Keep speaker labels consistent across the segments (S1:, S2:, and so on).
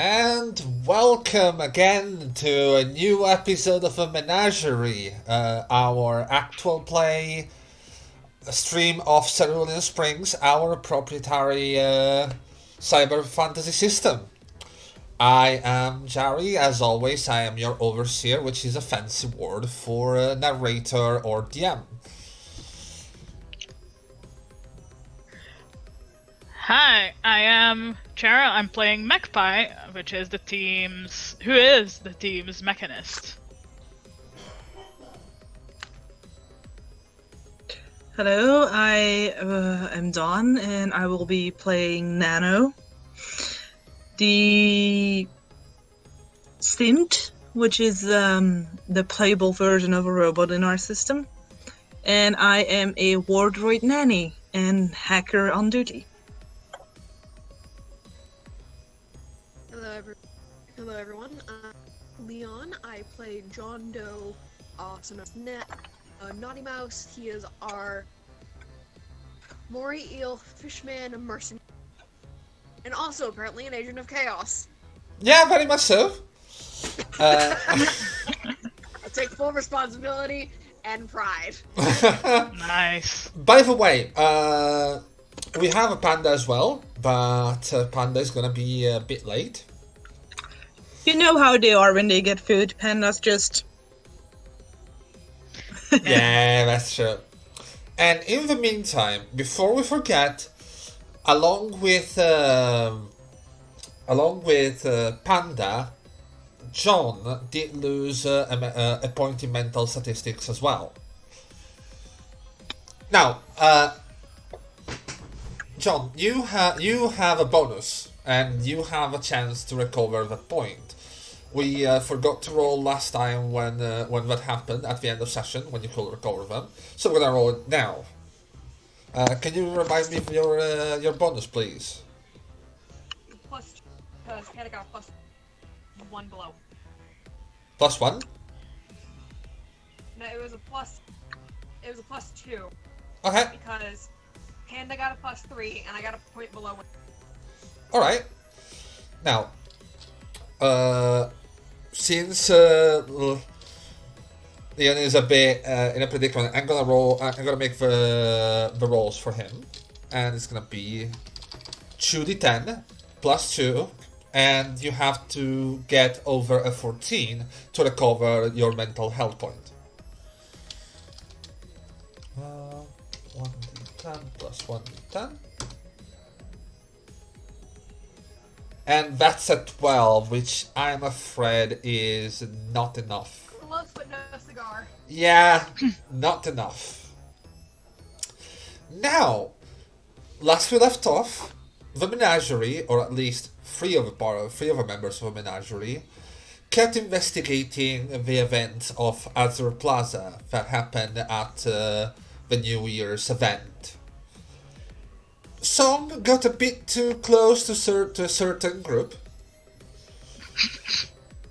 S1: And welcome again to a new episode of a Menagerie, our actual play stream of Cerulean Springs, our proprietary cyber fantasy system. I am Jari, as always. I am your overseer, which is a fancy word for narrator or DM.
S2: Hi, I am Chara. I'm playing Magpie, who is the team's mechanist.
S3: Hello, I am Dawn, and I will be playing Nano, the Synth, which is the playable version of a robot in our system, and I am a wardroid nanny and hacker on duty.
S4: Hello everyone. Leon. I play John Doe, son of Naughty Mouse. He is our Maury Eel Fishman mercenary, and also apparently an agent of chaos.
S1: Yeah, very much so.
S4: I take full responsibility and pride.
S2: Nice.
S1: By the way, we have a panda as well, but panda is gonna be a bit late.
S3: You know how they are when they get food. Pandas just...
S1: Yeah, that's true. And in the meantime, before we forget, along with Panda, John did lose a point in mental statistics as well. Now, John, you have a bonus, and you have a chance to recover that point. We forgot to roll last time when that happened at the end of session, when you could recover them. So we're gonna roll it now. Can you remind me of your bonus, please?
S4: Plus, because Panic got plus 1 below.
S1: Plus 1?
S4: No, it was a plus 2.
S1: Okay.
S4: Because Panda got a plus 3 and I got a point below.
S1: Alright. Now, since Leon is a bit in a predicament, I'm gonna make the rolls for him, and it's gonna be 2d10 plus 2, and you have to get over a 14 to recover your mental health point. 1d10 plus 1d10. And that's a 12, which I'm afraid is not enough.
S4: Close but no cigar.
S1: Yeah, not enough. Now, last we left off, the Menagerie, or at least three of the members of the Menagerie, kept investigating the event of Azure Plaza that happened at the New Year's event. Some got a bit too close to a certain group.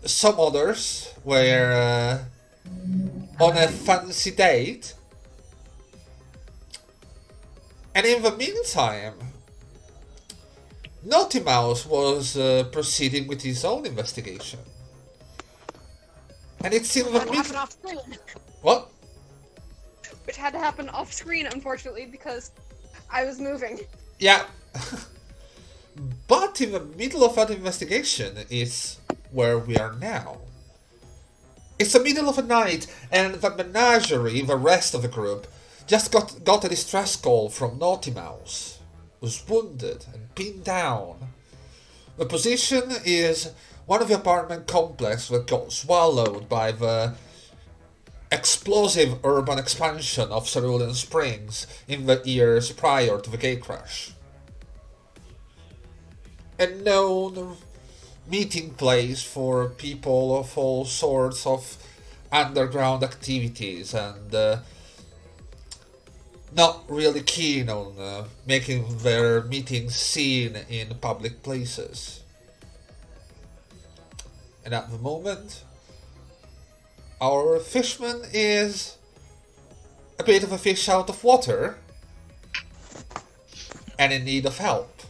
S1: Some others were on a fancy date. And in the meantime, Naughty Mouse was proceeding with his own investigation. And it's in the
S4: Happen off screen.
S1: What?
S4: Which had to happen off screen, unfortunately, because I was moving.
S1: Yeah. But in the middle of that investigation is where we are now. It's the middle of the night, and the Menagerie, the rest of the group, just got a distress call from Naughty Mouse, who's wounded and pinned down. The position is one of the apartment complex that got swallowed by the explosive urban expansion of Cerulean Springs in the years prior to the gate crash. A known meeting place for people of all sorts of underground activities, and not really keen on making their meetings seen in public places. And at the moment, our fishman is a bit of a fish out of water and in need of help.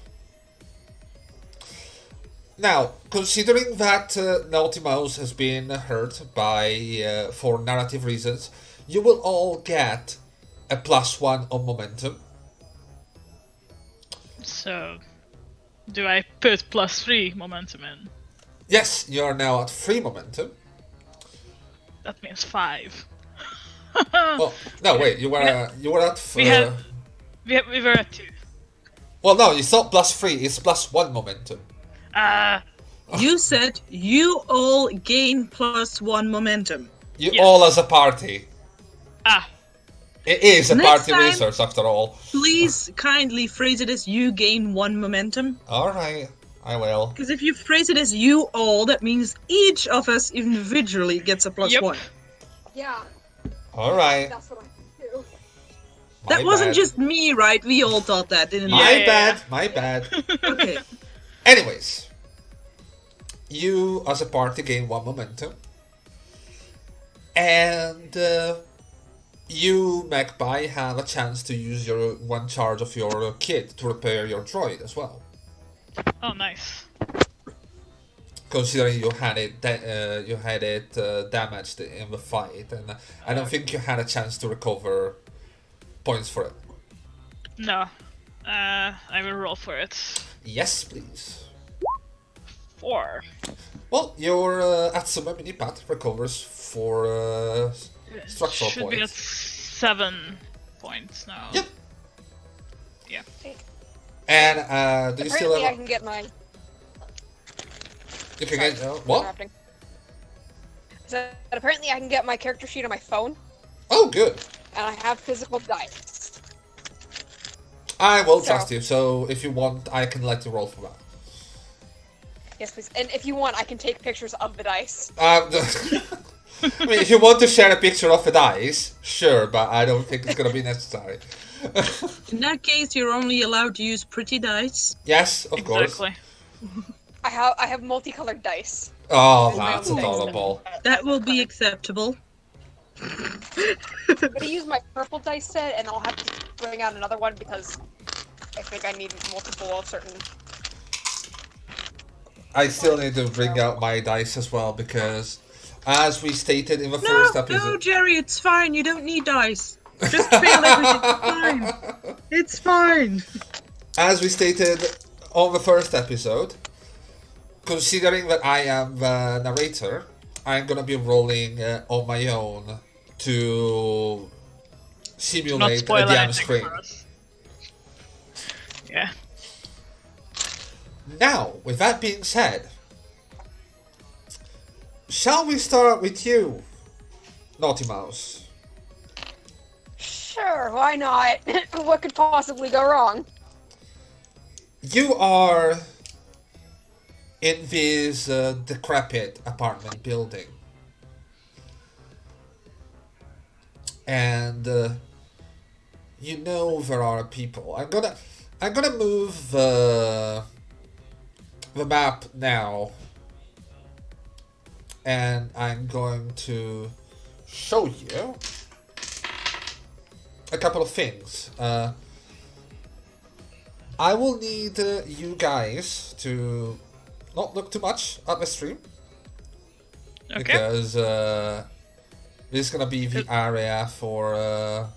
S1: Now, considering that Naughty Mouse has been hurt by for narrative reasons, you will all get a +1 on momentum.
S2: So, do I put +3 momentum in?
S1: Yes, you are now at 3 momentum.
S2: That means 5.
S1: Well, no, wait, you were at.
S2: We were at 2.
S1: Well, no, it's not +3. It's +1 momentum.
S3: You said you all gain +1 momentum.
S1: You
S2: Yes.
S1: all as a party. It is a
S3: Next
S1: party
S3: time-
S1: resource after all.
S3: Please kindly phrase it as you gain 1 momentum.
S1: All right, I will.
S3: Because if you phrase it as you all, that means each of us individually gets a +1.
S2: Yep.
S4: Yeah,
S1: All right.
S4: that's what I do.
S3: That
S1: My
S3: wasn't
S1: bad.
S3: just me, right? We all thought that, didn't we?
S1: My
S2: Yeah.
S1: bad. My bad.
S3: Okay.
S1: Anyways, you as a party gain 1 momentum, and you, Magpie, have a chance to use your 1 charge of your kit to repair your droid as well.
S2: Oh, nice.
S1: Considering you had it, damaged in the fight, and I don't think you had a chance to recover points for it.
S2: No. I will roll for it.
S1: Yes, please.
S2: 4.
S1: Well, your Atsume Minipat recovers for structural
S2: Should be at
S1: points.
S2: 7 points now.
S1: Yep.
S2: Yeah.
S1: And do you still
S4: Apparently, I
S1: have?
S4: can get my.
S1: You can
S4: Sorry,
S1: get what?
S4: interrupting. So apparently, I can get my character sheet on my phone,
S1: Oh, good.
S4: and I have physical dice.
S1: I will
S4: So-
S1: trust you. So if you want, I can let you roll for that.
S4: Yes, please. And if you want, I can take pictures of the dice.
S1: I mean, if you want to share a picture of the dice, sure, but I don't think it's gonna be necessary.
S3: In that case, you're only allowed to use pretty dice.
S1: Yes, of course.
S2: Exactly.
S4: I have multicolored dice.
S1: Oh,
S4: Ooh.
S1: that's adorable.
S3: That will be acceptable.
S4: I'm gonna use my purple dice set, and I'll have to bring out another one because I think I need multiple of certain.
S1: I still need to bring out my dice as well because, as we stated in the
S3: No,
S1: first
S3: no,
S1: episode,
S3: Jerry, it's fine. You don't need dice. Just fail everything. It's fine. It's fine.
S1: as we stated on the first episode, considering that I am the narrator, I'm gonna be rolling on my own to
S2: Not
S1: simulate a
S2: spoil
S1: DM
S2: anything
S1: screen.
S2: for us. Yeah.
S1: Now, with that being said, shall we start with you, Naughty Mouse?
S4: Sure, why not? What could possibly go wrong?
S1: You are in this decrepit apartment building. And you know there are people. I'm gonna move the map now, and I'm going to show you a couple of things. I will need you guys to not look too much at the stream
S2: Okay.
S1: because this is gonna be the area for.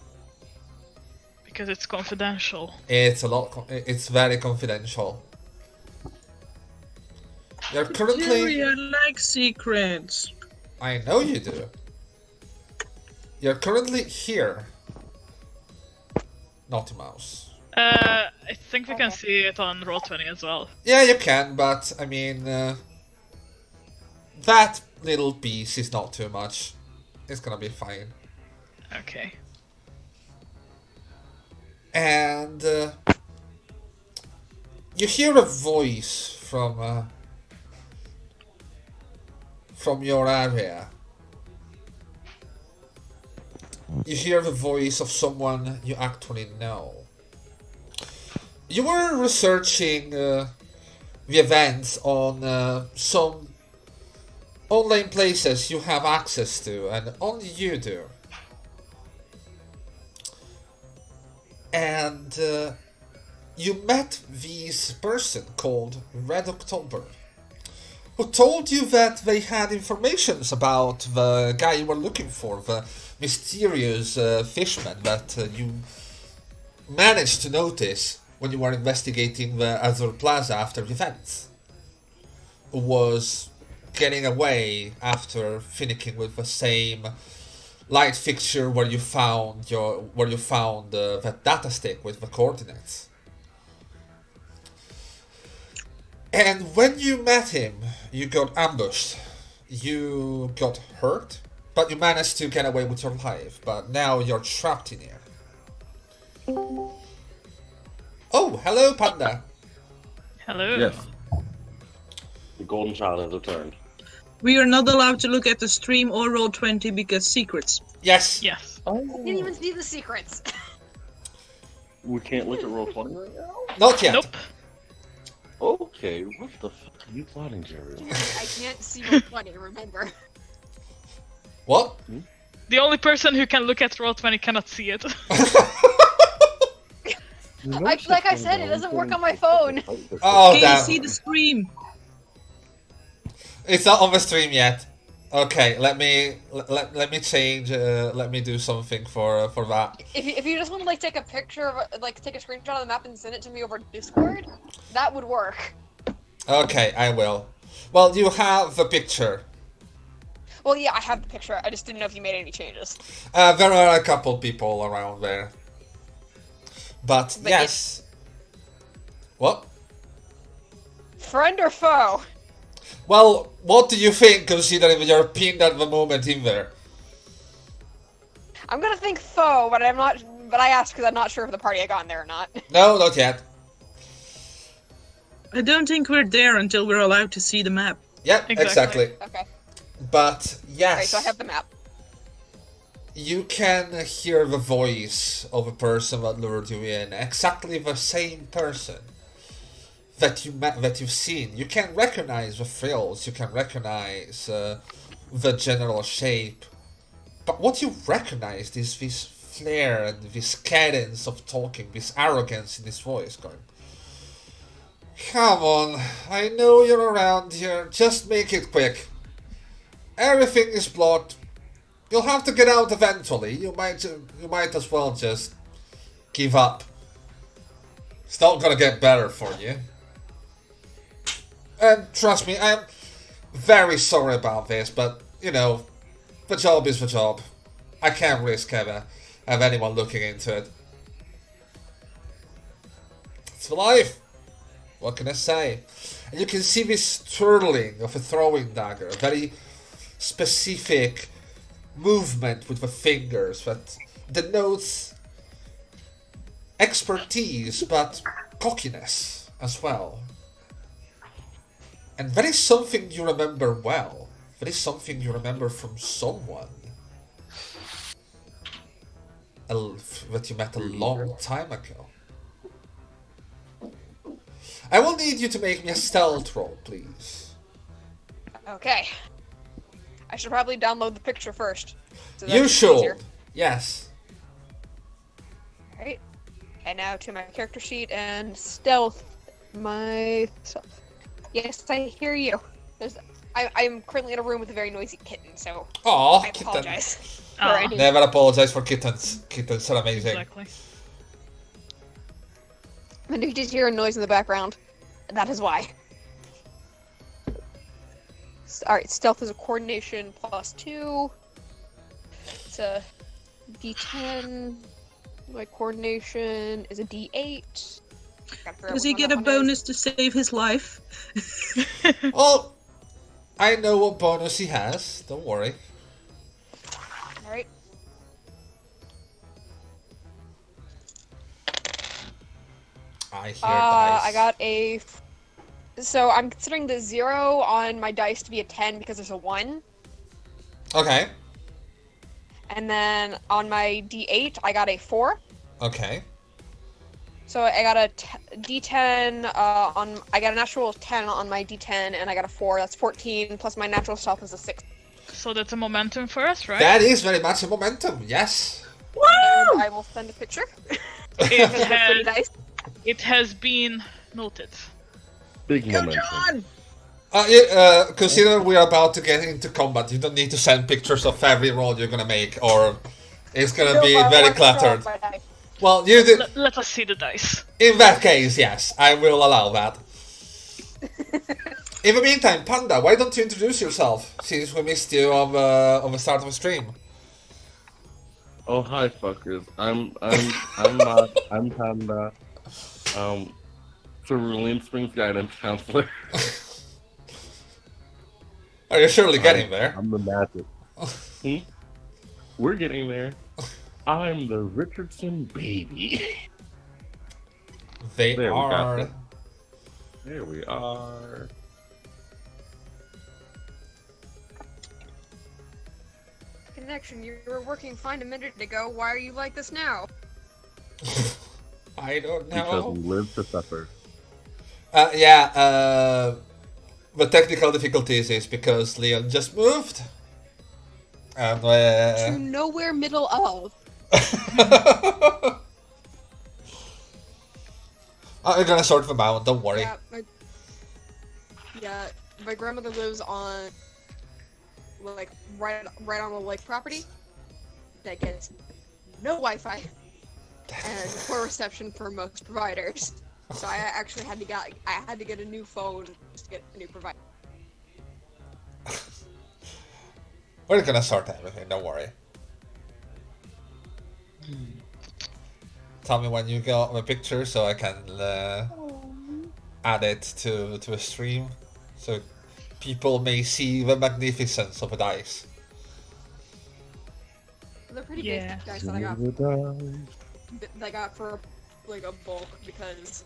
S2: Because it's confidential.
S1: It's a lot. It's very confidential. You're currently.
S3: Jerry, I like secrets.
S1: I know you do. You're currently here. Naughty Mouse.
S2: I think we can see it on Roll20 as well.
S1: Yeah, you can, but I mean, that little piece is not too much. It's gonna be fine.
S2: Okay.
S1: And you hear a voice from your area. You hear the voice of someone you actually know. You were researching the events on some online places you have access to, and only you do. And you met this person called Red October. who told you that they had information about the guy you were looking for, the mysterious fishman that you managed to notice when you were investigating the Azur Plaza after the events, who was getting away after finicking with the same light fixture where you found that data stick with the coordinates. And when you met him, you got ambushed. You got hurt, but you managed to get away with your life. But now you're trapped in here. Oh, hello, Panda.
S2: Hello.
S5: Yes. The golden child has returned.
S3: We are not allowed to look at the stream or Roll20 because secrets.
S1: Yes.
S2: Yes.
S4: I didn't even see the secrets.
S5: We can't look at Roll20 right now?
S1: Not yet.
S2: Nope.
S5: Okay, what the fuck are you plotting, Jerry?
S4: I can't see what's funny, remember.
S1: What?
S2: The only person who can look at Roll20 cannot see it.
S4: Like I said, it doesn't work on my phone.
S1: Oh,
S3: Can you
S1: damn.
S3: see the stream?
S1: It's not on the stream yet. Okay, let me change. Let me do something for that.
S4: If you just want to like take a picture of take a screenshot of the map and send it to me over Discord, that would work.
S1: Okay, I will. Well, you have the picture.
S4: Well, yeah, I have the picture. I just didn't know if you made any changes.
S1: There are a couple people around there. But yes. What?
S4: Friend or foe?
S1: Well, what do you think, considering you're pinned at the moment in there?
S4: I'm gonna think foe, but I'm not. But I asked because I'm not sure if the party had gotten there or not.
S1: No, not yet.
S3: I don't think we're there until we're allowed to see the map.
S1: Yeah, exactly.
S4: Okay.
S1: But yes.
S4: Okay, so I have the map.
S1: You can hear the voice of a person that lured you in, exactly the same person that you've seen. You can recognize the frills, you can recognize the general shape, but what you recognized is this flair and this cadence of talking, this arrogance in his voice going, "Come on, I know you're around here, just make it quick. Everything is blocked. You'll have to get out eventually. You might as well just give up. It's not gonna get better for you. And trust me, I'm very sorry about this, but you know, the job is the job. I can't risk have anyone looking into it. It's life. What can I say? And you can see this twirling of a throwing dagger, a very specific movement with the fingers that denotes expertise but cockiness as well. And that is something you remember well. That is something you remember from someone that you met a long time ago. I will need you to make me a stealth roll, please.
S4: Okay. I should probably download the picture first. So
S1: You
S4: that's
S1: should.
S4: easier.
S1: Yes.
S4: Alright. And now to my character sheet and stealth myself. Yes, I hear you. I'm currently in a room with a very noisy kitten, so
S1: Aw,
S4: I
S1: kitten.
S4: apologize.
S2: Aw.
S4: for any-
S1: Never apologize for kittens. Kittens are amazing.
S2: Exactly.
S4: And if you just hear a noise in the background, that is why. Alright, stealth is a coordination +2. It's a D10. My coordination is a D8. Gotta figure out
S3: Does
S4: which
S3: he
S4: one
S3: get
S4: that
S3: a
S4: one is.
S3: bonus to save his life?
S1: Well, I know what bonus he has. Don't worry.
S4: Alright.
S1: I hear dice.
S4: I got a... So I'm considering the 0 on my dice to be a 10 because there's a 1.
S1: Okay.
S4: And then on my D8, I got a 4.
S1: Okay.
S4: So I got a D10 I got a natural 10 on my D10, and I got a 4. That's 14, plus my natural stealth is a 6.
S2: So that's a momentum for us, right?
S1: That is very much a momentum, yes.
S4: And I will send a picture.
S2: It
S4: They're pretty
S2: has,
S4: nice.
S2: it has been noted.
S5: Big momentum.
S3: John!
S1: Consider we are about to get into combat. You don't need to send pictures of every roll you're gonna make, or it's gonna be very cluttered. Well, you do.
S2: Let us see the dice.
S1: In that case, yes, I will allow that. In the meantime, Panda, why don't you introduce yourself, since we missed you on the start of the stream?
S5: Oh, hi, fuckers. I'm Matt. I'm Panda. Cerulean Springs Guidance Counselor.
S1: Are you surely getting there?
S5: I'm the magic. We're getting there. I'm the Richardson baby.
S1: They
S5: There, we got
S1: are.
S5: them. There we are.
S4: Connection, you were working fine a minute ago. Why are you like this now?
S1: I don't
S5: Because
S1: know.
S5: we live to suffer.
S1: The technical difficulties is because Leon just moved. And
S4: To nowhere middle of.
S1: I'm gonna sort them out, don't worry.
S4: Yeah, my grandmother lives on, like, right on the lake property. That gets no Wi-Fi and poor reception for most providers. So I actually had to get a new phone just to get a new provider.
S1: We're gonna sort everything, don't worry. Tell me when you got the picture so I can add it to a stream, so people may see the magnificence of the dice.
S4: They're pretty
S2: Yeah.
S4: basic dice that I got for like a bulk because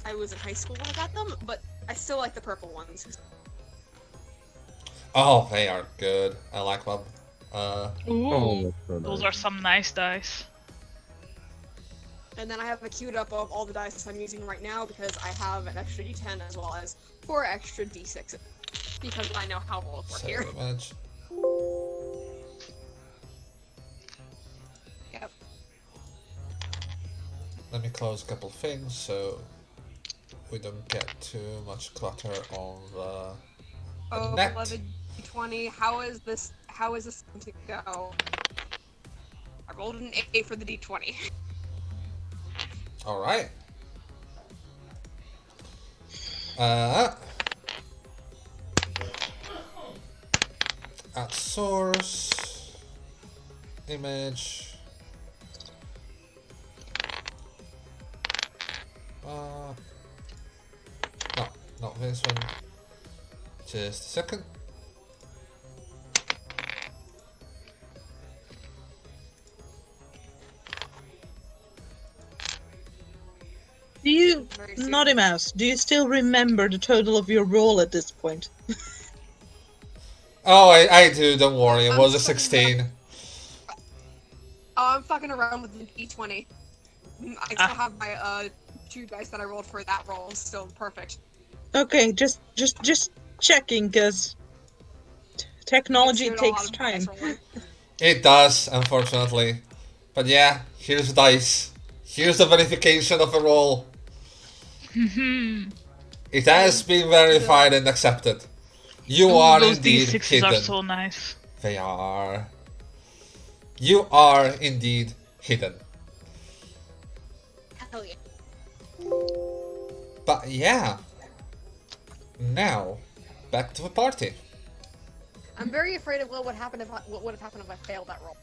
S4: I was in high school when I got them, but I still like the purple ones.
S1: Oh, they are good. I like them.
S2: Ooh,
S5: that's so
S2: those
S5: nice.
S2: are some nice dice.
S4: And then I have a queued up of all the dice I'm using right now because I have an extra D10 as well as 4 extra D6s because I know how rolls work here.
S1: Image.
S4: Yep.
S1: Let me close a couple things so we don't get too much clutter on the
S4: Oh,
S1: net.
S4: 11 D20. How is this going to go? I rolled an 8 for the D20.
S1: Alright. At source. Image. No, not this one. Just a second.
S3: Do you,
S4: Very soon.
S3: Naughty Mouse, do you still remember the total of your roll at this point?
S1: Oh, I do, don't worry. It was a 16.
S4: Oh, I'm fucking around with the D20. I still have my 2 dice that I rolled for that roll still perfect.
S3: Okay, just checking, because technology
S4: Considered a lot
S3: takes
S4: of dice
S3: time.
S4: rolling.
S1: It does, unfortunately. But yeah, here's the dice. Here's the verification of the roll. It has been verified and accepted. You are
S2: Those
S1: indeed
S2: D6s
S1: hidden.
S2: are so nice.
S1: They are. You are indeed hidden.
S4: Hell yeah.
S1: But yeah. Now, back to the party.
S4: I'm very afraid of what would have happened if I failed that roll.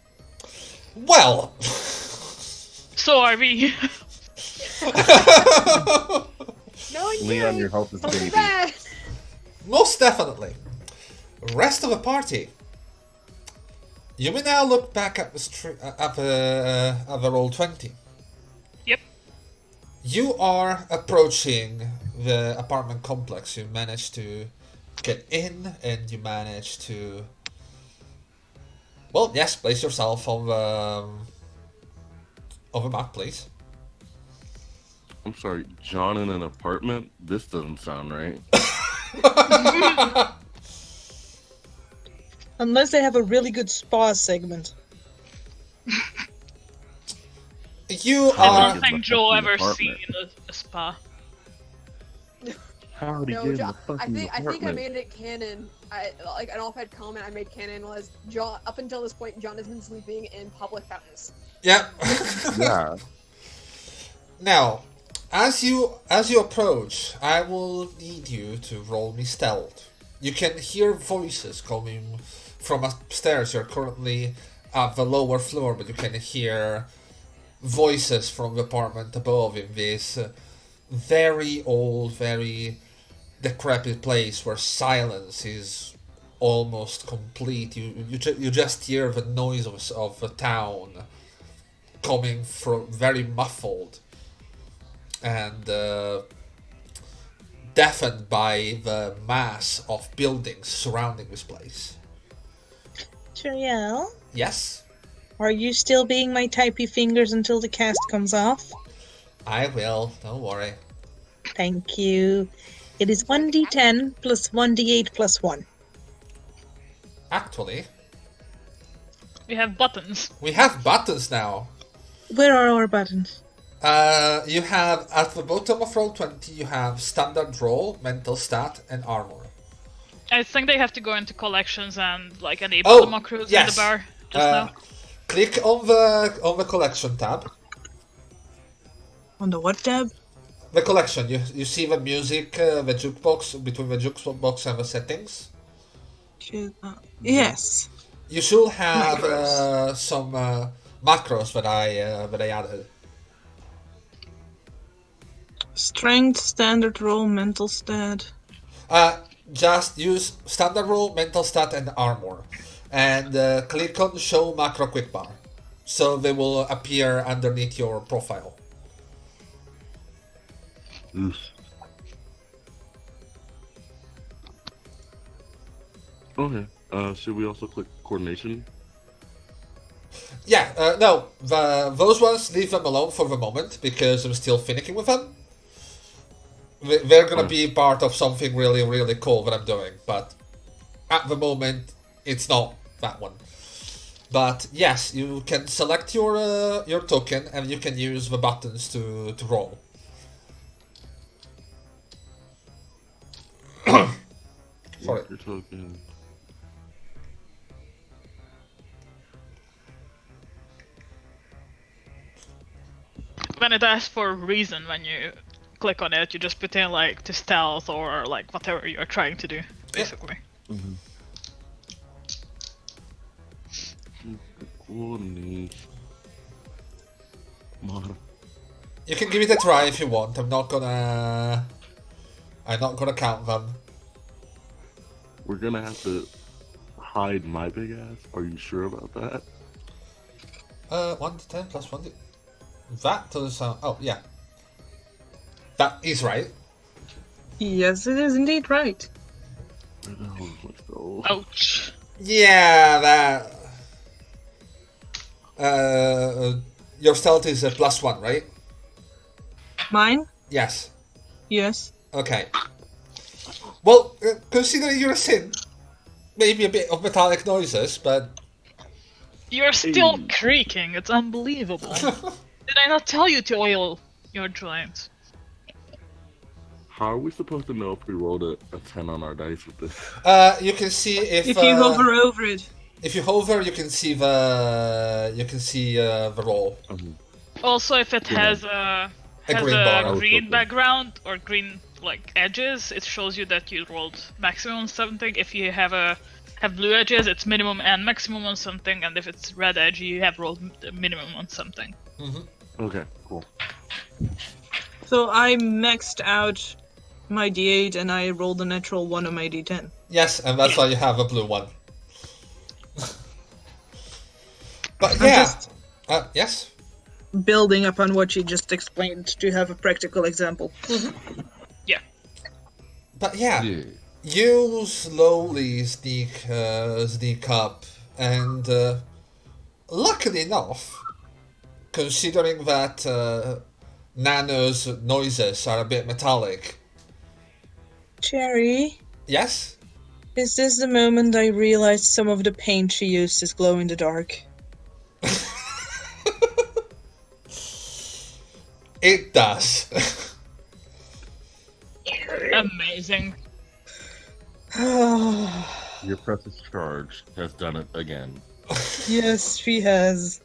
S1: Well.
S2: So are we.
S4: Knowing
S5: Leon,
S4: you,
S5: your health is
S4: don't be
S5: baby.
S4: bad.
S1: Most definitely. Rest of the party. You may now look back at the roll 20.
S2: Yep.
S1: You are approaching the apartment complex. You managed to get in, and you managed to. Well, yes, place yourself on the map, please.
S5: I'm sorry, John in an apartment? This doesn't sound right.
S3: Unless they have a really good spa segment.
S1: You
S2: I
S1: are.
S2: don't think Joe
S5: fucking
S2: ever
S5: apartment.
S2: seen a spa.
S5: How did he
S4: No,
S5: get in the
S4: I
S5: fucking
S4: think I
S5: apartment?
S4: made it canon. Like an off-head comment I made canon was John. Up until this point, John has been sleeping in public fountains.
S1: Yep.
S5: Yeah.
S1: Now, as you approach, I will need you to roll me stealth. You can hear voices coming from upstairs. You're currently at the lower floor, but you can hear voices from the apartment above in this very old, very decrepit place where silence is almost complete. You just hear the noise of the town coming from very muffled and deafened by the mass of buildings surrounding this place.
S3: Cheryl,
S1: Yes,
S3: are you still being my typey fingers until the cast comes off?
S1: I will. Don't worry.
S3: Thank you. It is 1d10 plus 1d8 plus 1.
S1: Actually,
S2: We have buttons.
S1: we have buttons now.
S3: Where are our buttons?
S1: You have at the bottom of roll 20. You have standard roll, mental stat, and armor.
S2: I think they have to go into collections and like enable
S1: Oh,
S2: the macros in
S1: yes.
S2: the bar just
S1: Uh,
S2: now.
S1: Click on the collection tab.
S3: On the what tab?
S1: The collection. You see the music, the jukebox between the jukebox and the settings.
S3: Yes.
S1: You should have
S3: Macros.
S1: some macros that I added.
S3: Strength, standard roll, mental stat.
S1: Just use standard roll, mental stat, and armor, and click on show macro quickbar, so they will appear underneath your profile.
S5: Oof. Okay. Should we also click coordination?
S1: Yeah, no, those ones, leave them alone for the moment because I'm still finicking with them. They're gonna be part of something really, really cool that I'm doing, but at the moment, it's not that one. But yes, you can select your token and you can use the buttons to roll. Sorry.
S5: Your token.
S2: When it asks for a reason when you click on it, you just put in like to stealth or like whatever you're trying to do, basically.
S5: Coordination.
S1: You can give it a try if you want. I'm not gonna count them.
S5: We're gonna have to hide my big ass. Are you sure about that?
S1: 1 to 10 plus 1 to... That doesn't sound... Oh, yeah. That is right.
S3: Yes, it is indeed right.
S5: Where the hell is my skull?
S2: Ouch.
S1: Yeah, that... your stealth is a +1, right?
S3: Mine?
S1: Yes.
S3: Yes.
S1: Okay. Well, considering you're a sin, maybe a bit of metallic noises, but...
S2: You're still creaking, it's unbelievable. Did I not tell you to oil your joints?
S5: How are we supposed to know if we rolled a 10 on our dice with this?
S1: You can see if
S3: If you hover over it.
S1: If you hover, you can see the roll.
S2: Also, if it has a
S1: green bar.
S2: green background or green like edges, it shows you that you rolled maximum on something. If you have blue edges, it's minimum and maximum on something, and if it's red edge, you have rolled minimum on something.
S5: Okay, cool.
S3: So I maxed out my d8 and I rolled a natural 1 on my d10.
S1: Yes, and that's why you have a blue one. But
S3: I'm
S1: yeah,
S3: just
S1: yes.
S3: building upon what you just explained to have a practical example.
S2: Yeah.
S1: But yeah,
S5: Yeah.
S1: you slowly sneak up, and luckily enough, considering that Nano's noises are a bit metallic.
S3: Cherry,
S1: Yes.
S3: is this the moment I realized some of the paint she used is glow in the dark?
S1: It does.
S2: amazing.
S5: Your press is charged. Has done it again.
S3: Yes, she has.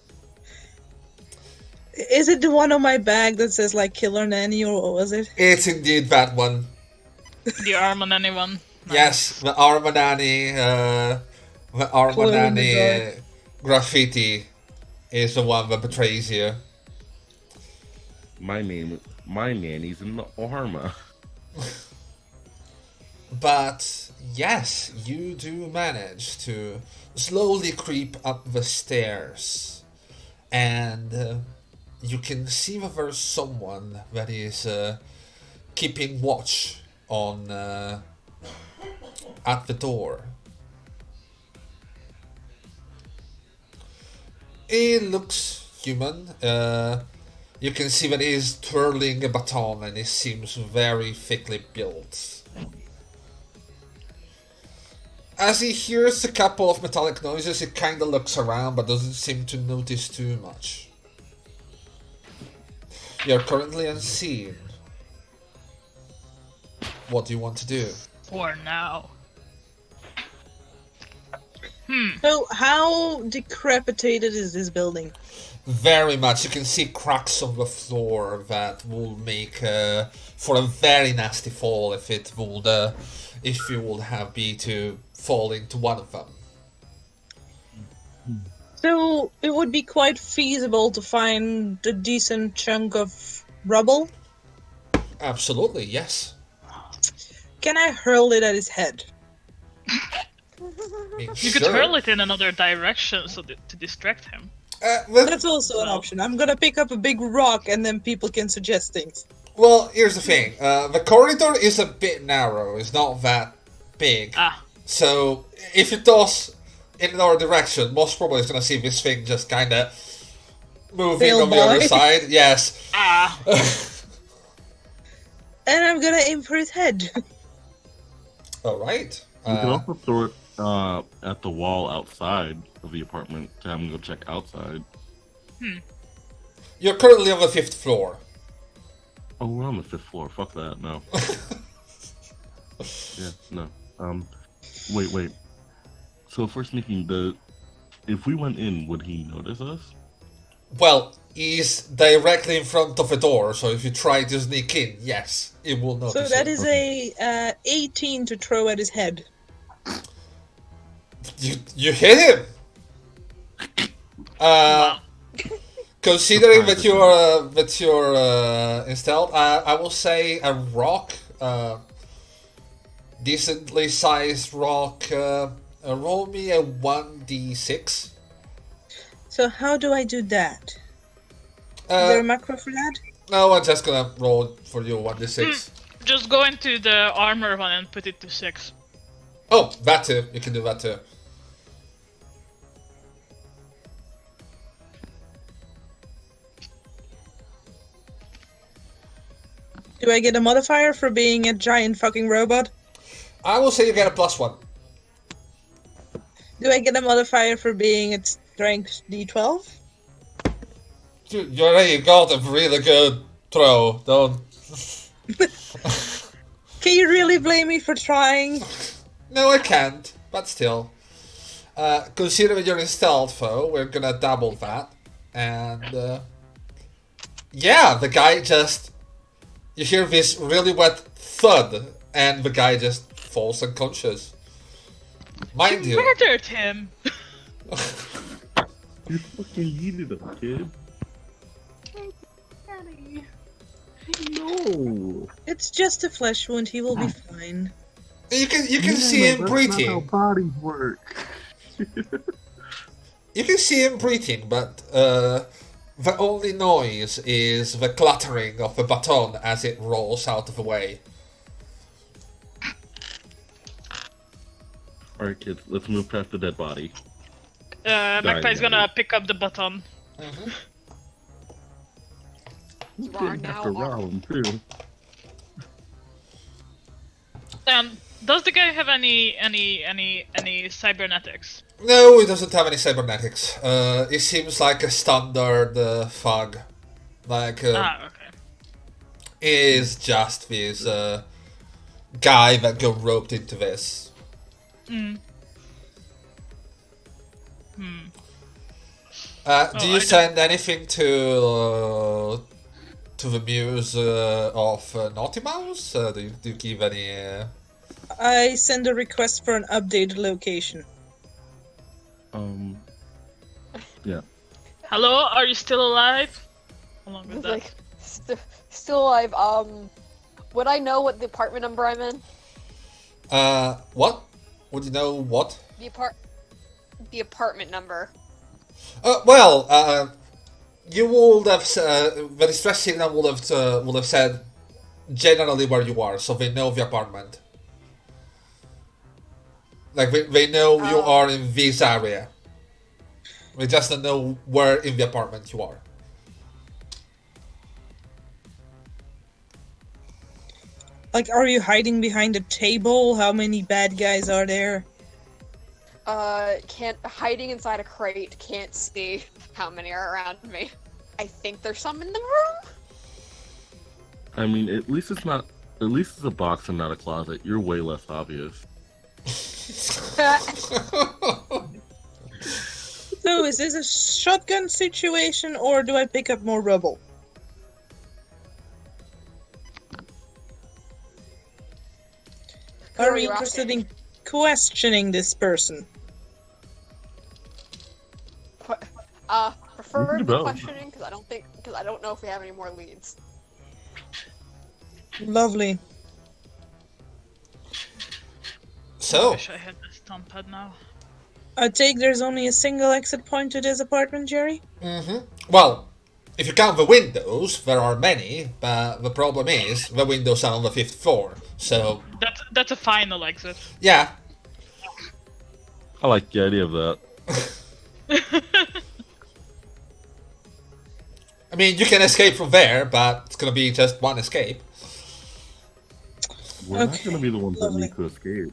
S3: Is it the one on my bag that says like Killer Nanny, or what was it?
S1: It's indeed that one.
S2: The arm on anyone.
S1: Yes, the Armanani,
S3: Glow in the
S1: graffiti is the one that betrays you.
S5: My nanny's in the armor.
S1: But yes, you do manage to slowly creep up the stairs, and you can see that there's someone that is keeping watch on at the door. He looks human. You can see that he's twirling a baton and he seems very thickly built. As he hears a couple of metallic noises, he kinda looks around but doesn't seem to notice too much. You're currently unseen. What do you want to do?
S2: For now.
S3: So, how decrepitated is this building?
S1: Very much. You can see cracks on the floor that will make for a very nasty fall if you would have be to fall into one of them.
S3: So, it would be quite feasible to find a decent chunk of rubble.
S1: Absolutely, yes.
S3: Can I hurl it at his head?
S1: I mean,
S2: You could hurl it in another direction to distract him.
S3: That's also an option. I'm gonna pick up a big rock and then people can suggest things.
S1: Well, here's the thing. The corridor is a bit narrow. It's not that big. So, if you toss in another direction, most probably it's gonna see this thing just kinda moving on the other side. Yes.
S3: And I'm gonna aim for his head.
S1: Alright.
S5: You can also throw it at the wall outside of the apartment to have him go check outside.
S1: You're currently on the 5th floor.
S5: Oh, we're on the 5th floor. Fuck that. No. Yeah, no. Wait. So if we're sneaking, if we went in, would he notice us?
S1: Well, he's directly in front of the door, so if you try to sneak in, yes, it will notice
S3: So that
S1: you.
S3: is a 18 to throw at his head.
S1: You hit him! Considering that you're in stealth, I will say a rock, decently sized rock. Roll me a 1d6.
S3: So how do I do that? Is there a macro for that?
S1: No, I'm just gonna roll for you 1d6.
S2: Just go into the armor one and put it to 6.
S1: Oh, that too. You can do that too.
S3: Do I get a modifier for being a giant fucking robot?
S1: I will say you get a +1.
S3: Do I get a modifier for being at strength D12?
S1: Dude, you already got a really good throw. Don't.
S3: Can you really blame me for trying?
S1: No, I can't. But still. Considering you're in stealth, though, we're gonna double that. And, yeah, the guy just... You hear this really wet thud, and the guy just falls unconscious. Mind you...
S2: Murdered him!
S5: You fucking yeeted him, kid. No.
S3: It's just a flesh wound, he will be fine.
S1: You can see him breathing.
S5: That's not how bodies work.
S1: You can see him breathing, but the only noise is the clattering of the baton as it rolls out of the way.
S5: Alright, kids, let's move past the dead body.
S2: McCleary's gonna pick up the baton.
S5: You
S4: are
S5: didn't have
S4: now
S5: to rob him, too.
S2: Does the guy have any cybernetics?
S1: No, he doesn't have any cybernetics. It seems like a standard thug. Like,
S2: Okay.
S1: is just this guy that got roped into this.
S2: Mm.
S1: Do you send anything to the muse of Naughty Mouse? Do you give any?
S3: I send a request for an updated location.
S5: Yeah.
S2: Hello, are you still alive? Along with that.
S4: Like, still alive. Would I know what the apartment number I'm in?
S1: What? Would you know what?
S4: The apartment number.
S1: You would have the distress signal would have said generally where you are, so they know the apartment. Like they know you are in this area. They just don't know where in the apartment you are.
S3: Like, are you hiding behind a table? How many bad guys are there?
S4: Hiding inside a crate, can't see how many are around me. I think there's some in the room.
S5: I mean, at least it's a box and not a closet. You're way less obvious.
S3: So, is this a shotgun situation, or do I pick up more rubble? Are we interested in questioning this person?
S4: Preferably questioning, because I don't know if we have any more leads.
S3: Lovely.
S1: So,
S2: I wish I had this thumb pad now.
S3: I take there's only a single exit point to this apartment, Jerry?
S1: well, if you count the windows, there are many, but the problem is the windows are on the 5th floor, so...
S2: That's a final exit.
S1: Yeah.
S5: I like the idea of that.
S1: I mean, you can escape from there, but it's gonna be just one escape.
S5: We're not gonna be the ones that need to escape.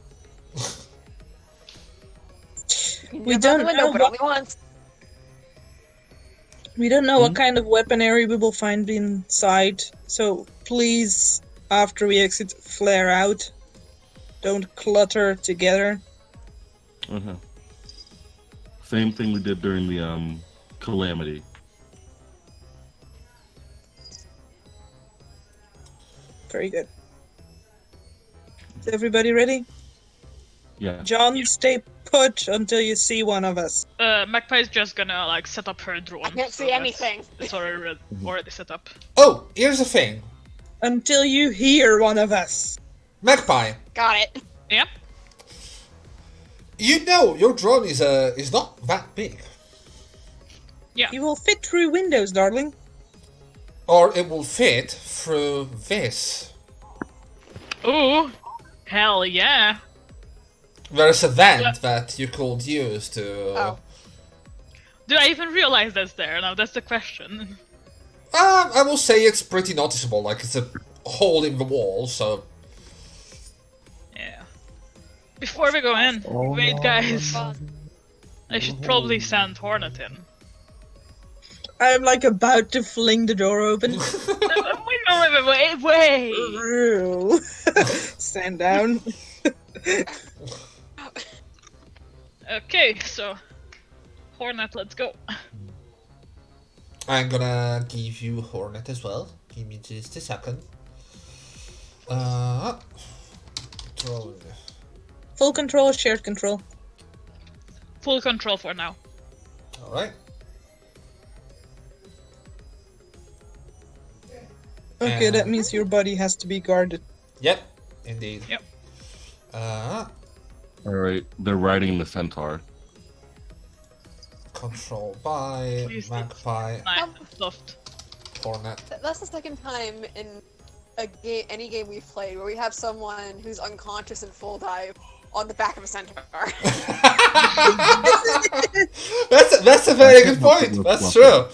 S3: We don't know
S4: but only once.
S3: We don't know what kind of weaponry we will find inside, so please, after we exit, flare out. Don't clutter together.
S5: Same thing we did during the calamity.
S3: Very good. Is everybody ready?
S5: Yeah.
S3: John, stay put until you see one of us.
S2: Magpie's just gonna like set up her drone.
S4: I can't see anything.
S2: It's already set up.
S1: Oh, here's the thing.
S3: Until you hear one of us.
S1: Magpie,
S4: Got it.
S2: Yep.
S1: you know your drone is not that big.
S2: Yeah.
S3: You will fit through windows, darling.
S1: Or it will fit through this.
S2: Ooh. Hell yeah.
S1: There's a vent that you could use to...
S4: Oh.
S2: Do I even realize that's there? Now that's the question.
S1: I will say it's pretty noticeable, like it's a hole in the wall, so...
S2: Yeah. Before we go in, wait guys. I should probably send Hornet in.
S3: I'm like about to fling the door open.
S2: Wait.
S3: Stand down.
S2: Okay, so Hornet, let's go.
S1: I'm gonna give you Hornet as well. Give me just a second. Control.
S3: Full control, shared control.
S2: Full control for now.
S1: Alright.
S3: Okay, that means your body has to be guarded.
S1: Yep, indeed.
S2: Yep.
S5: Alright, they're riding the centaur.
S1: Control by
S2: Please
S1: Magpie,
S2: Soft.
S1: Hornet.
S4: That's the second time in any game we've played where we have someone who's unconscious in full dive on the back of a centaur.
S1: That's a very good point. That's true.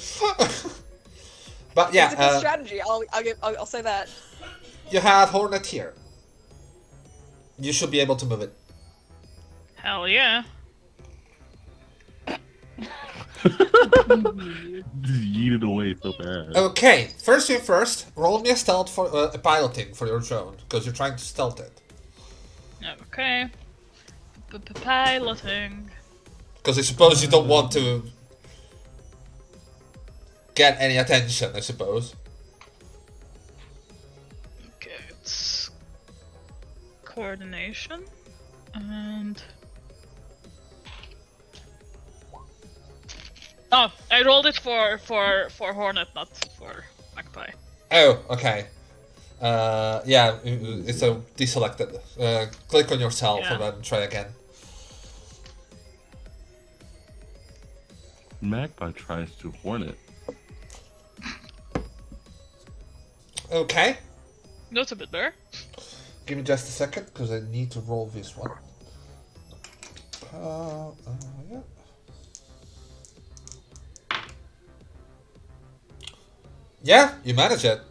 S1: But yeah,
S4: It's a good strategy. I'll say that.
S1: you have Hornet here. You should be able to move it.
S2: Hell yeah.
S5: Yeet it away so bad.
S1: Okay, first thing first, roll me a stealth for piloting for your drone, because you're trying to stealth it.
S2: Okay. Piloting.
S1: Because I suppose you don't want to get any attention, I suppose.
S2: Okay, it's coordination and oh, I rolled it for Hornet, not for Magpie.
S1: Oh, okay. Yeah, it's a deselected. Click on yourself
S2: Yeah.
S1: and then try again.
S5: Magpie tries to hornet.
S1: Okay.
S2: That's a bit better.
S1: Give me just a second, because I need to roll this one. Yeah. Yeah, you manage it.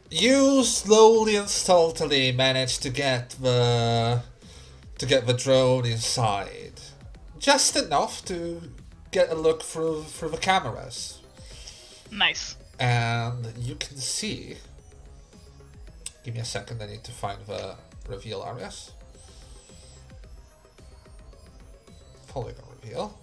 S1: You slowly and stealthily manage to get the drone inside, just enough to get a look through the cameras,
S2: Nice.
S1: and you can see. Give me a second. I need to find the reveal areas. Polygon reveal.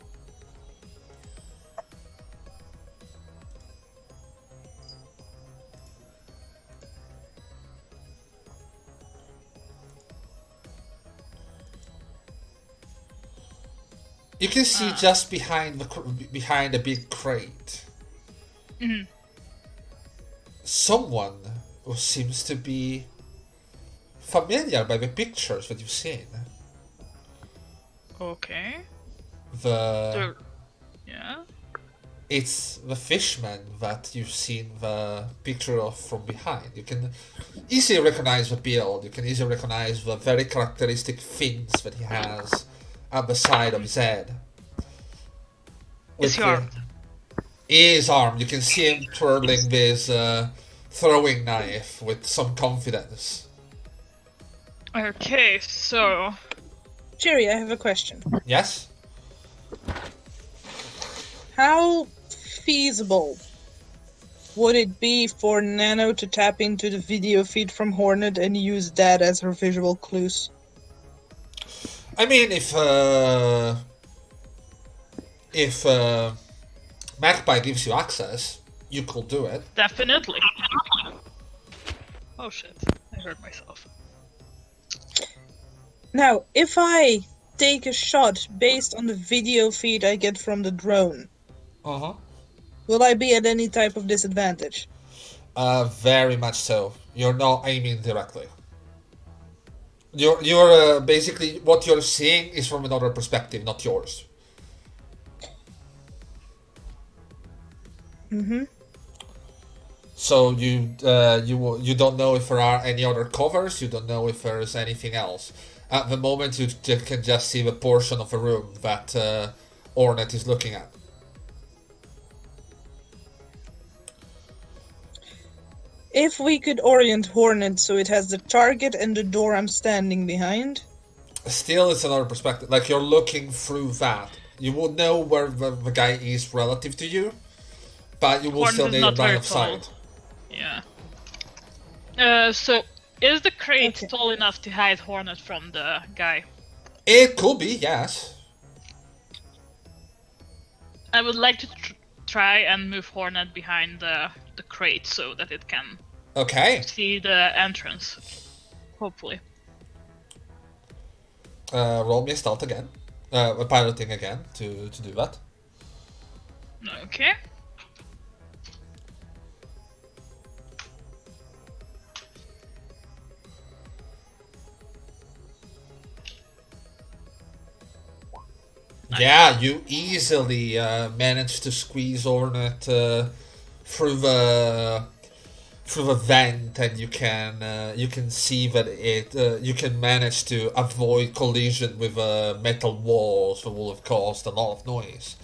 S1: You can see just behind behind a big crate, someone who seems to be familiar by the pictures that you've seen.
S2: Okay.
S1: The
S2: Yeah.
S1: It's the fishman that you've seen the picture of from behind. You can easily recognize the build. You can easily recognize the very characteristic fins that he has at the side of his head.
S2: Is he armed?
S1: He is armed. You can see him twirling this throwing knife with some confidence.
S2: Okay, so
S3: Jerry, I have a question.
S1: Yes?
S3: How feasible would it be for Nano to tap into the video feed from Hornet and use that as her visual clues?
S1: I mean, if Magpie gives you access, you could do it.
S2: definitely. Oh shit, I hurt myself.
S3: Now, if I take a shot based on the video feed I get from the drone,
S1: Uh-huh.
S3: will I be at any type of disadvantage?
S1: Very much so. You're not aiming directly. You're basically, what you're seeing is from another perspective, not yours.
S3: Mm-hmm.
S1: So you don't know if there are any other covers. You don't know if there's anything else. At the moment, you can just see the portion of the room that Ornette is looking at.
S3: If we could orient Hornet so it has the target and the door I'm standing behind.
S1: Still, it's another perspective. Like, you're looking through that. You will know where the guy is relative to you, but you will
S2: Hornet
S1: still
S2: is
S1: need
S2: not
S1: line
S2: very
S1: of sight.
S2: Yeah. So is the crate
S3: Okay.
S2: tall enough to hide Hornet from the guy?
S1: It could be, yes.
S2: I would like to try and move Hornet behind the crate so that it can
S1: Okay.
S2: see the entrance. Hopefully.
S1: Roll me a stealth again. Piloting again to do that.
S2: Okay.
S1: Yeah, you easily managed to squeeze Ornette through the vent, and you can see that you can manage to avoid collision with metal walls that will have caused a lot of noise.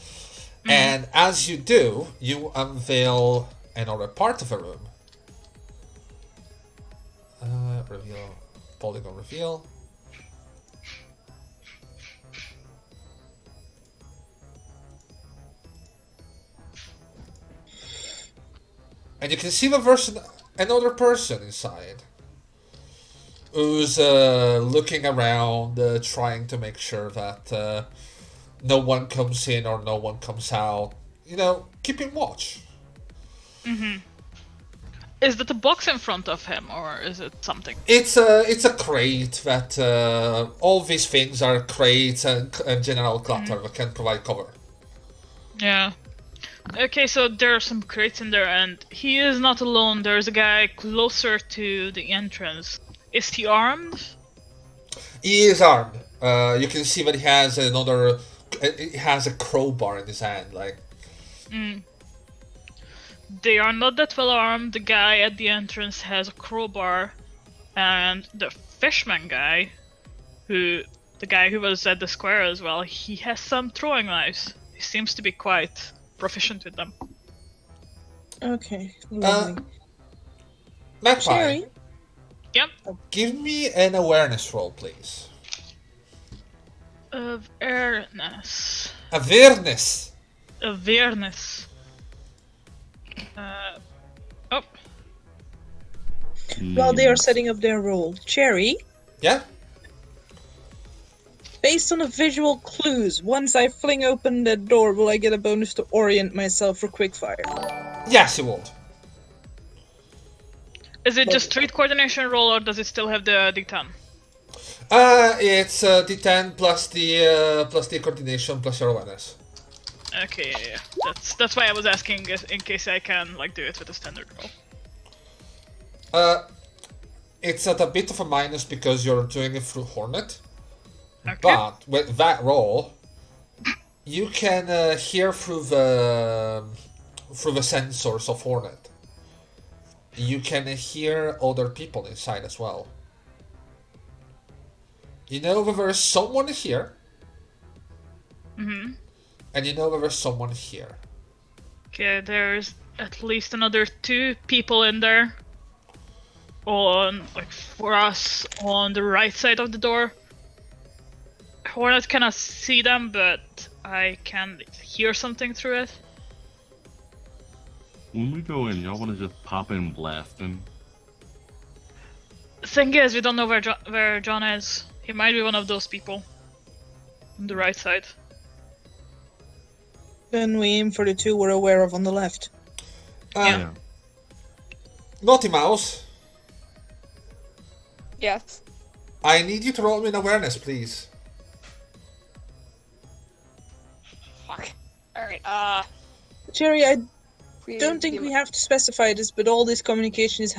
S1: And as you do, you unveil another part of the room. Reveal, polygon reveal. And you can see another person inside, who's looking around, trying to make sure that no one comes in or no one comes out. You know, keeping watch.
S2: Is that a box in front of him, or is it something?
S1: It's a crate that all these things are crates and general clutter that can provide cover.
S2: Yeah. Okay, so there are some crates in there, and he is not alone. There's a guy closer to the entrance. Is he armed?
S1: He is armed. You can see that he has another. He has a crowbar in his hand, like.
S2: They are not that well armed. The guy at the entrance has a crowbar, and the fishman guy, the guy who was at the square as well, he has some throwing knives. He seems to be quite proficient with them.
S3: Okay, lovely.
S1: Magpie,
S3: Cherry?
S2: Yep.
S1: give me an awareness roll, please.
S2: Awareness.
S1: Awareness.
S2: Awareness. Oh.
S3: While they are setting up their roll, Cherry,
S1: Yeah.
S3: based on the visual clues, once I fling open that door, will I get a bonus to orient myself for quickfire?
S1: Yes, you would.
S2: Is it just street coordination roll, or does it still have the D10?
S1: It's D10 plus the coordination plus your awareness.
S2: Okay, yeah. That's why I was asking in case I can like do it with a standard roll.
S1: It's at a bit of a minus because you're doing it through Hornet.
S2: Okay.
S1: But with that roll, you can hear through the sensors of Hornet. You can hear other people inside as well. You know that there's someone here. And you know that there's someone here.
S2: Okay, there's at least another 2 people in there. For us, on the right side of the door. Hornet cannot see them, but I can hear something through it.
S5: When we go in, y'all want to just pop in blasting?
S2: The thing is, we don't know where John is. He might be one of those people. On the right side.
S3: Then we aim for the 2 we're aware of on the left.
S5: Yeah.
S1: Naughty Mouse,
S4: Yes.
S1: I need you to roll me an awareness, please.
S4: Fuck. Alright,
S3: Cherry, I
S4: please
S3: don't think
S4: give
S3: we
S4: me-
S3: have to specify this, but all this communication is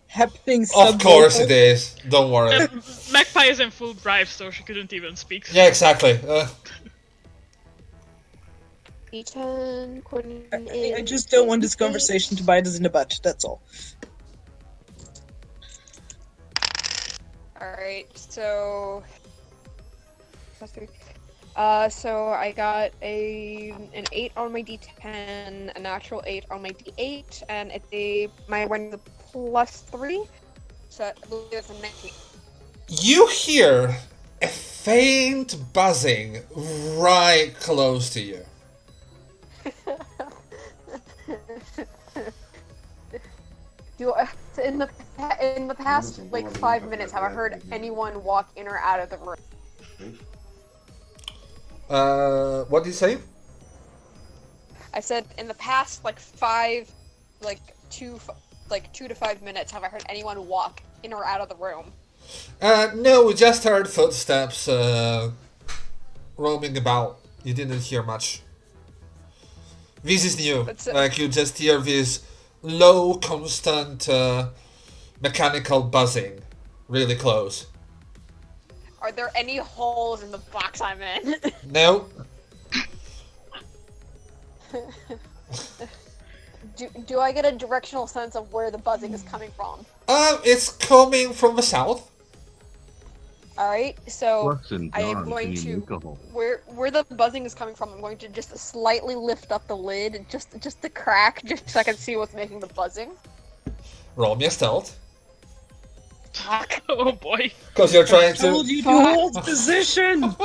S3: happening
S1: Of course it is. Don't worry.
S2: Magpie is in full bribe, so she couldn't even speak.
S1: Yeah, exactly.
S4: D10,
S3: I just don't want this conversation to bite us in the butt, that's all.
S4: Alright, so... So I got an 8 on my D10, a natural 8 on my D8, and my awareness is a +3, so I believe it's a 19.
S1: You hear a faint buzzing right close to you.
S4: In the past like 5 minutes, have I heard anyone walk in or out of the room?
S1: What did you say?
S4: I said in the past like 2 to 5 minutes, have I heard anyone walk in or out of the room?
S1: No, we just heard footsteps roaming about. You didn't hear much. This is new. Like, you just hear this low, constant, mechanical buzzing really close.
S4: Are there any holes in the box I'm in?
S1: No.
S4: Do I get a directional sense of where the buzzing is coming from?
S1: It's coming from the south.
S4: Alright, so
S5: Question,
S4: I am
S5: John,
S4: going
S5: can you
S4: to
S5: make a hole?
S4: where the buzzing is coming from, I'm going to just slightly lift up the lid and just the crack, just so I can see what's making the buzzing.
S1: Roll me a stealth.
S4: Fuck.
S2: Oh boy.
S1: Because you're trying
S3: Told
S1: to...
S3: you to hold position!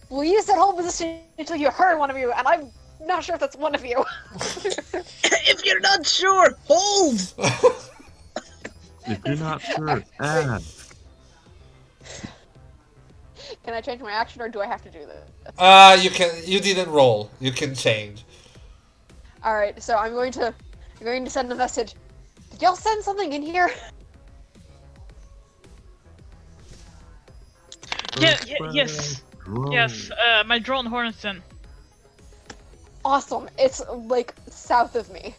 S4: Well, you said hold position until you heard one of you, and I'm not sure if that's one of you.
S3: If you're not sure, hold!
S5: If you're not sure, ask.
S4: Can I change my action, or do I have to do this?
S1: You can. You didn't roll. You can change.
S4: All right, so I'm going to send a message. Did y'all send something in here?
S2: Yes.
S5: Drone.
S2: Yes, my drone Hornton.
S4: Awesome. It's like south of me.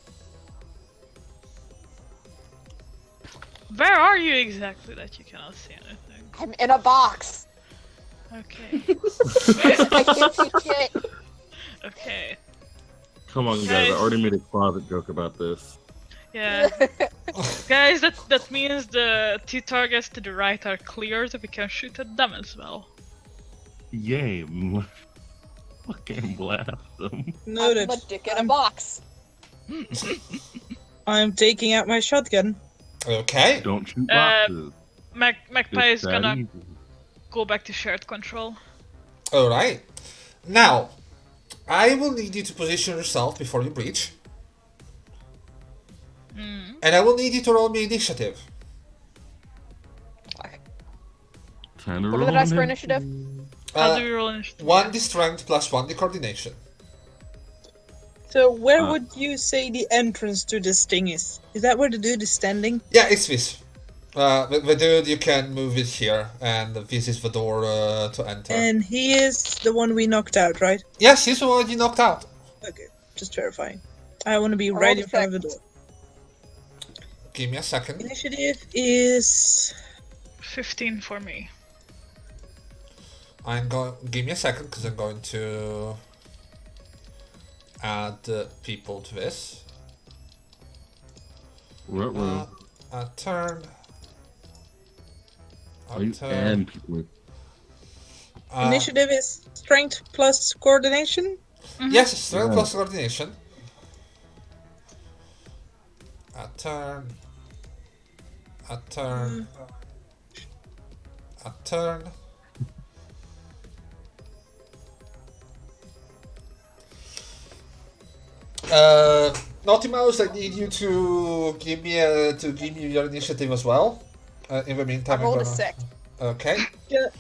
S2: Where are you exactly that you cannot see anything?
S4: I'm in a box.
S2: Okay.
S4: I can't see shit.
S2: Okay.
S5: Come on, guys.
S2: Guys.
S5: I already made a closet joke about this.
S2: Yeah. Guys, that means the 2 targets to the right are clear, so we can shoot at them as well.
S5: Yay. Fucking blast them.
S3: Noted.
S4: I'm a dick in a box.
S3: I'm taking out my shotgun.
S1: Okay.
S5: Don't shoot boxes.
S2: Magpie is
S5: It's that
S2: gonna
S5: easy.
S2: go back to shared control.
S1: All right. Now, I will need you to position yourself before you breach, and I will need you to roll me initiative.
S5: Time to
S4: What are the
S5: roll
S4: dice for
S5: it.
S4: initiative?
S2: How do we roll initiative?
S1: 1 the strength plus 1 the coordination.
S3: So where
S5: Ah.
S3: would you say the entrance to this thing is? Is that where the dude is standing?
S1: Yeah, it's this. The dude, you can move it here, and this is the door to enter.
S3: And he is the one we knocked out, right?
S1: Yes, he's the one you knocked out.
S3: Okay, just verifying. I want to be
S4: Roll
S3: right
S4: the
S3: in front of the
S4: check.
S3: door.
S1: Give me a second.
S3: Initiative is
S2: 15 for me.
S1: Give me a second, because I'm going to add people to this.
S5: Ruh-roh.
S1: A turn.
S5: Are you
S1: turn.
S5: and people?
S3: initiative is strength plus coordination.
S1: Yes, strength
S5: Yeah.
S1: plus coordination. A turn. A turn. A turn. Naughty Mouse, I need you to give me your initiative as well. In the meantime,
S4: I rolled
S1: I'm
S4: a
S1: gonna...
S4: 6.
S1: Okay.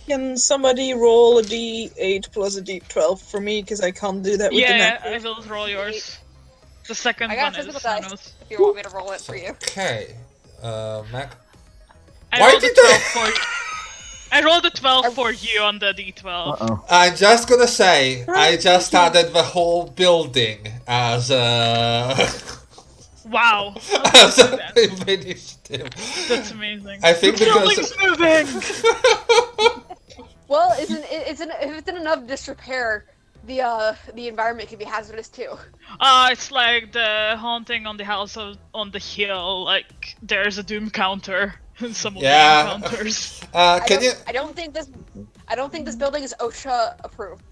S3: Can somebody roll a d8 plus a d12 for me? Because I can't do that with the
S2: Yeah,
S3: map.
S2: I will roll yours. The second
S4: I got
S2: one is
S4: physical dice.
S2: Thanos.
S4: If you want me to roll it for you.
S1: Okay. Mac.
S2: I
S1: Why
S2: rolled a
S1: did
S2: 12 for you. I rolled a 12 for you on the d12.
S5: Uh-oh.
S1: I'm just gonna say, I just
S3: thank
S1: added the whole building as a
S2: Wow.
S1: as an initiative.
S2: That's amazing.
S1: I think
S2: the
S1: because
S2: building's moving!
S4: Well, if it's in enough disrepair, the environment can be hazardous too.
S2: It's like the haunting on the house on the hill. Like, there's a doom counter in some of
S1: Yeah.
S2: the encounters.
S1: Can you
S4: I don't think this building is OSHA approved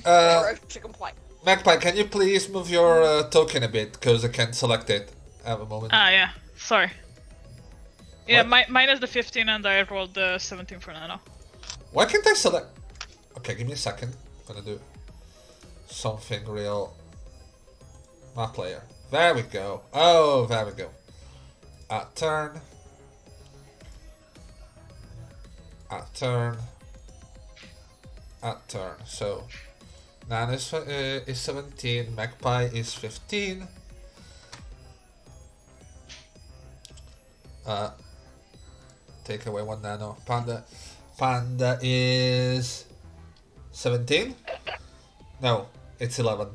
S4: or OSHA compliant.
S1: Magpie, can you please move your token a bit, because I can't select it at the moment.
S2: Yeah. Sorry. Yeah,
S1: What?
S2: mine is the 15 and I rolled the 17 for Nano.
S1: Why can't I select? Okay, give me a second. I'm gonna do something real. My player. There we go. Oh, there we go. Turn. Turn. Turn. So, Nano is 17. Magpie is 15. Take away 1 Nano. Panda is 17? No, it's 11.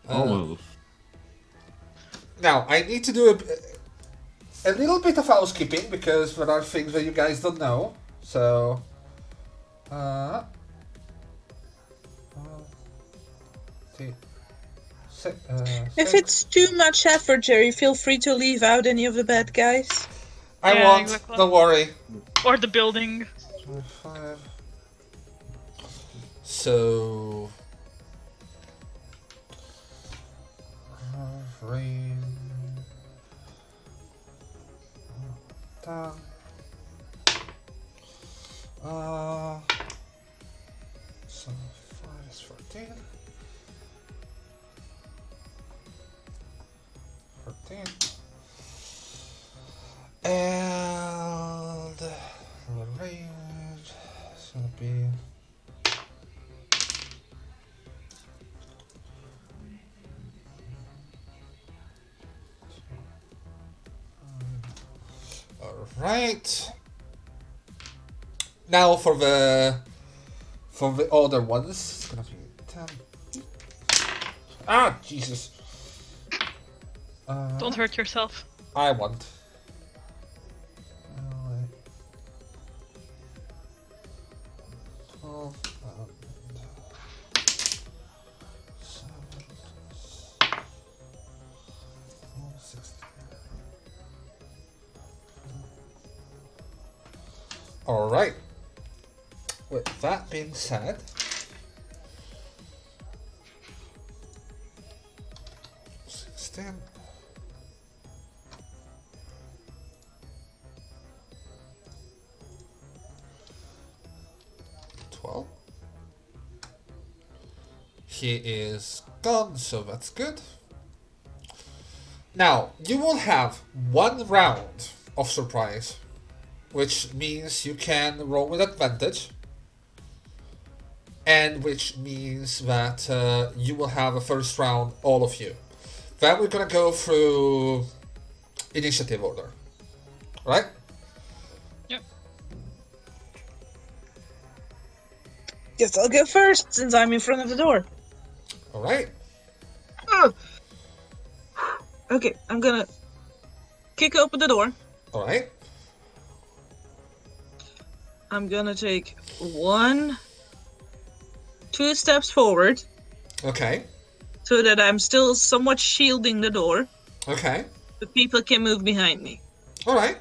S5: Almost.
S1: Now, I need to do a little bit of housekeeping, because there are things that you guys don't know. So,
S3: If it's too much effort, Jerry, feel free to leave out any of the bad guys.
S1: I
S2: Yeah,
S1: won't,
S2: exactly.
S1: don't worry.
S2: Or the building.
S1: 5. So, rain. Down. So 5 is 14. 14. Alright. Now for the other ones, it's gonna be 10. Ah, Jesus.
S2: Don't hurt yourself.
S1: I won't. Alright. With that being said, stand. He is gone, so that's good. Now, you will have 1 round of surprise, which means you can roll with advantage, and which means that you will have a first round, all of you. Then we're gonna go through initiative order, right?
S2: Yep.
S3: Guess I'll go first, since I'm in front of the door.
S1: Alright.
S3: Oh. Okay, I'm gonna kick open the door.
S1: Alright.
S3: I'm gonna take 2 steps forward.
S1: Okay.
S3: So that I'm still somewhat shielding the door.
S1: Okay.
S3: But people can move behind me.
S1: Alright.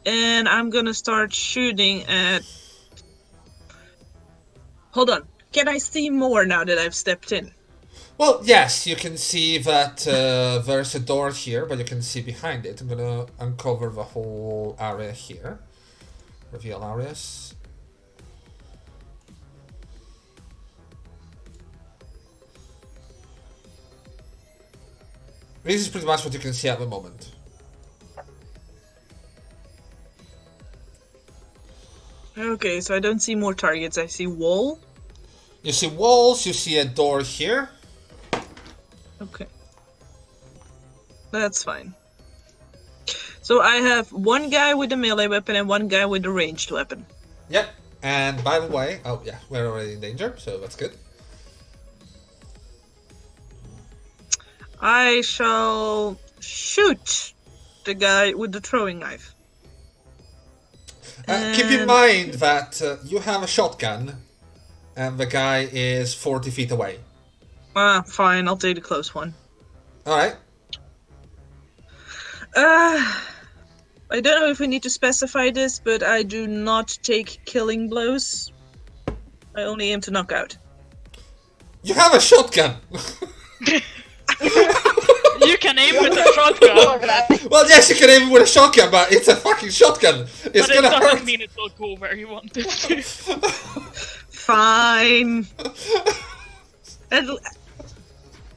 S3: And I'm gonna start shooting at... Hold on. Can I see more now that I've stepped in?
S1: Well, yes, you can see that there's a door here, but you can see behind it. I'm gonna uncover the whole area here. Reveal areas. This is pretty much what you can see at the moment.
S3: Okay, so I don't see more targets. I see wall.
S1: You see walls, you see a door here.
S3: Okay. That's fine. So I have 1 guy with a melee weapon and 1 guy with a ranged weapon.
S1: Yep. And by the way, oh yeah, we're already in danger, so that's good.
S3: I shall shoot the guy with the throwing knife.
S1: Keep in mind that you have a shotgun, and the guy is 40 feet away.
S3: Fine, I'll take the close one.
S1: Alright.
S3: I don't know if we need to specify this, but I do not take killing blows. I only aim to knock out.
S1: You have a shotgun!
S2: You can aim with a shotgun,
S1: Well, yes, you can aim with a shotgun, but it's a fucking shotgun. It's
S2: but it
S1: gonna
S2: doesn't
S1: hurt.
S2: mean it will go where you want it to.
S3: Fine.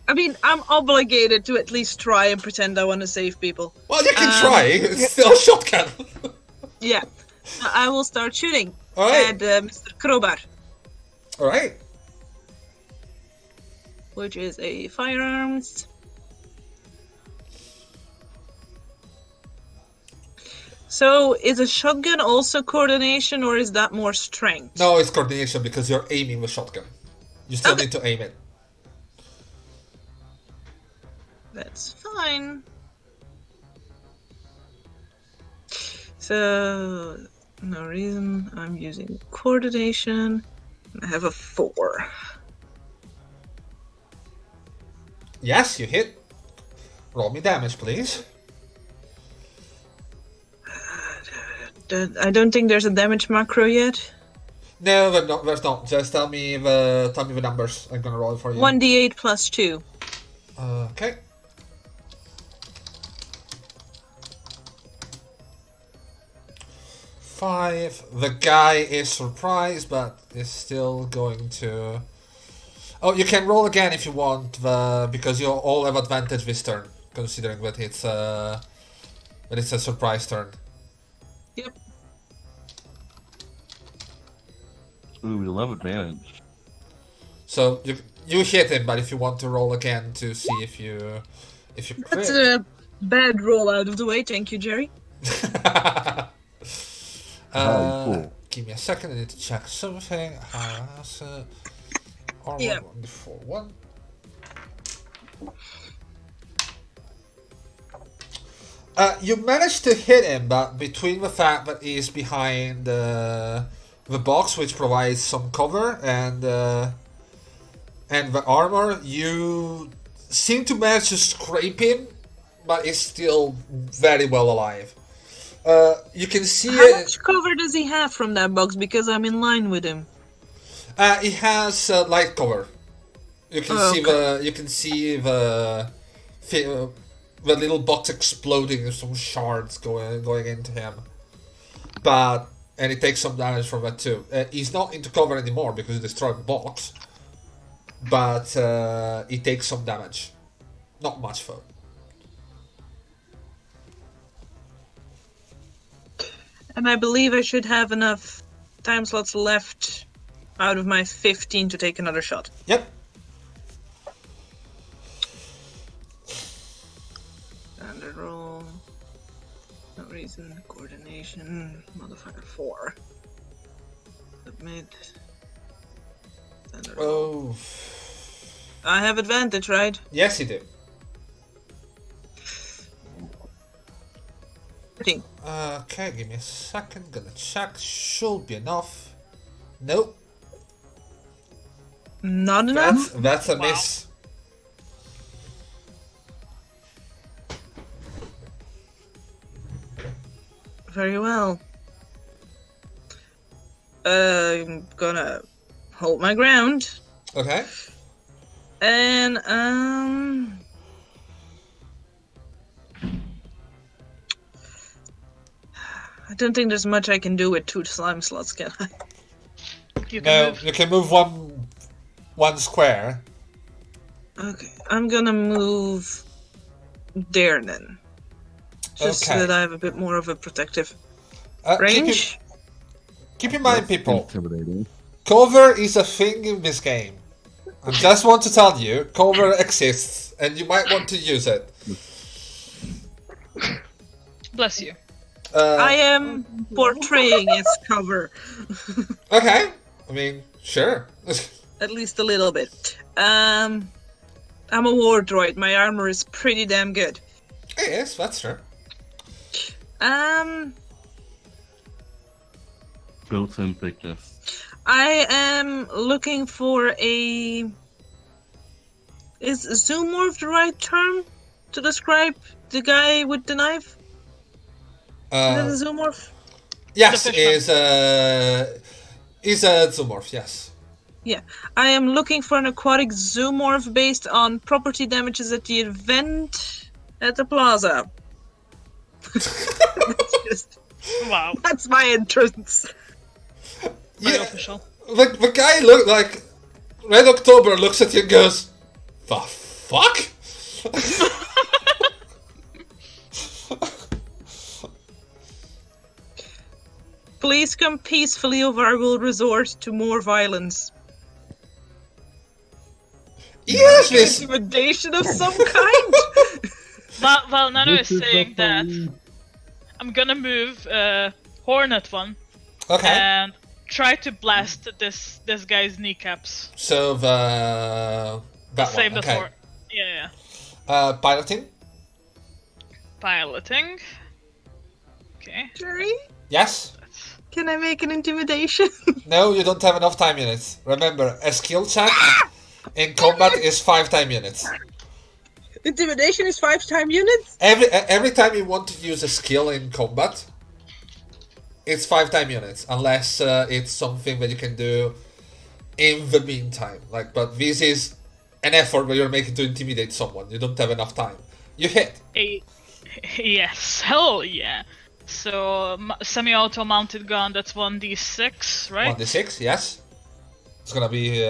S3: I mean, I'm obligated to at least try and pretend I want to save people.
S1: Well, you can try. It's still a shotgun.
S3: Yeah. So I will start shooting
S1: Alright.
S3: at Mr. Crowbar,
S1: Alright.
S3: which is a firearms. So, is a shotgun also coordination, or is that more strength?
S1: No, it's coordination because you're aiming with shotgun. You still need to aim it.
S3: That's fine. So, no reason I'm using coordination. I have a 4.
S1: Yes, you hit. Roll me damage, please.
S3: I don't think there's a damage macro yet.
S1: No, there's not. Just tell me the numbers. I'm gonna roll it for you.
S3: 1d8 plus 2.
S1: Okay. Five. The guy is surprised, but is still going to. Oh, you can roll again if you want, because you all have advantage this turn, considering that it's a surprise turn.
S3: Yep.
S5: Ooh, we love advantage.
S1: So you hit him, but if you want to roll again to see if you
S3: That's
S1: crit.
S3: Bad roll out of the way, thank you, Jerry.
S5: Cool.
S1: Give me a second, I need to check something. Armor
S3: Yeah.
S1: 1d4-1. You managed to hit him, but between the fact that he's behind the box, which provides some cover, and the armor, you seem to manage to scrape him, but he's still very well alive. You can see
S3: How much cover does he have from that box? Because I'm in line with him.
S1: He has light cover. You can see the little box exploding and some shards going into him. And he takes some damage from that too. He's not into cover anymore because he destroyed the box. But he takes some damage. Not much though.
S3: And I believe I should have enough time slots left out of my 15 to take another shot.
S1: Yep.
S3: Standard roll. No reason. Coordination. Modifier 4. Submit. Standard roll.
S1: Oh.
S3: I have advantage, right?
S1: Yes, you do.
S3: 13.
S1: Okay, give me a second. Gonna check. Should be enough. Nope.
S3: Not enough?
S1: That's a miss.
S3: Very well. I'm gonna hold my ground.
S1: Okay.
S3: And, I don't think there's much I can do with 2 slime slots, can I?
S2: You can move.
S1: You can move one square.
S3: Okay, I'm gonna move there then. Just so
S1: Okay.
S3: that I have a bit more of a protective
S1: Keep
S3: range.
S1: in mind, people,
S5: Intimidating.
S1: cover is a thing in this game. I just want to tell you, cover exists, and you might want to use it.
S2: Bless you.
S3: I am portraying its cover.
S1: Okay. I mean, sure.
S3: At least a little bit. I'm a war droid. My armor is pretty damn good.
S1: Yes, that's true.
S5: Built-in thickness.
S3: I am looking for a... Is zoomorph the right term to describe the guy with the knife? Is that a zoomorph?
S1: Yes,
S2: The
S1: is a zoomorph, yes.
S3: Yeah. I am looking for an aquatic zoomorph based on property damages at the event at the plaza.
S2: Wow.
S3: That's my entrance.
S2: Very
S1: Yeah,
S2: official.
S1: the guy look like Red October looks at you and goes, "The fuck?"
S3: Please come peacefully or I will resort to more violence.
S1: Yes, this.
S3: Intimidation of some kind?
S2: Well, Nano is
S5: This the
S2: saying that
S5: fun.
S2: I'm gonna move Hornet one
S1: Okay.
S2: and try to blast this guy's kneecaps.
S1: So that
S2: Same
S1: one.
S2: as
S1: Okay.
S2: Hor- Yeah.
S1: Piloting.
S2: Piloting. Okay.
S3: Jerry,
S1: Yes.
S3: can I make an intimidation?
S1: No, you don't have enough time units. Remember, a skill check in combat is 5 time units.
S3: Intimidation is 5 time units?
S1: Every time you want to use a skill in combat, it's 5 time units, unless it's something that you can do in the meantime. But this is an effort that you're making to intimidate someone. You don't have enough time. You hit.
S2: Yes. Hell yeah. So semi-auto mounted gun. That's 1d6, right?
S1: 1d6, yes. It's gonna be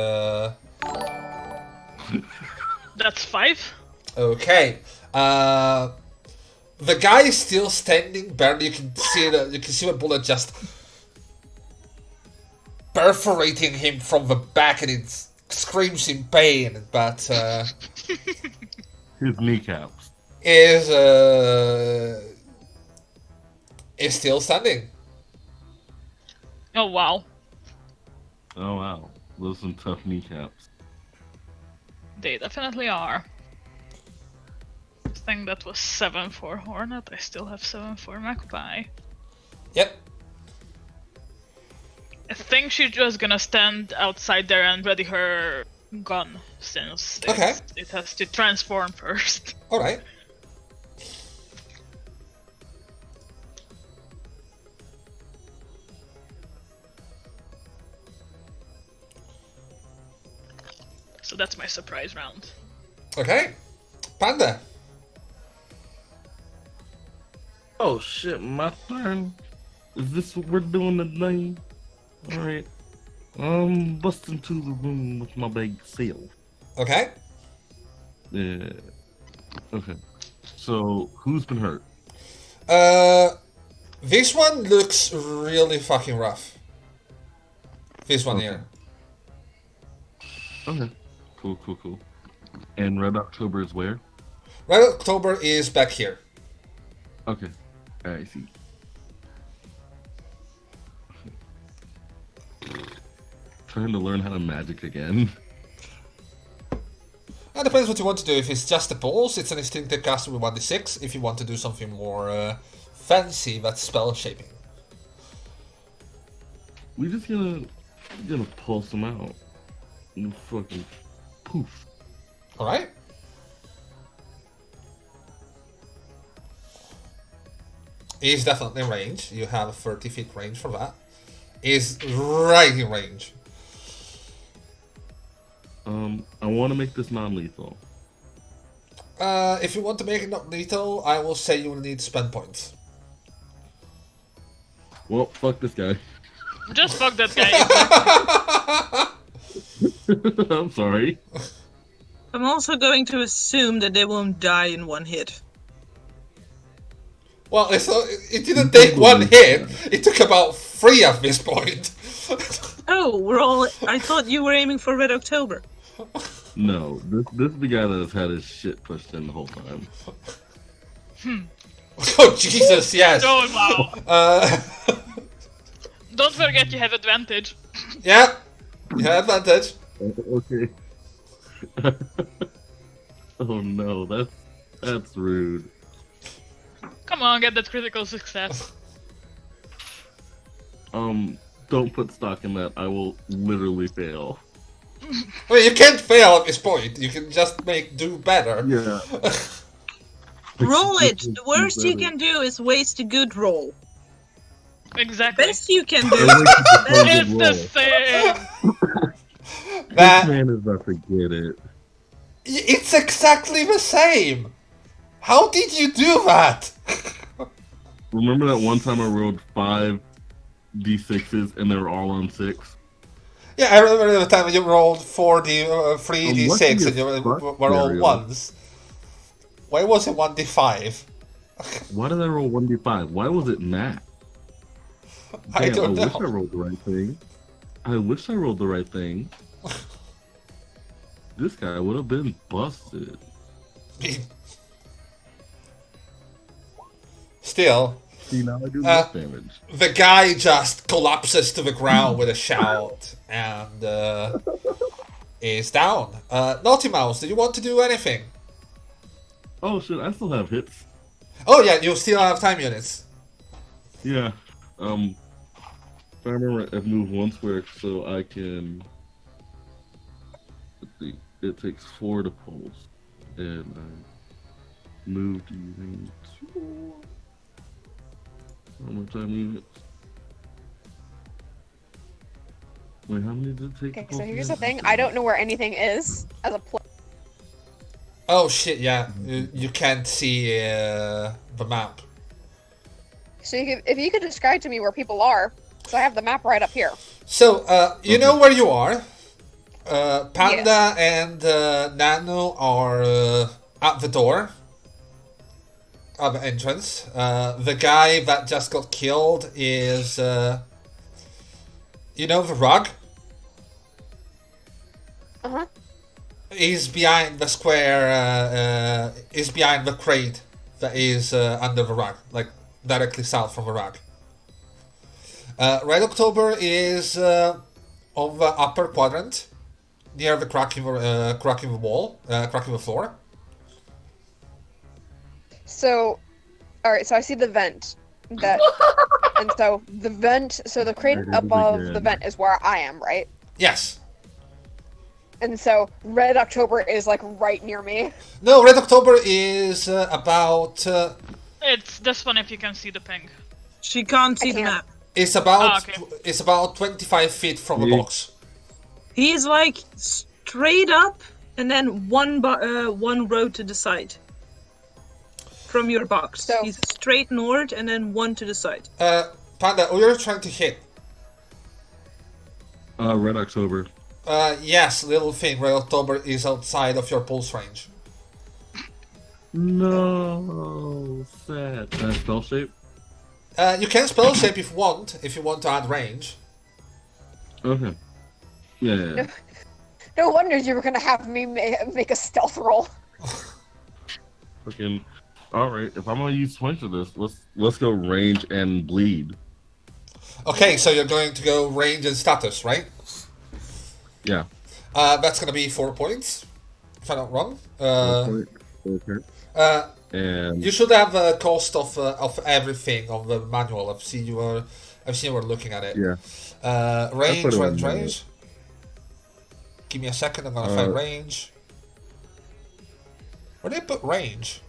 S2: That's 5.
S1: okay. The guy is still standing. Barely, you can see the bullet just perforating him from the back, and it screams in pain. But
S5: His kneecaps.
S1: is still standing.
S2: Oh wow,
S5: Oh wow, those are some tough kneecaps.
S2: they definitely are. I think that was 7 for Hornet. I still have 7 for Magpie.
S1: Yep.
S2: I think she's just gonna stand outside there and ready her gun since
S1: Okay.
S2: it has to transform first.
S1: All right.
S2: So that's my surprise round.
S1: Okay. Panda.
S5: Oh shit, my turn. Is this what we're doing today? Alright. Bust into the room with my big self.
S1: Okay.
S5: Yeah. Okay. So, who's been hurt?
S1: This one looks really fucking rough. This one
S5: Okay.
S1: here.
S5: Okay. Cool. And Red October is where?
S1: Red October is back here.
S5: Okay. I see. Trying to learn how to magic again.
S1: It depends what you want to do. If it's just the balls, it's an instinctive caster with 1d6. If you want to do something more fancy, that's spell shaping.
S5: We just gonna pulse them out. And fucking poof.
S1: Alright? Is definitely in range. You have a 30 feet range for that. Is right in range.
S5: I want to make this non-lethal.
S1: If you want to make it not lethal, I will say you will need spend points.
S5: Well, fuck this guy.
S2: Just fuck that guy.
S5: I'm sorry.
S3: I'm also going to assume that they won't die in one hit.
S1: Well, it didn't take one hit. It took about 3 at this point.
S3: Oh, I thought you were aiming for Red October.
S5: No, this is the guy that has had his shit pushed in the whole time.
S1: Oh, Jesus, yes.
S2: Oh wow. Don't forget you have advantage.
S1: Yeah, you have advantage.
S5: Okay. Oh no, that's rude.
S2: Come on, get that critical success.
S5: Don't put stock in that. I will literally fail.
S1: I mean, you can't fail at this point. You can just do better.
S5: Yeah.
S3: Roll it! The worst you can do is waste a good roll.
S2: Exactly.
S3: Best you can do.
S2: It's the same.
S5: This
S1: That
S5: man is about to get it.
S1: it's exactly the same. How did you do that?
S5: Remember that one time I rolled 5 d6s and they were all on 6?
S1: Yeah, I remember the time when you rolled 3
S5: lucky
S1: d6 and you
S5: as
S1: were
S5: fuck,
S1: all
S5: Mario.
S1: ones. Why was it 1d5?
S5: Why did I roll 1d5? Why was it Matt?
S1: I
S5: Damn,
S1: don't
S5: I wish I
S1: know.
S5: rolled the right thing. I wish I rolled the right thing. This guy would have been busted.
S1: Still,
S5: See, now I do less damage.
S1: the guy just collapses to the ground with a shout and is down. Naughty Mouse, do you want to do anything?
S5: Oh shit, I still have hits.
S1: Oh yeah, you still have time units.
S5: Yeah. If I remember, I've moved one square so I can. Let's see. It takes 4 to pulse, and I moved using 2. How much time units? Wait, how many did it take?
S4: Okay,
S5: to pulse
S4: so here's the
S5: again?
S4: thing. I don't know where anything is as a player.
S1: Oh shit, yeah, you can't see the map.
S4: So if you could describe to me where people are, so I have the map right up here.
S1: So, you know where you are. Panda and Nano are at the door. At the entrance. The guy that just got killed is... you know the rug?
S4: Uh-huh.
S1: is behind the square. Is behind the crate that is under the rug, like directly south from the rug. Red October is on the upper quadrant, near the crack in the wall, crack in the floor.
S4: So, alright, so I see the vent. That and so the vent, so the crate above the vent is where I am, right?
S1: Yes.
S4: And so Red October is like right near me.
S1: No, Red October is about.
S2: It's this one if you can see the ping.
S3: She can't see the
S4: can't.
S3: map.
S1: It's about.
S2: okay.
S1: It's about 25 feet from the
S5: Yeah.
S1: box.
S3: He's like straight up, and then one row to the side. From your box.
S4: So-
S3: He's straight north, and then one to the side.
S1: Panda, who are you trying to hit?
S5: Red October.
S1: Yes, little thing. Red October is outside of your pulse range.
S5: No, sad. Can I spell shape?
S1: You can spell shape if you want to add range.
S5: Okay. Yeah.
S4: No wonder you were gonna have me make a stealth roll.
S5: Fucking. All right. If I'm gonna use points for this, let's go range and bleed.
S1: Okay, so you're going to go range and status, right?
S5: Yeah.
S1: That's gonna be 4 points, if I'm not wrong.
S5: Okay. And
S1: You should have a cost of everything on the manual. I've seen you were looking at it.
S5: yeah.
S1: Range,
S5: put it
S1: range,
S5: on
S1: range. Give me a second. I'm gonna find range. Where did I put range?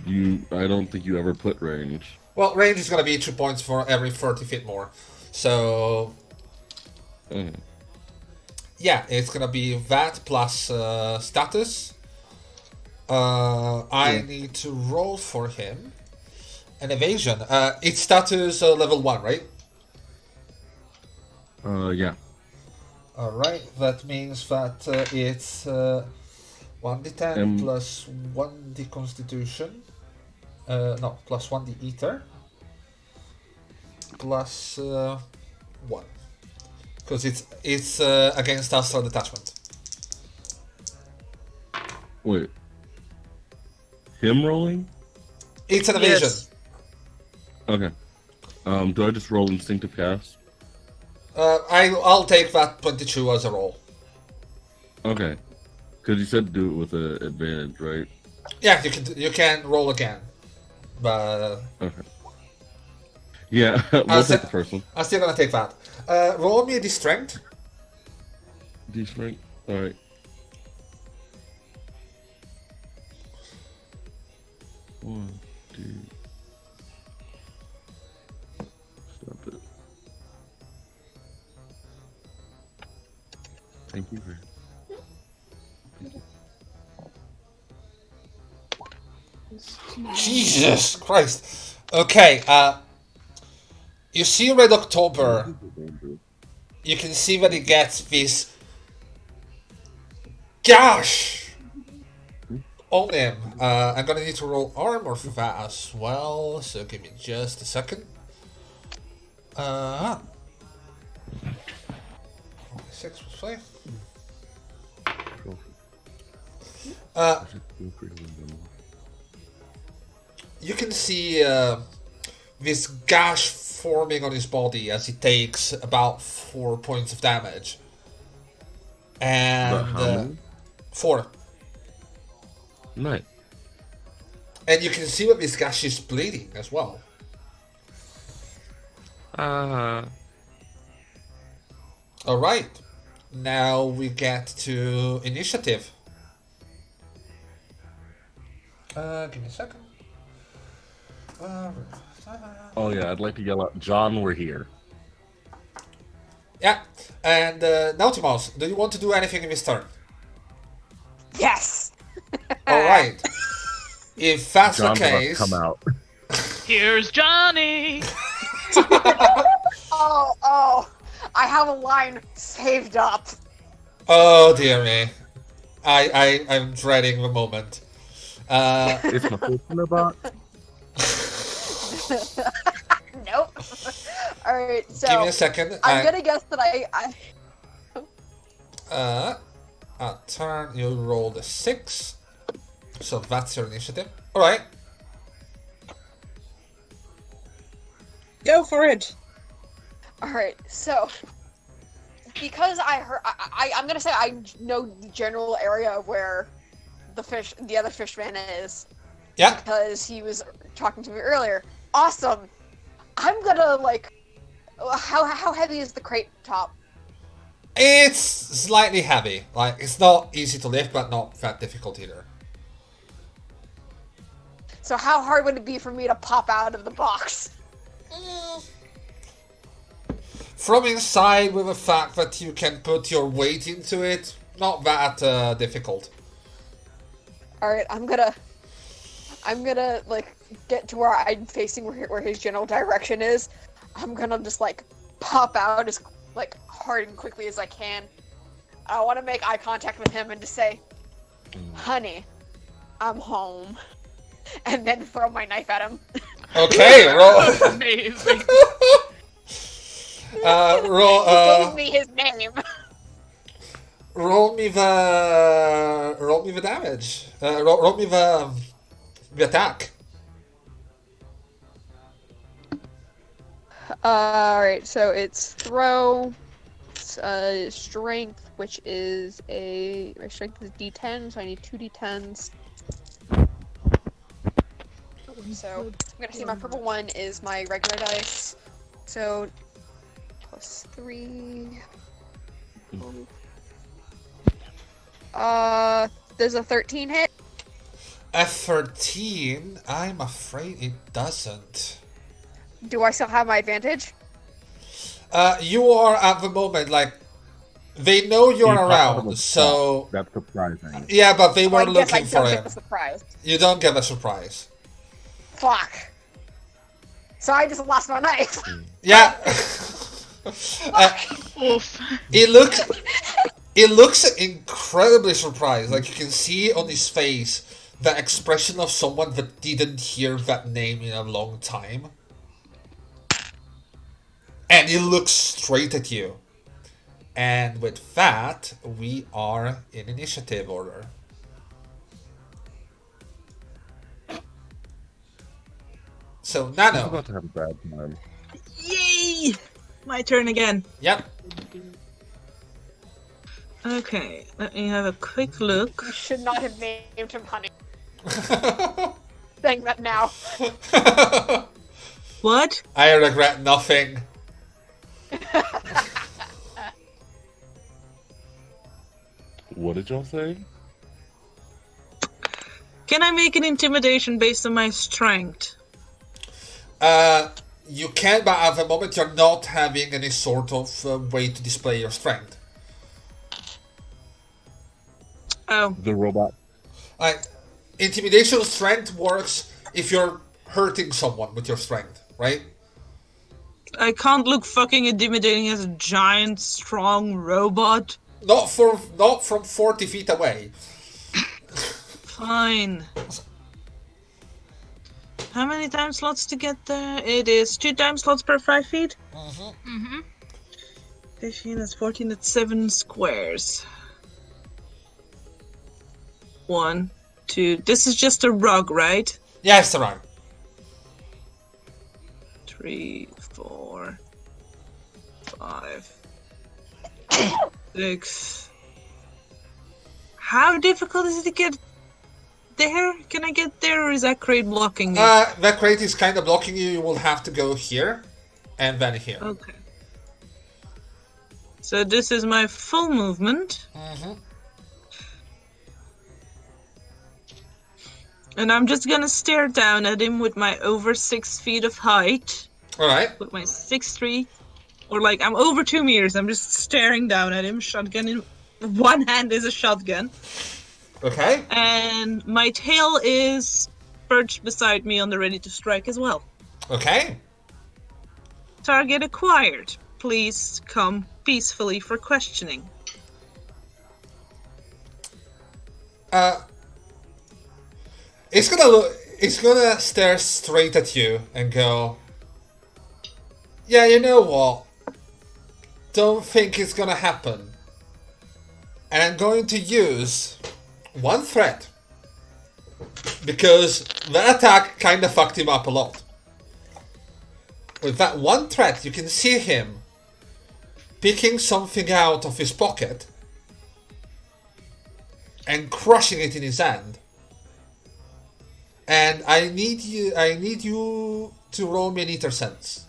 S5: I don't think you ever put range.
S1: Well, range is gonna be 2 points for every 30 feet more. So yeah, it's gonna be that plus status. I need to roll for him an evasion. It's status level 1, right?
S5: Yeah.
S1: All right. That means that it's 1d10 plus 1d Constitution. No, plus 1d Ether. Plus 1. Because it's against astral detachment.
S5: Wait. Him rolling?
S1: It's an evasion.
S3: Yes.
S5: Okay. Do I just roll instinctive cast?
S1: I'll take that 22 as a roll.
S5: Okay. Because you said do it with an advantage, right?
S1: Yeah, you can roll again, but
S5: Okay. Yeah, we'll take the first one.
S1: I'm still gonna take that. Roll me the strength.
S5: D strength. All right. One, two. Stop it. Thank you very.
S1: Jesus Christ. Okay. You see Red October. You can see that he gets this gash on him. I'm gonna need to roll armor for that as well, so give me just a second. 6 plus 5. You can see this gash forming on his body as he takes about 4 points of damage. And 4.
S5: Nice.
S1: And you can see that this gash is bleeding as well. Alright. Now we get to initiative. Give me a second.
S5: Oh yeah, I'd like to yell out, John, we're here.
S1: Yeah. And Nautilus, do you want to do anything in this turn?
S4: Yes.
S1: Alright. If that's
S5: John's
S1: the
S5: about to
S1: case...
S5: come out.
S2: Here's Johnny!
S4: Oh, I have a line saved up.
S1: Oh dear me. I'm dreading the moment.
S5: It's my foot in the box.
S4: Nope. Alright, so
S1: Give me a second.
S4: I'm gonna guess that
S1: a turn. You rolled a 6. So that's your initiative. Alright.
S3: Go for it.
S4: All right, so because I heard, I'm gonna say I know the general area of where the other fishman is.
S1: Yeah.
S4: Because he was talking to me earlier. Awesome. I'm gonna like. How heavy is the crate top?
S1: It's slightly heavy. Like, it's not easy to lift, but not that difficult either.
S4: So how hard would it be for me to pop out of the box?
S1: From inside, with the fact that you can put your weight into it, not that difficult.
S4: All right, I'm gonna like get to where I'm facing where his general direction is. I'm gonna just like pop out as like hard and quickly as I can. I want to make eye contact with him and just say, "Honey, I'm home," and then throw my knife at him.
S1: Okay, roll.
S2: Amazing.
S1: Roll.
S4: He gave me his name.
S1: Roll me the damage. Roll me the attack.
S4: Alright, so it's throw, strength, which is my strength is D10, so I need 2 D10s. So, I'm gonna see my purple one is my regular dice. So, +3. Does a 13 hit?
S1: A 13? I'm afraid it doesn't.
S4: Do I still have my advantage?
S1: You are at the moment, like, they know you're
S6: He popped out of
S1: around,
S6: a
S1: so...
S6: spot. That's surprising.
S1: Yeah, but they
S4: Well,
S1: were
S4: I guess I
S1: looking
S4: don't
S1: for
S4: get
S1: him.
S4: the surprise.
S1: You don't get a surprise.
S4: Fuck. So I just lost my knife.
S1: Yeah.
S2: Oof.
S1: It looks incredibly surprised. Like, you can see on his face the expression of someone that didn't hear that name in a long time. And he looks straight at you. And with that, we are in initiative order. So,
S6: I'm
S1: Nano.
S6: about to have a bad time.
S3: Yay! My turn again.
S1: Yep.
S3: Okay, let me have a quick look.
S4: You should not have named him Honey. Saying that now.
S3: What?
S1: I regret nothing.
S6: What did y'all say?
S3: Can I make an intimidation based on my strength?
S1: You can, but at the moment you're not having any sort of way to display your strength.
S3: Oh,
S6: The robot.
S1: Like, intimidation strength works if you're hurting someone with your strength, right?
S3: I can't look fucking intimidating as a giant, strong robot.
S1: Not from 40 feet away.
S3: Fine. How many time slots to get there? It is 2 time slots per 5 feet. 15, that's 14, that's 7 squares. 1, 2. This is just a rug, right?
S1: Yeah, it's around.
S3: 3, 4, 5, 6. How difficult is it to get there? Can I get there, or is that crate blocking me?
S1: That crate is kind of blocking you. You will have to go here, and then here.
S3: Okay. So this is my full movement. And I'm just gonna stare down at him with my over 6 feet of height.
S1: Alright.
S3: With my 6'3". Or like, I'm over 2 meters. I'm just staring down at him. Shotgun in one hand is a shotgun.
S1: Okay.
S3: And my tail is perched beside me on the ready to strike as well.
S1: Okay.
S3: Target acquired. Please come peacefully for questioning.
S1: It's gonna stare straight at you and go, yeah, you know what? Don't think it's gonna happen. And I'm going to use one threat. Because that attack kind of fucked him up a lot. With that one threat, you can see him picking something out of his pocket and crushing it in his hand. And I need you to roll me an ether sense.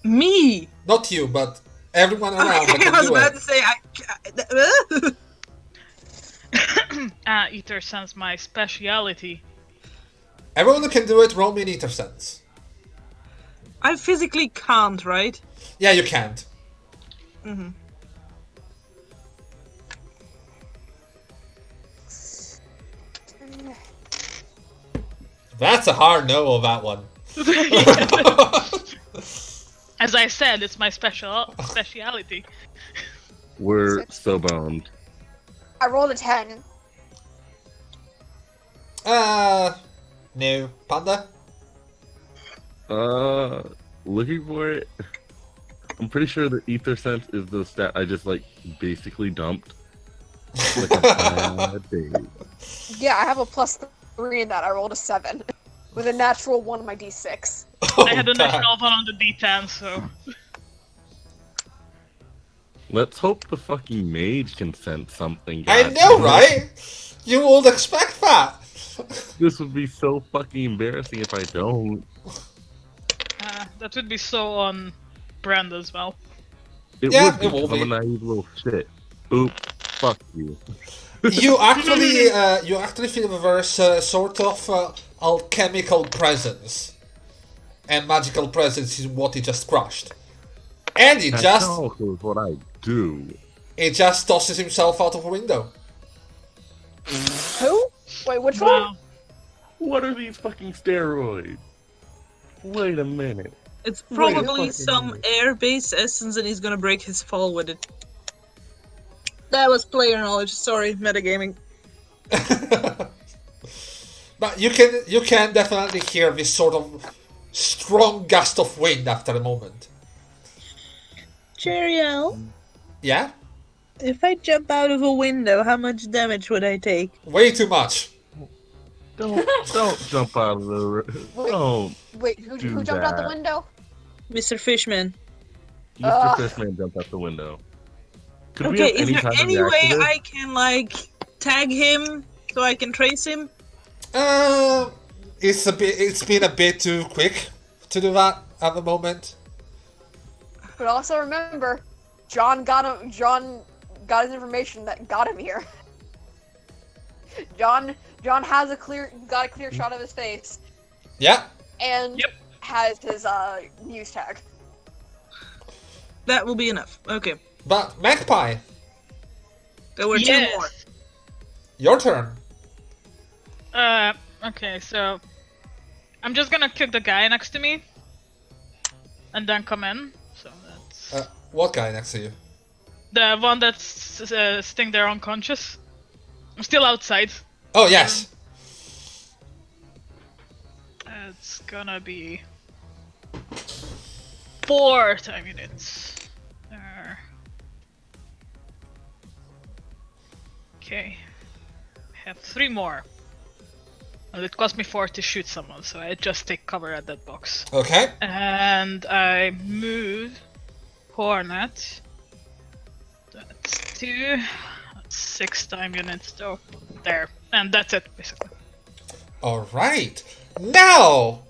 S3: Me.
S1: Not you, but everyone around that
S3: I
S1: can
S3: was
S1: do
S3: about
S1: it.
S3: to say
S2: Ether sense my speciality.
S1: Everyone who can do it, roll me an ether sense.
S3: I physically can't, right?
S1: Yeah, you can't.
S3: Mm-hmm.
S1: That's a hard no on that one.
S2: As I said, it's my speciality.
S5: We're so boned.
S4: I rolled a 10.
S1: No. Panda?
S5: Looking for it. I'm pretty sure the ether sense is the stat I just like basically dumped. Like a bad day.
S4: Yeah, I have a +3 in that. I rolled a 7. With a natural 1 on my d6.
S1: Oh,
S2: I had a
S1: damn.
S2: natural one on the D10, so.
S5: Let's hope the fucking mage can sense something.
S1: I
S5: God
S1: know,
S5: damn it.
S1: right? You would expect that.
S5: This would be so fucking embarrassing if I don't.
S2: That would be so on brand as well.
S5: It
S1: Yeah,
S5: would be,
S1: it will
S5: 'cause I'm
S1: be.
S5: a naive little shit. Oop. Fuck you.
S1: You actually feel that there's sort of alchemical presence and magical presence is what he just crushed, and he
S5: That
S1: just
S5: also is what I do.
S1: tosses himself out of a window.
S4: Who? Wait, which one?
S2: Wow.
S5: What are these fucking steroids? Wait a minute.
S3: It's
S5: Wait a
S3: probably
S5: fucking
S3: some
S5: minute.
S3: air-based essence and he's gonna break his fall with it. That was player knowledge, sorry, metagaming.
S1: But you can definitely hear this sort of strong gust of wind after a moment.
S3: Cheerio.
S1: Yeah,
S3: If I jump out of a window, how much damage would I take?
S1: way too much.
S5: Don't jump out of the. Don't.
S4: Wait, who
S5: Do
S4: jumped out the
S5: that.
S4: window?
S3: Mr. Fishman.
S5: Mr.
S4: Ugh.
S5: Fishman jumped out the window. Could we
S3: Okay,
S5: have
S3: is
S5: any
S3: there
S5: time to
S3: any
S5: react
S3: way
S5: to this?
S3: I can, like, tag him so I can trace him?
S1: It's been a bit too quick to do that at the moment.
S4: But also remember, John got his information that got him here. John has got a clear shot of his face
S1: Yeah.
S4: and
S2: Yep.
S4: has his news tag.
S3: That will be enough. Okay.
S1: But Magpie,
S3: There were two
S2: Yes.
S3: more.
S1: your turn.
S2: Okay, so I'm just gonna kick the guy next to me, and then come in. So that's
S1: What guy next to you?
S2: the one that's sitting there unconscious. I'm still outside.
S1: Oh yes.
S2: It's gonna be 4 time units. Okay, have 3 more. And it cost me 4 to shoot someone, so I just take cover at that box.
S1: Okay.
S2: And I move Hornet. That's 2. That's 6 time units though. There. And that's it, basically.
S1: All right. Now.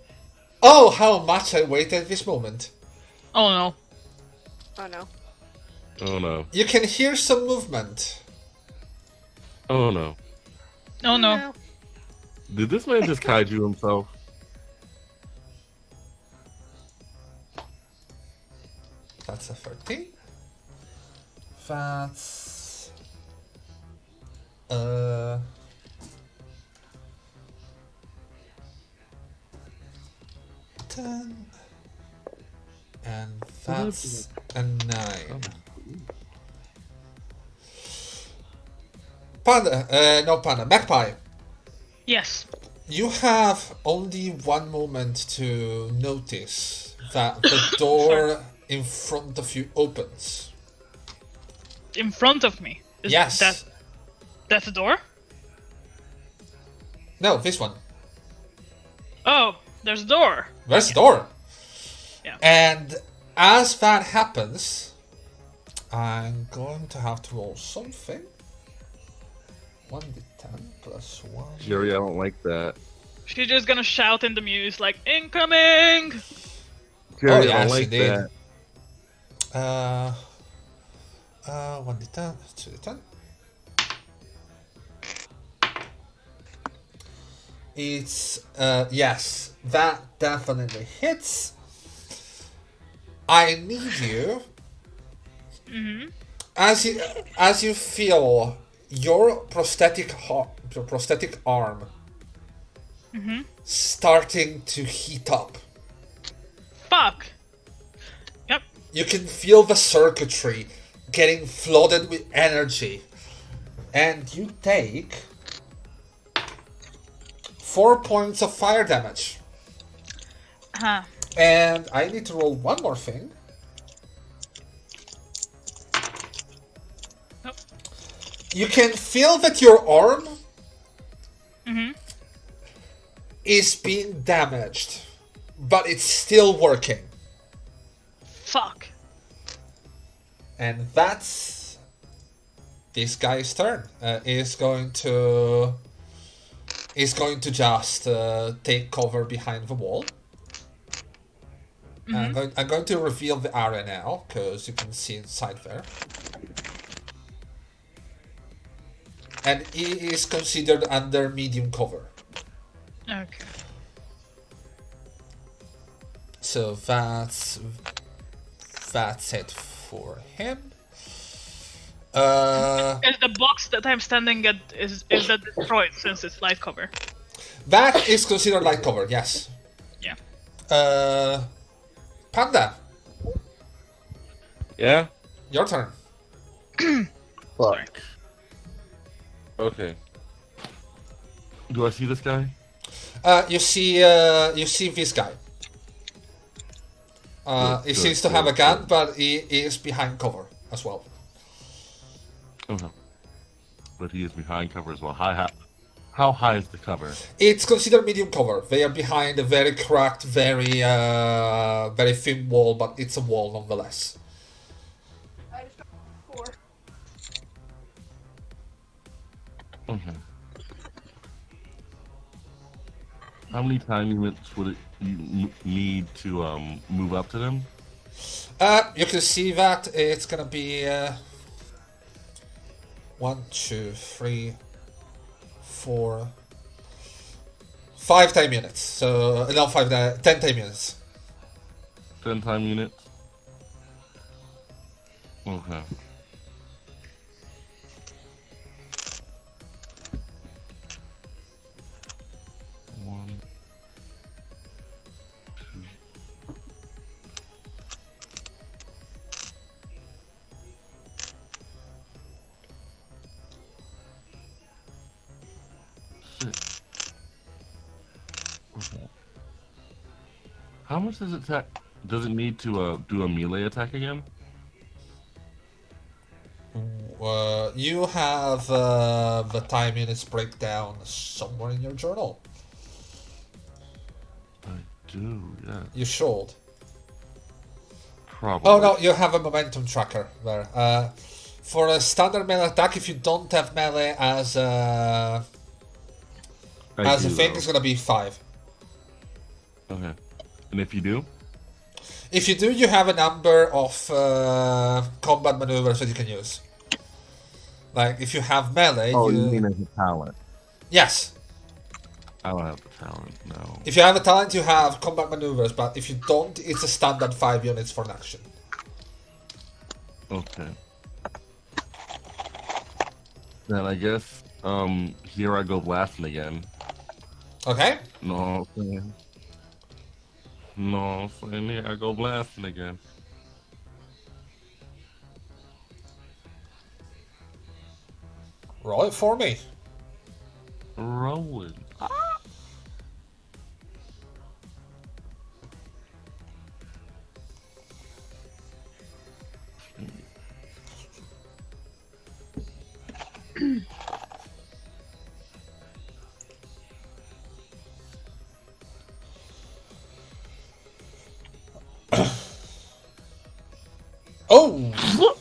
S1: Oh, how much I waited this moment.
S2: Oh no.
S4: Oh no.
S5: Oh no.
S1: You can hear some movement.
S5: Oh no.
S2: Oh no.
S5: Did this man just kaiju himself?
S1: That's a 13. That's 10. And that's a 9. Panda, no Panda, Magpie.
S2: Yes.
S1: You have only one moment to notice that the door in front of you opens.
S2: In front of me.
S1: Yes.
S2: That's a door?
S1: No, this one.
S2: Oh, there's a door.
S1: Where's the door?
S2: Yeah.
S1: And as that happens, I'm going to have to roll something. 1d10 plus 1.
S5: Jerry, I don't like that.
S2: She's just gonna shout in the muse like, incoming!
S5: Jerry,
S1: Oh,
S5: I
S1: yes,
S5: don't like
S1: indeed.
S5: that.
S1: 1d10, 2d10. It's, yes, that definitely hits. I need you, as you feel your prosthetic arm starting to heat up.
S2: Fuck! Yep.
S1: You can feel the circuitry getting flooded with energy. And you take 4 points of fire damage.
S2: Huh.
S1: And I need to roll one more thing.
S2: Nope.
S1: You can feel that your arm is being damaged, but it's still working.
S2: Fuck.
S1: And that's this guy's turn. Is going to just take cover behind the wall. I'm going to reveal the area now, because you can see inside there. And he is considered under medium cover.
S2: Okay.
S1: So that's it for him.
S2: Is the box that I'm standing at, is that destroyed since it's light cover?
S1: That is considered light cover, yes.
S2: Yeah.
S1: Panda,
S5: Yeah?
S1: your turn.
S5: Fuck. Okay. Do I see this guy?
S1: You see this guy. He
S5: Good,
S1: seems to
S5: good,
S1: have a gun,
S5: good.
S1: but he is behind cover as well.
S5: Okay. But he is behind cover as well. How high is the cover?
S1: It's considered medium cover. They are behind a very cracked, very thin wall, but it's a wall nonetheless.
S5: Okay. How many time units would you need to move up to them?
S1: You can see that it's gonna be 1, 2, 3, 4, 5 time units. So no, 10 time units.
S5: 10 time units? Okay. One, two. Shit. Okay. How much does it take? Does it need to do a melee attack again?
S1: You have the time units breakdown somewhere in your journal.
S5: I do, yeah.
S1: You should.
S5: Probably.
S1: Oh no, you have a momentum tracker there. For a standard melee attack, if you don't have melee as a thing,
S5: though.
S1: it's gonna be 5.
S5: Okay. And if you do?
S1: If you do, you have a number of combat maneuvers that you can use. Like, if you have melee,
S5: Oh, you mean as a talent?
S1: Yes.
S5: I don't have the talent, no.
S1: If you have a talent, you have combat maneuvers, but if you don't, it's a standard 5 units for an action.
S5: Okay. Then I guess, here I go blasting again.
S1: Okay?
S5: No, saying. No, saying here I go blasting again.
S1: Roll it for me.
S5: Rolling.
S1: Oh!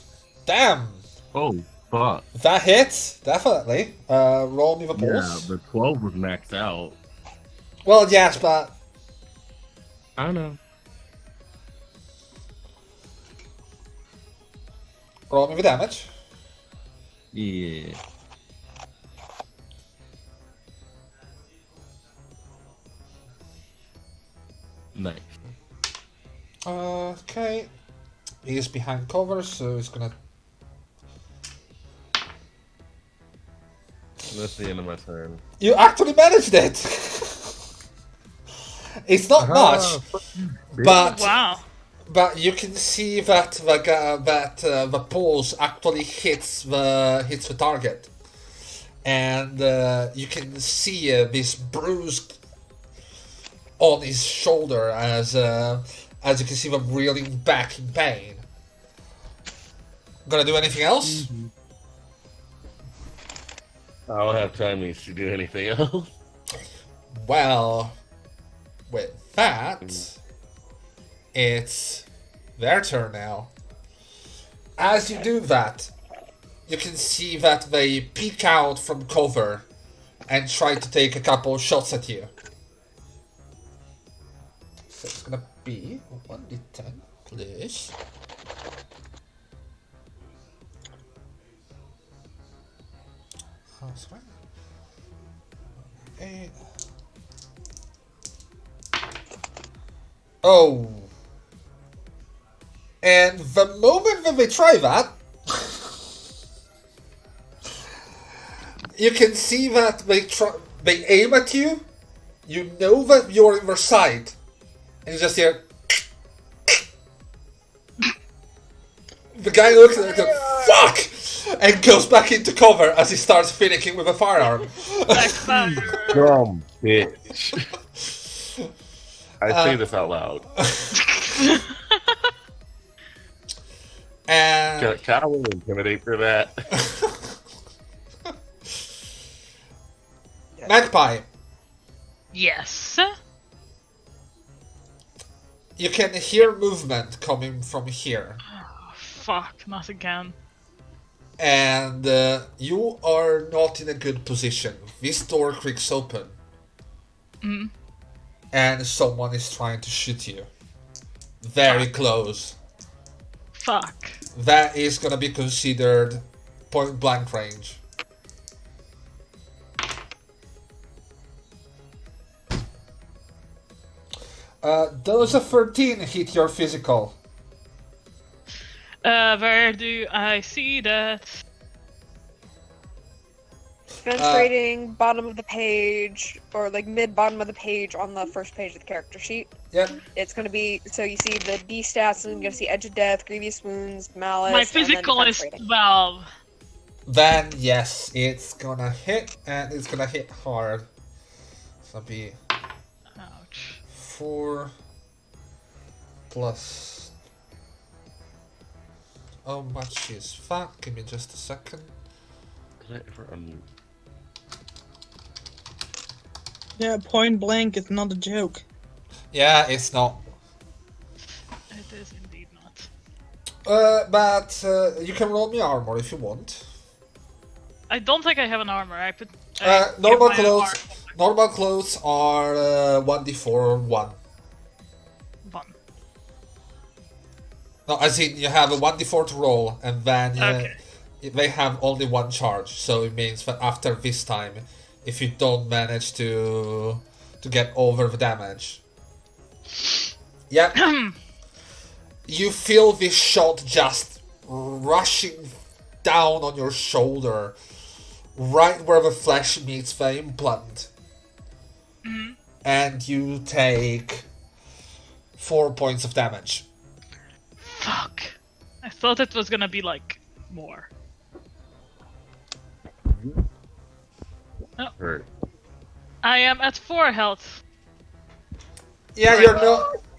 S1: Damn!
S5: Oh, fuck.
S1: That hits, definitely. Roll me the
S5: Yeah,
S1: pulse.
S5: the 12 was maxed out.
S1: Well, yes, but
S5: I know.
S1: roll me the damage.
S5: Yeah. Nice.
S1: Okay. He's behind cover, so he's gonna...
S5: That's the end of my turn.
S1: You actually managed it! It's not much, but
S2: Wow.
S1: but you can see that the pulse actually hits the target, and you can see this bruise on his shoulder as you can see him reeling back in pain. Gonna do anything else?
S5: I don't have time to do anything else.
S1: Well, with that, it's their turn now. As you do that, you can see that they peek out from cover and try to take a couple shots at you. So it's gonna be 1d10, please. That's right. 8. Oh. And the moment that they try that, you can see that they aim at you. You know that you're in their side, and you just hear. The guy looks at it, fuck, and goes back into cover as he starts finicking with a firearm.
S2: Backfire.
S5: Dumb bitch. I say this out loud.
S1: And
S5: Can I will intimidate for that?
S1: Magpie,
S2: Yes.
S1: you can hear movement coming from here.
S2: Oh, fuck, not again.
S1: And you are not in a good position. This door creaks open. And someone is trying to shoot you. Very close.
S2: Fuck.
S1: That is gonna be considered point blank range. Does a 13 hit your physical?
S2: Where do I see that?
S4: Demonstrating bottom of the page, or like mid bottom of the page on the first page of the character sheet.
S1: Yep.
S4: It's going to be, so you see the D stats, and you're going to see Edge of Death, Grievous Wounds, Malice,
S2: My
S4: and then
S2: physical
S4: defense
S2: is
S4: rating.
S2: 12.
S1: Then yes, it's gonna hit, and it's gonna hit hard. So it'll be
S2: Ouch.
S1: 4 plus. How much is that? Give me just a second.
S5: Did I ever unmute?
S3: Yeah, point blank is not a joke.
S1: Yeah, it's not.
S2: It is indeed not.
S1: But you can roll me armor if you want.
S2: I don't think I have an armor.
S1: Normal
S2: kept my
S1: clothes.
S2: armor.
S1: Normal clothes are 1d4 1.
S2: 1.
S1: No, as in you have a 1d4 to roll, and then
S2: Okay.
S1: they have only one charge. So it means that after this time, if you don't manage to get over the damage, yeah, you feel this shot just rushing down on your shoulder, right where the flesh meets the implant, and you take 4 points of damage.
S2: Fuck. I thought it was gonna be like more.
S5: Hurt.
S2: I am at 4 health.
S1: Yeah,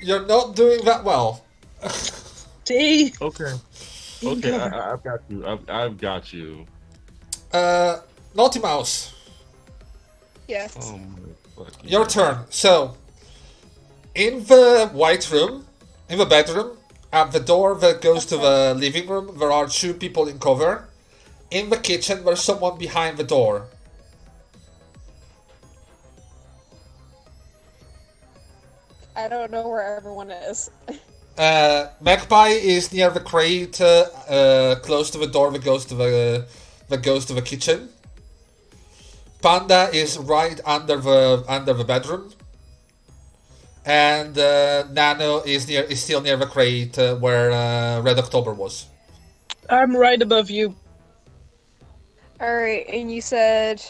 S1: you're not doing that well.
S3: See?
S5: Okay. Okay, I've got you. I've got you.
S1: Naughty Mouse,
S4: Yes.
S5: Oh my fucking
S1: your turn. So, in the white room, In the bedroom, at the door that goes to the living room, there are 2 people in cover. In the kitchen, there's someone behind the door.
S4: I don't know where everyone is.
S1: Magpie is near the crate, close to the door that goes to the kitchen. Panda is right under the bedroom, and Nano is still near the crate where Red October was.
S3: I'm right above you.
S4: Alright, and you said...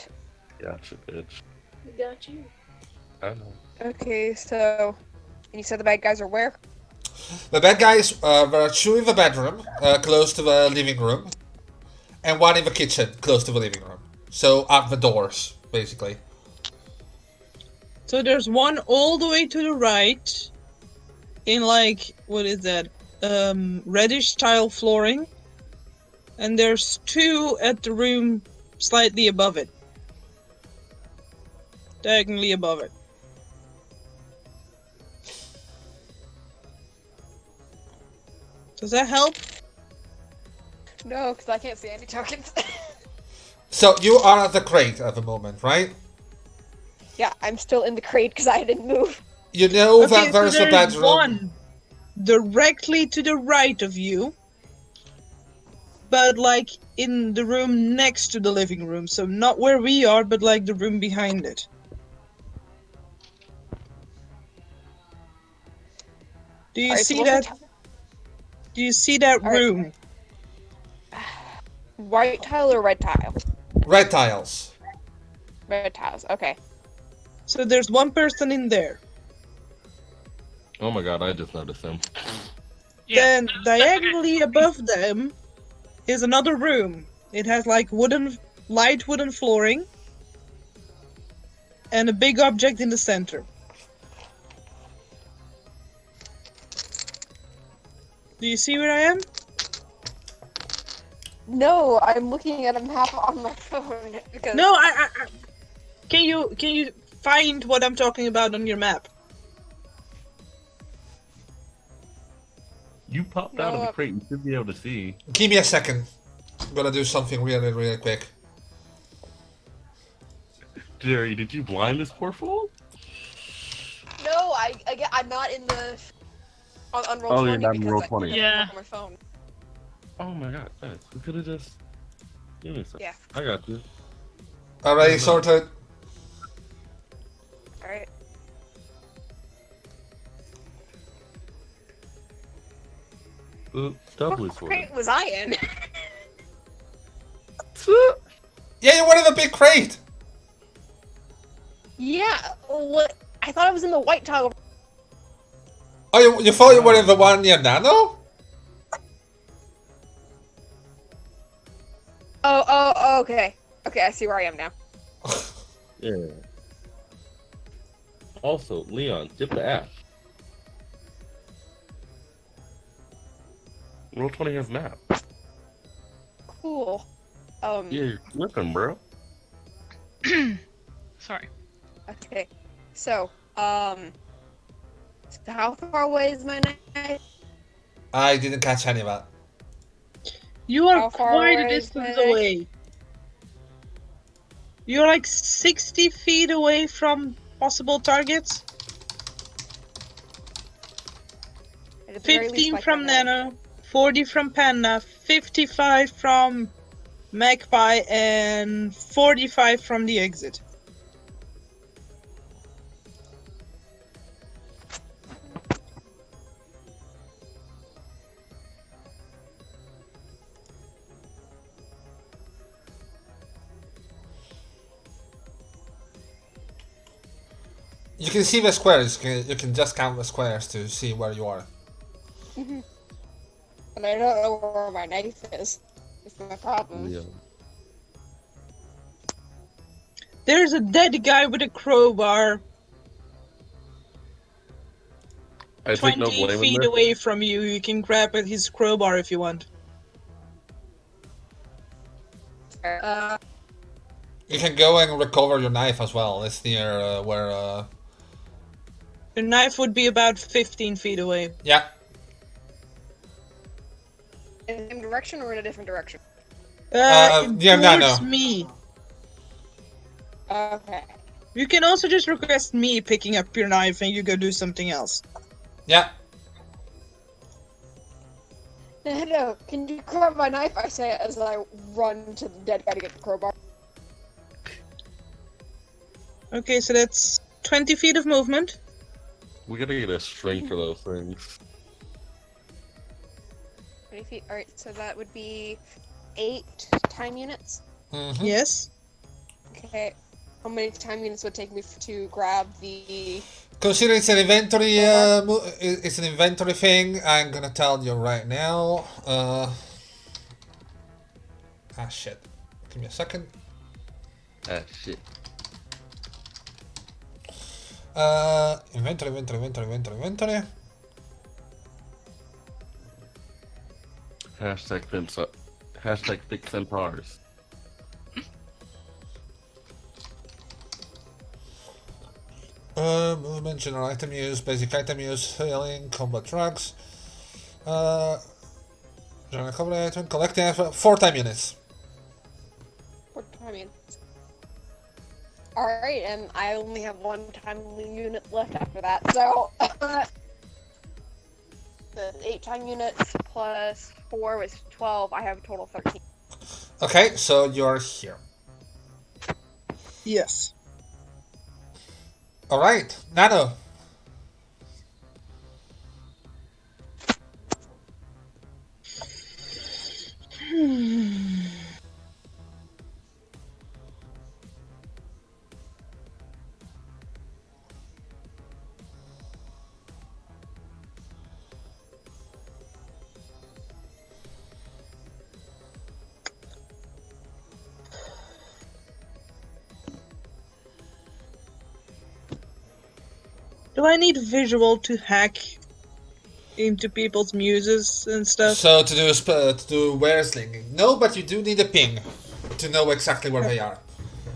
S5: Gotcha, bitch.
S4: Got you.
S5: I know.
S4: Okay, so... And you said the bad guys are where?
S1: The bad guys, there are 2 in the bedroom, close to the living room, and 1 in the kitchen, close to the living room. So at the doors, basically.
S3: So there's one all the way to the right, in like, what is that? Reddish tile flooring. And there's 2 at the room slightly above it. Diagonally above it. Does that help?
S4: No, because I can't see any tokens.
S1: So you are at the crate at the moment, right?
S4: Yeah, I'm still in the crate because I didn't move.
S1: You know
S3: Okay,
S1: that there's
S3: so
S1: a bedroom.
S3: one directly to the right of you, but like in the room next to the living room. So not where we are, but like the room behind it. Do you
S4: Alright, so
S3: see
S4: what's
S3: that?
S4: the
S3: Do you see that
S4: Alright.
S3: room?
S4: white tile or red tile?
S1: Red tiles.
S4: Red tiles, okay.
S3: So there's one person in there.
S5: Oh my god, I just noticed him.
S2: Yeah.
S3: Then diagonally above them is another room. It has like light wooden flooring and a big object in the center. Do you see where I am?
S4: No, I'm looking at a map on my phone because
S3: No, I can you find what I'm talking about on your map?
S5: You popped out of the crate, you should be able to see.
S1: Give me a second. I'm gonna do something really, really quick.
S5: Jerry, did you blind this poor fool?
S4: No, I'm not in the on roll
S5: Oh,
S4: 20
S5: you're not in
S4: because
S5: roll
S4: I
S5: 20.
S4: because
S2: Yeah.
S4: I'm on my phone.
S5: Oh my god, guys, we could have just... Give me a second.
S4: Yeah.
S5: I got you.
S1: Alright, sorted.
S4: All right.
S5: Doubly
S4: What
S5: sorted.
S4: crate was I in?
S1: Yeah, you were in the big crate!
S4: Yeah. What? I thought I was in the white tile.
S1: Oh, you thought you were in the one near Nano?
S4: Oh, okay. Okay, I see where I am now.
S5: Yeah. Also, Leon, dip the app. Roll 20 has map.
S4: Cool.
S5: Yeah, you're flipping, bro.
S2: Sorry.
S4: Okay. So, how far away is my knife?
S1: I didn't catch any of that.
S3: You are
S4: How far
S3: quite a
S4: away is
S3: distance
S4: my-
S3: away. You're like 60 feet away from possible targets.
S4: At the very least,
S3: 15
S4: my
S3: from
S4: knife.
S3: Nano, 40 from Panda, 55 from Magpie, and 45 from the exit.
S1: You can see the squares. You can just count the squares to see where you are.
S4: And I don't know where my knife is. It's my problem.
S5: Yeah.
S3: There's a dead guy with a crowbar
S5: I take
S3: 20
S5: no blame in
S3: feet
S5: this.
S3: away from you. You can grab at his crowbar if you want.
S1: You can go and recover your knife as well. It's near where.
S3: Your knife would be about 15 feet away.
S1: Yeah,
S4: In the same direction or in a different direction?
S1: Yeah,
S3: towards
S1: no.
S3: me.
S4: Okay.
S3: You can also just request me picking up your knife and you go do something else.
S1: Yeah.
S4: No, can you grab my knife? I say as I run to the dead guy to get the crowbar.
S3: Okay, so that's 20 feet of movement.
S5: We gotta get a strength for those things.
S4: 20 feet. Alright, so that would be 8 time units.
S1: Mm-hmm.
S3: Yes.
S4: Okay. How many time units would it take me to grab the...
S1: Consider it's an inventory. It's an inventory thing. I'm gonna tell you right now. Shit. Give me a second.
S5: Ah, shit.
S1: Inventory.
S5: Hashtag fix up. Hashtag fix centaurs.
S1: Movement, general item use, basic item use, healing, combat drugs. General combat item, collecting 4 time units.
S4: 4 time units. Alright, and I only have 1 time unit left after that, so... the 8 time units plus 4 was 12. I have a total of 13.
S1: Okay, so you're here.
S3: Yes.
S1: Alright, Nano.
S3: Do I need visual to hack into people's muses and stuff?
S1: So to do where-slinging. No, but you do need a ping to know exactly where they are.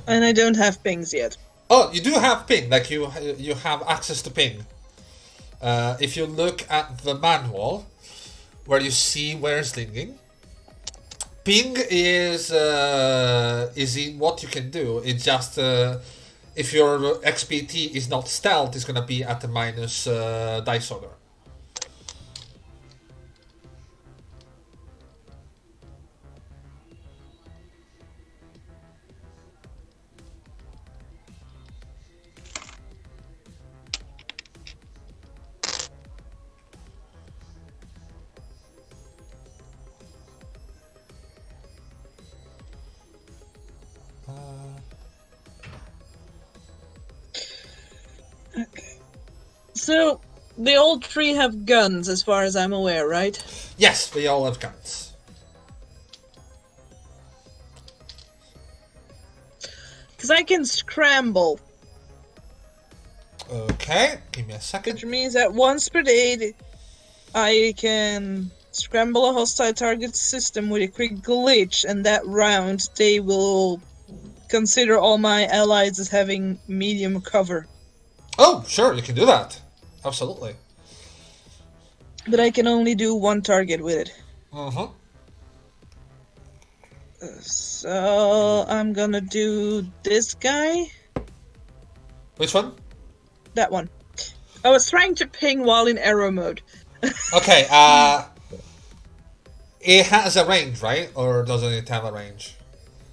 S3: And I don't have pings yet.
S1: Oh, you do have ping, like you have access to ping. If you look at the manual, where you see where-slinging, ping is in what you can do. It's just if your XPT is not stealth, it's gonna be at the minus dice order.
S3: Okay. So, they all 3 have guns, as far as I'm aware, right?
S1: Yes, they all have guns.
S3: Because I can scramble,
S1: Okay, give me a second.
S3: which means that once per day, I can scramble a hostile target system with a quick glitch, and that round they will consider all my allies as having medium cover.
S1: Oh, sure, you can do that. Absolutely.
S3: But I can only do 1 target with it.
S1: Uh-huh.
S3: So I'm gonna do this guy.
S1: Which one?
S3: That one. I was trying to ping while in arrow mode.
S1: Okay, it has a range, right? Or doesn't it have a range?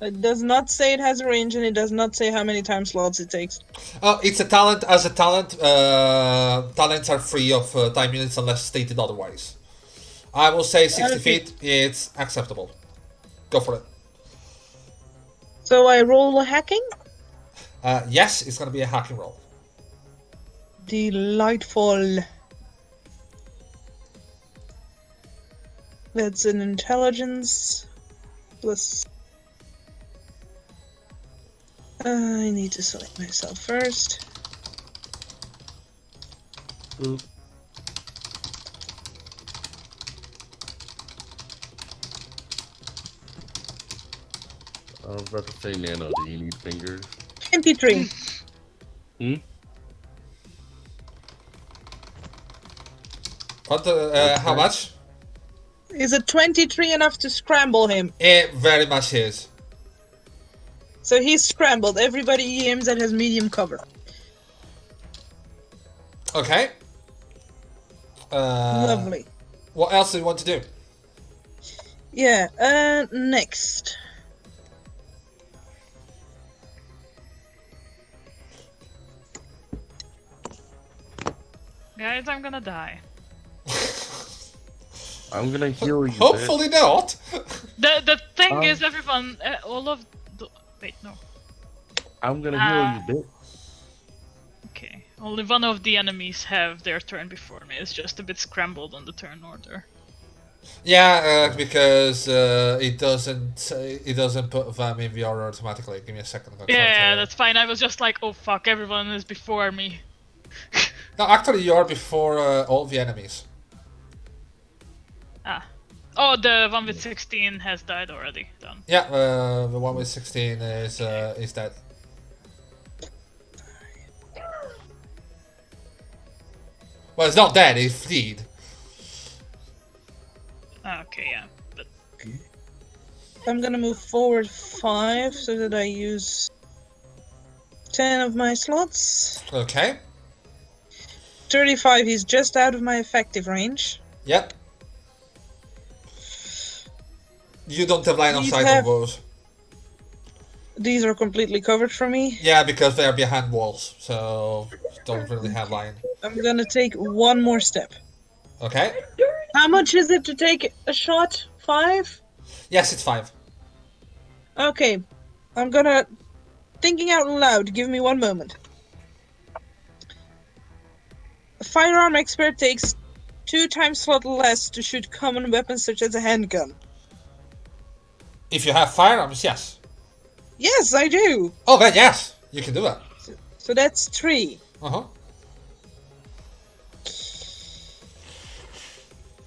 S3: It does not say it has a range, and it does not say how many time slots it takes.
S1: Oh, it's a talent. As a talent, talents are free of time units unless stated otherwise. I will say 60
S3: Okay.
S1: feet, it's acceptable. Go for it.
S3: So I roll a hacking?
S1: Yes, it's gonna be a hacking roll.
S3: Delightful. That's an intelligence plus... I need to select myself first.
S5: Oop. I was about to say, Nano, do you need fingers?
S3: 23.
S1: What? How
S5: Okay.
S1: much?
S3: Is a 23 enough to scramble him?
S1: It very much is.
S3: So he's scrambled. Everybody EMs that has medium cover.
S1: Okay.
S3: Lovely.
S1: What else do you want to do?
S3: Yeah, next.
S2: Guys, I'm gonna die.
S5: I'm gonna heal you.
S1: Hopefully not.
S2: The thing is, everyone, all of the... Wait, no.
S5: I'm gonna heal you, bitch.
S2: Okay. Only one of the enemies have their turn before me. It's just a bit scrambled on the turn order.
S1: Yeah, because it doesn't put them in the order automatically. Give me a second. I'm gonna try
S2: Yeah,
S1: to-
S2: that's fine. I was just like, oh fuck, everyone is before me.
S1: No, actually, you are before all the enemies.
S2: Ah. Oh, the one with 16 has died already. Done.
S1: Yeah, the one with 16 is dead. Well, it's not dead. It's fleed.
S2: Okay, yeah. But
S3: I'm gonna move forward 5 so that I use 10 of my slots.
S1: Okay.
S3: 35, he's just out of my effective range.
S1: Yep. You don't have line of
S3: These
S1: sight
S3: have-
S1: on those.
S3: These are completely covered for me.
S1: Yeah, because they are behind walls, so don't really have line.
S3: I'm gonna take one more step.
S1: Okay.
S3: How much is it to take a shot? 5?
S1: Yes, it's 5.
S3: Okay. I'm gonna... Thinking out loud, give me one moment. A firearm expert takes 2 time slot less to shoot common weapons such as a handgun.
S1: If you have firearms, yes.
S3: Yes, I do!
S1: Oh, then yes, you can do that.
S3: So that's 3.
S1: Uh-huh.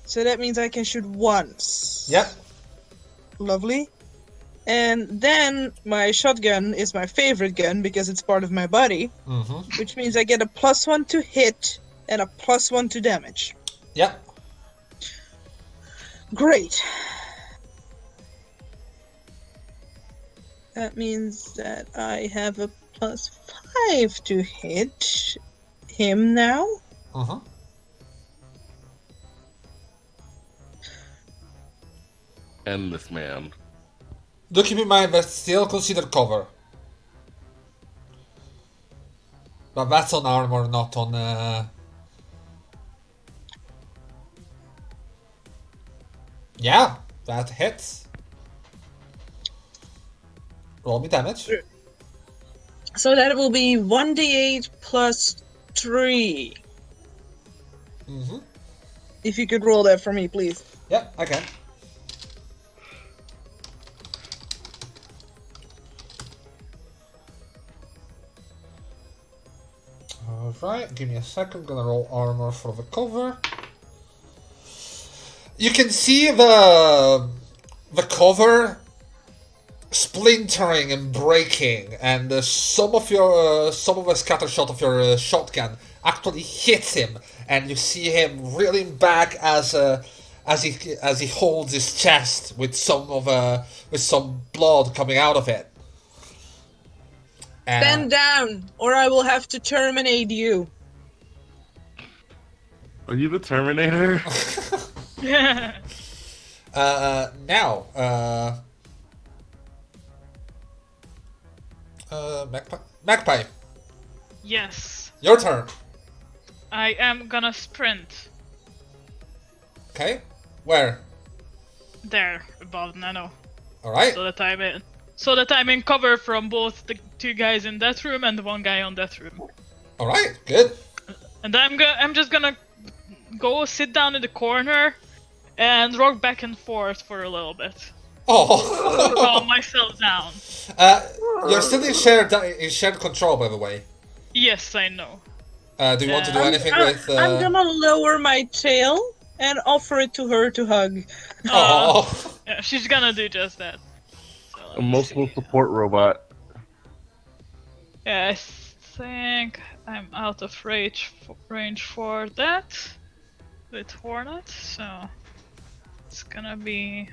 S3: So that means I can shoot once.
S1: Yep.
S3: Lovely. And then my shotgun is my favorite gun because it's part of my body,
S1: Mm-hmm.
S3: which means I get a +1 to hit and a +1 to damage.
S1: Yep.
S3: Great. That means that I have a +5 to hit him now.
S1: Uh-huh.
S5: And this man.
S1: Do keep in mind that's still considered cover. But that's on armor, not on... Yeah, that hits. Roll me damage.
S3: So that will be 1d8 +3.
S1: Mm-hmm.
S3: If you could roll that for me, please.
S1: Yep, I can. Alright, give me a second. Gonna roll armor for the cover. You can see the cover splintering and breaking, and some of the scatter shot of your shotgun actually hits him, and you see him reeling back as he holds his chest with some blood coming out of it.
S3: Stand down, or I will have to terminate you.
S5: Are you the Terminator?
S1: Now, Magpie,
S2: Yes.
S1: your turn.
S2: I am gonna sprint.
S1: Okay, where?
S2: There, above Nano.
S1: All right.
S2: So that I'm in cover from both the 2 guys in that room and the 1 guy on that room.
S1: All right. Good.
S2: And I'm just gonna go sit down in the corner and rock back and forth for a little bit.
S1: Oh.
S2: Calm myself down.
S1: You're still in shared control, by the way.
S2: Yes, I know.
S1: Do you want to do anything with?
S3: I'm gonna lower my tail and offer it to her to hug.
S1: Oh.
S2: Yeah, she's gonna do just that. So let me
S5: Emotional
S2: see.
S5: support robot.
S2: Yeah, I think I'm out of range for that with Hornet, so It's gonna be.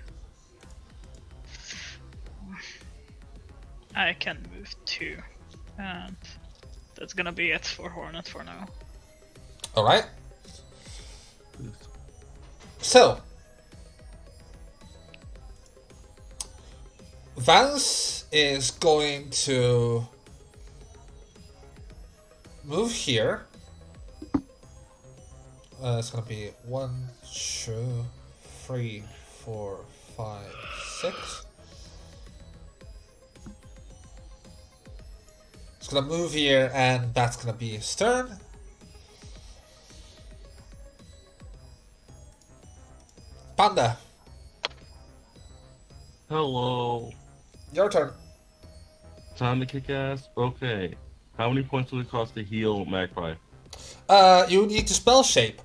S2: I can move 2, and that's gonna be it for Hornet for now.
S1: Alright. So, Vance is going to move here. It's gonna be 1, 2, 3, 4, 5, 6. It's gonna move here, and that's gonna be his turn. Panda,
S5: Hello.
S1: your turn.
S5: Time to kick ass? Okay. How many points will it cost to heal Magpie?
S1: You need to spell shape.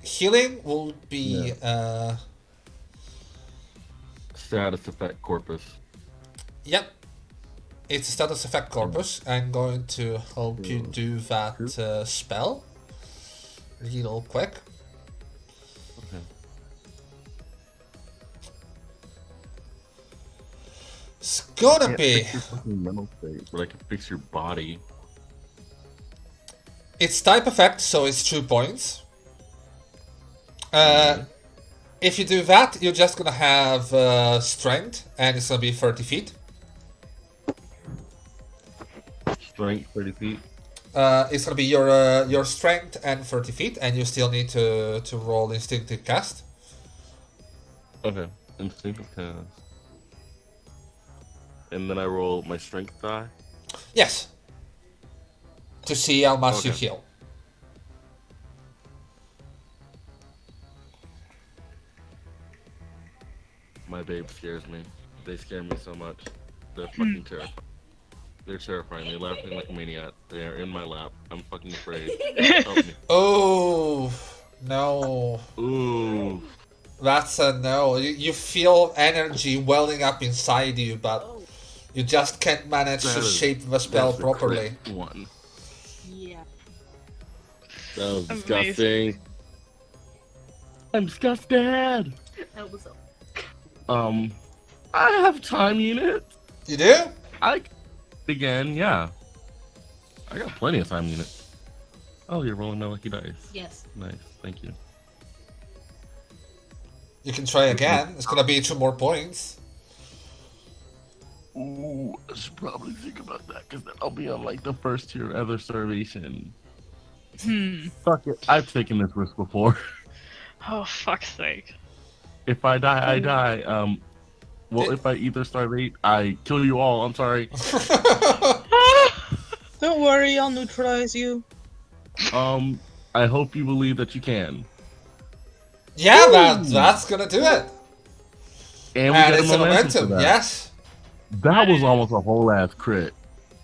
S1: Healing will be
S5: Status effect corpus.
S1: Yep. It's a status effect corpus. I'm going to help you do that spell real quick.
S5: Okay.
S1: It's gonna
S5: Can't
S1: be.
S5: fix your fucking mental state, but I can fix your body.
S1: It's type effect, so it's 2 points. If you do that, you're just gonna have strength, and it's gonna be 30 feet.
S5: Strength 30 feet.
S1: It's gonna be your strength and 30 feet, and you still need to roll instinctive cast.
S5: Okay. Instinctive cast. And then I roll my strength die.
S1: Yes. To see how much you
S5: Okay.
S1: heal.
S5: My babe scares me. They scare me so much. They're fucking terrifying. They're terrifying. They laugh at me like a maniac. They are in my lap. I'm fucking afraid. Help me.
S1: Oh no.
S5: Ooh.
S1: That's a no. You feel energy welling up inside you, but you just can't manage to shape the spell
S5: That's a
S1: properly.
S5: crit one.
S3: Yeah.
S5: That was
S2: Amazing.
S5: disgusting. I'm disgusted.
S3: That was up.
S5: I have time units.
S1: You do?
S5: Again, yeah. I got plenty of time units. Oh, you're rolling my lucky dice.
S3: Yes.
S5: Nice, thank you.
S1: You can try again. It's gonna be 2 more points.
S5: Ooh, I should probably think about that because then I'll be on like the first tier of other starvation. Fuck it, I've taken this risk before.
S2: Oh, fuck's sake.
S5: If I die, I die. Well, if I either starvate, I kill you all. I'm sorry.
S3: Don't worry, I'll neutralize you.
S5: I hope you believe that you can.
S1: Yeah, that's gonna do it.
S5: And we
S1: And
S5: got
S1: it's
S5: a
S1: a
S5: momentum for
S1: momentum,
S5: that.
S1: yes.
S5: That was almost a whole ass crit.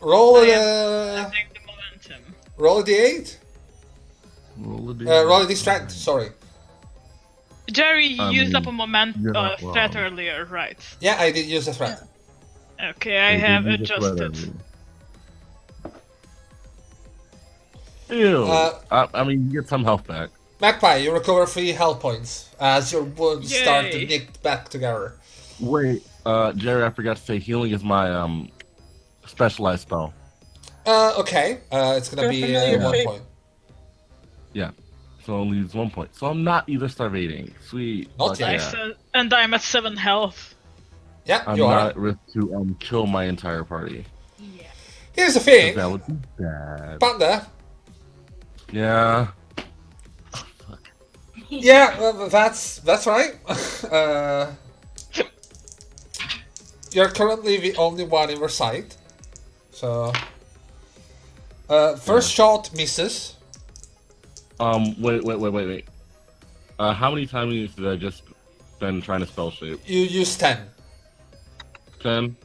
S1: Roll
S2: I
S1: it.
S2: am using the momentum.
S1: Roll a d8.
S5: Roll a d.
S1: Roll a d strength. Sorry.
S2: Jerry, you
S5: I
S2: used up a
S5: mean, you're not
S2: threat
S5: wrong.
S2: earlier, right?
S1: Yeah, I did use the threat.
S2: Okay, I have adjusted.
S5: Ew.
S1: Uh,
S5: I mean, you get some health back.
S1: Magpie, you recover 3 health points as your wounds start to
S2: Yay.
S1: knit back together.
S5: Wait, Jerry, I forgot to say healing is my specialized spell.
S1: Okay. It's gonna
S3: Your
S1: be
S3: familiar
S1: 1
S3: shape.
S1: point.
S5: Yeah. So only use 1 point. So I'm not either starvating. Sweet.
S1: Not
S5: Fuck
S1: yet.
S2: Nice,
S5: yeah.
S2: and I'm at 7 health.
S1: Yeah,
S5: I'm
S1: you
S5: not
S1: are.
S5: at risk to kill my entire party.
S3: Yeah.
S1: Here's the thing,
S5: That would be bad.
S1: Panda.
S5: Yeah.
S1: Yeah, well, that's right. You're currently the only one in your sight. So, first shot misses.
S5: Wait. How many time units did I just spend trying to spell shape?
S1: You use 10.
S5: 10?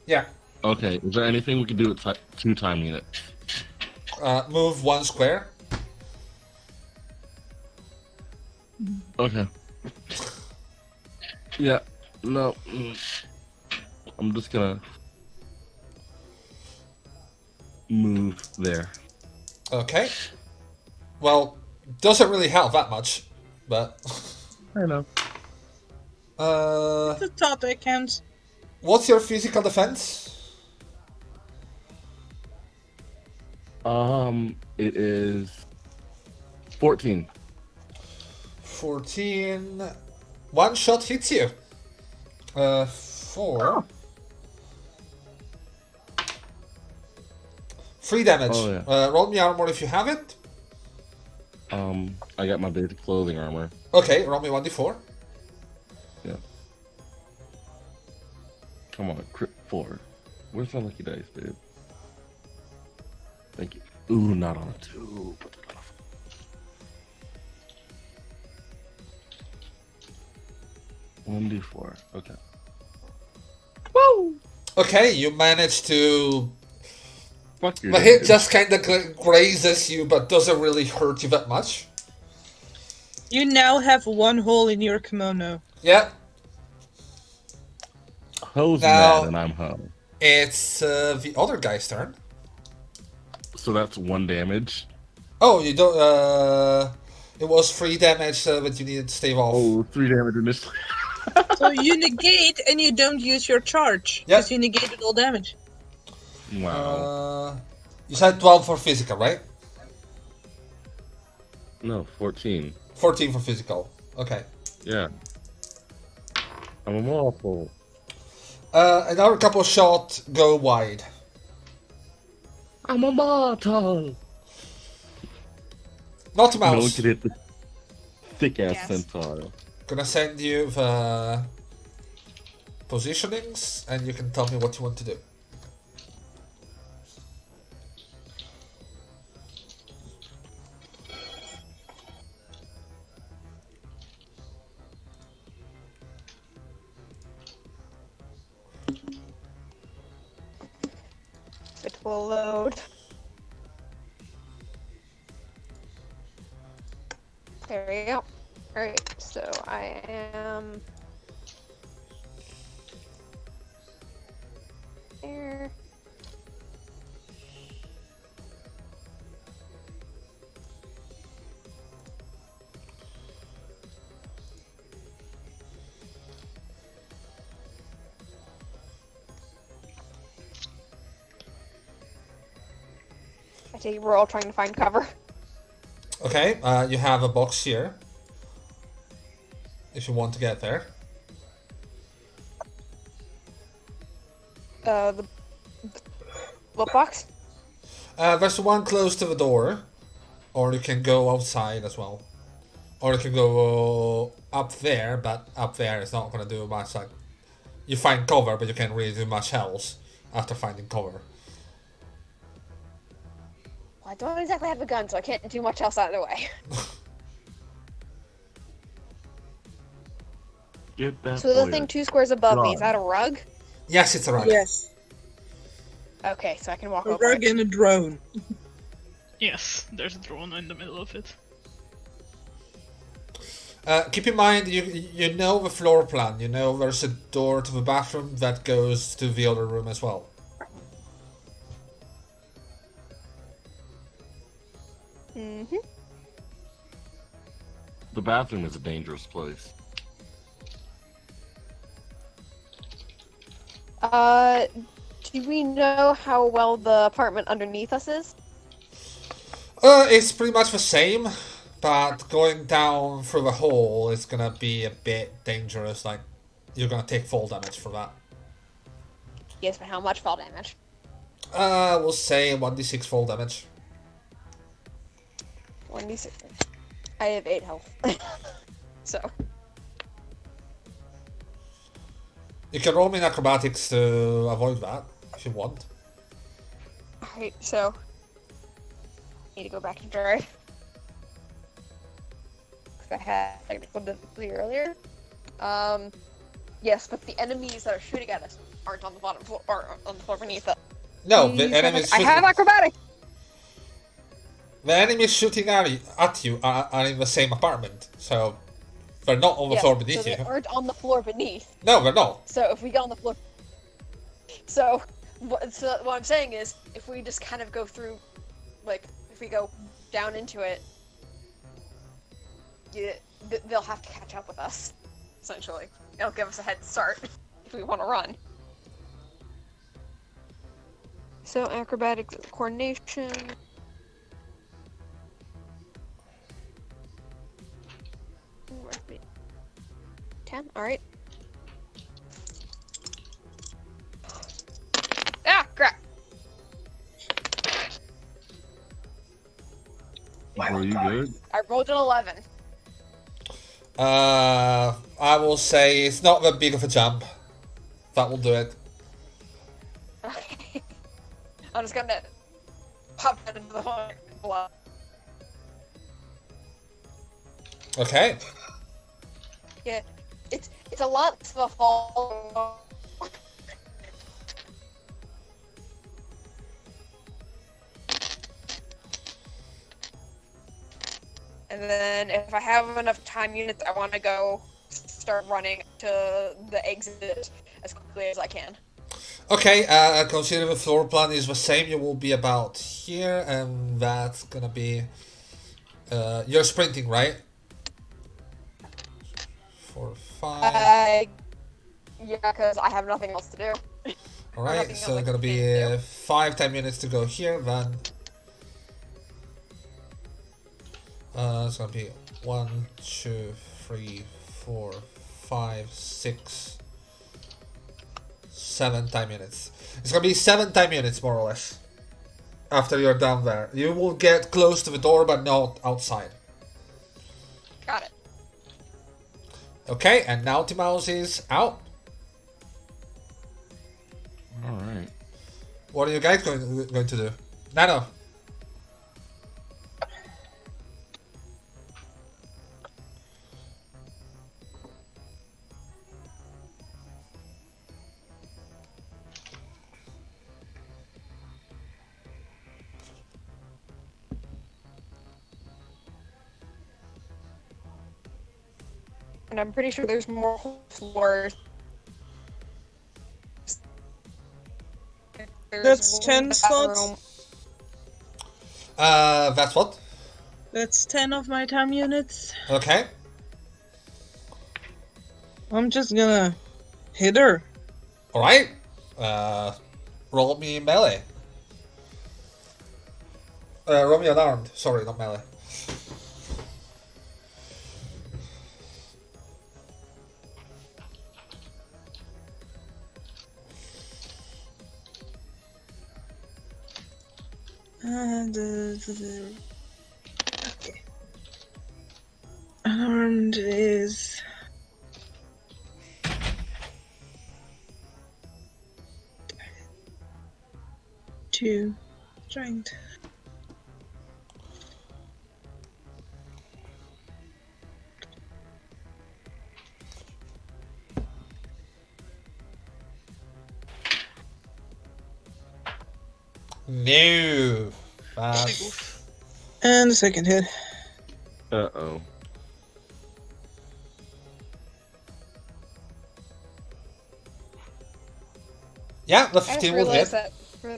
S1: Yeah.
S5: Okay, is there anything we can do with 2 time units?
S1: Move 1 square.
S5: Okay. Yeah, no. I'm just gonna move there.
S1: Okay. Well, doesn't really help that much, but
S5: I know.
S3: It's a thought that counts.
S1: What's your physical defense?
S5: It is 14.
S1: 14. One shot hits you. 4. 3 damage.
S5: Oh, yeah.
S1: Roll me armor if you have it.
S5: I got my basic clothing armor.
S1: Okay, roll me 1d4.
S5: Yeah. Come on, crit 4. Where's my lucky dice, dude? Thank you. Ooh, not on a 2. Put that off. One d4. Okay. Woo!
S1: Okay, you manage to.
S5: Fuck your
S1: The hit
S5: damage.
S1: just kind of grazes you, but doesn't really hurt you that much.
S3: You now have one hole in your kimono.
S1: Yeah,
S5: Ho's
S1: Now-
S5: mad and I'm home.
S1: it's the other guy's turn.
S5: So that's 1 damage.
S1: Oh, you don't. It was 3 damage, but you needed to stave off.
S5: Oh, 3 damage initially.
S3: So you negate and you don't use your charge.
S1: Yep.
S3: Because you negated all damage.
S5: Wow.
S1: You said 12 for physical, right?
S5: No, 14.
S1: 14 for physical. Okay.
S5: Yeah. I'm awful.
S1: Another couple shots go wide.
S5: I'm a mortal.
S1: Not a
S5: No one
S1: mouse.
S5: could hit the thick ass
S4: Yes.
S5: centaur.
S1: Gonna send you the positionings, and you can tell me what you want to do.
S4: It will load. There we go. Alright, so I am there. I take it we're all trying to find cover.
S1: Okay, you have a box here. If you want to get there.
S4: The what box?
S1: There's the one close to the door. Or you can go outside as well. Or you can go up there, but up there is not gonna do much. Like, you find cover, but you can't really do much else after finding cover.
S4: Well, I don't exactly have a gun, so I can't do much else out of the way.
S5: Get that
S4: So the
S5: boy
S4: thing
S5: a
S4: 2 squares above me, is
S5: gun.
S4: that a rug?
S1: Yes, it's a rug.
S3: Yes.
S4: Okay, so I can walk
S3: A
S4: over
S3: rug
S4: it.
S3: and a drone.
S2: Yes, there's a drone in the middle of it.
S1: Keep in mind, you know the floor plan. You know there's a door to the bathroom that goes to the other room as well.
S4: Mm-hmm.
S5: The bathroom is a dangerous place.
S4: Do we know how well the apartment underneath us is?
S1: It's pretty much the same, but going down through the hole is gonna be a bit dangerous. Like, you're gonna take fall damage for that.
S4: Yes, but how much fall damage?
S1: We'll say 1d6 fall damage.
S4: 1d6. I have 8 health. So,
S1: You can roll me in acrobatics to avoid that, if you want.
S4: alright, so. Need to go back to drive. Because I had technical difficulty earlier. Yes, but the enemies that are shooting at us aren't on the bottom floor, or on the floor beneath us.
S1: No, the enemies
S4: I have
S1: shooting,
S4: acrobatics!
S1: the enemies shooting at you are in the same apartment, so they're not on the
S4: Yes,
S1: floor
S4: so
S1: beneath
S4: they
S1: you.
S4: aren't on the floor beneath.
S1: No, they're not.
S4: So if we get on the floor, so what I'm saying is, if we just kind of go through, like, if we go down into it, they'll have to catch up with us. essentially. It'll give us a head start if we want to run. So acrobatics, coordination. Where's me? 10. All right. Ah, crap.
S5: Are you good?
S4: I rolled an 11.
S1: I will say it's not that big of a jump. That will do it.
S4: Okay. I'm just gonna pop that into the hole.
S1: Okay.
S4: Yeah, it's a lot of a fall. And then if I have enough time units, I want to go start running to the exit as quickly as I can.
S1: Okay, consider the floor plan is the same. You will be about here, and that's gonna be... you're sprinting, right? 4, 5...
S4: Yeah, because I have nothing else to do.
S1: Alright, so it's gonna be 5 10 minutes to go here, then... it's gonna be 1, 2, 3, 4, 5, 6, 7 time minutes. It's gonna be 7 time minutes, more or less. After you're down there. You will get close to the door, but not outside.
S4: Got it.
S1: Okay, and now Mouse is out.
S5: Alright.
S1: What are you guys going to do? Nano.
S4: And I'm pretty sure there's more floors.
S3: That's 10 slots.
S1: That's what?
S3: That's 10 of my time units.
S1: Okay.
S3: I'm just gonna hit her.
S1: Alright. Roll me melee. Roll me unarmed. Sorry, not melee.
S3: Okay. Unarmed is 2 strength.
S1: No.
S3: And the second hit.
S5: Uh-oh.
S1: Yeah, the
S4: I
S1: 15
S4: just
S1: will hit.
S4: realized that for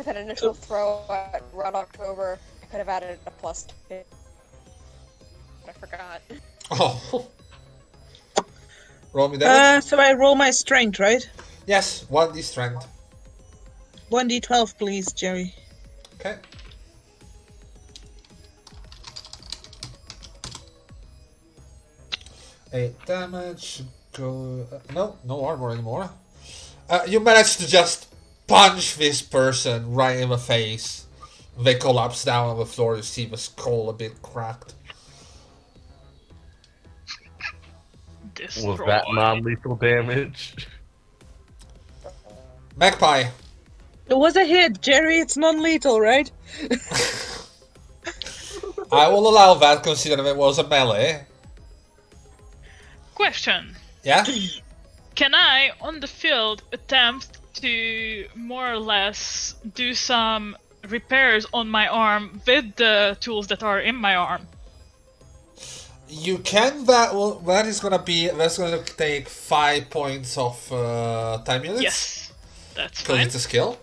S4: that initial throw at Red October, I could have added a plus 2. I forgot.
S1: Oh. Roll me damage.
S3: So I roll my strength, right?
S1: Yes, 1d strength.
S3: 1d12, please, Jerry.
S1: Okay. Eight damage. Go. No armor anymore. You manage to just punch this person right in the face. They collapse down on the floor. You see the skull a bit cracked.
S5: Was that non-lethal damage?
S1: Magpie.
S3: It was a hit, Jerry. It's non-lethal, right?
S1: I will allow that, considering it was a melee.
S2: Question.
S1: Yeah?
S2: Can I, on the field, attempt to more or less do some repairs on my arm with the tools that are in my arm?
S1: You can. That's gonna take 5 points of time units.
S2: Yes, that's
S1: Because
S2: fine.
S1: it's a skill.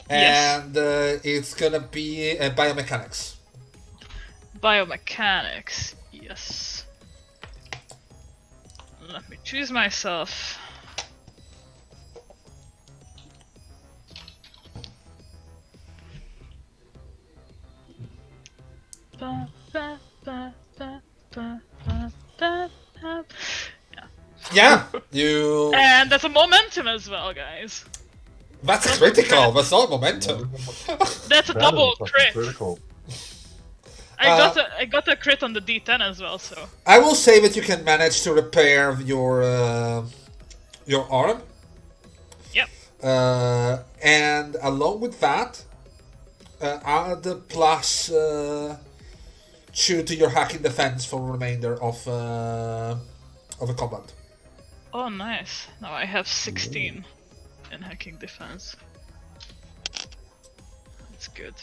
S2: Yes.
S1: And it's gonna be biomechanics.
S2: Biomechanics, yes. Let me choose myself. Ba, ba, ba, ba, ba, ba, ba, ba.
S1: Yeah, you.
S2: And that's a momentum as well, guys.
S1: That's critical. That's not momentum.
S2: That's a
S6: That
S2: double
S6: is fucking
S2: crit.
S6: critical.
S2: I got a crit on the D10 as well, so.
S1: I will say that you can manage to repair your arm.
S2: Yep.
S1: And along with that, add the plus 2 to your hacking defense for the remainder of the combat.
S2: Oh, nice. Now I have 16 in hacking defense. That's good.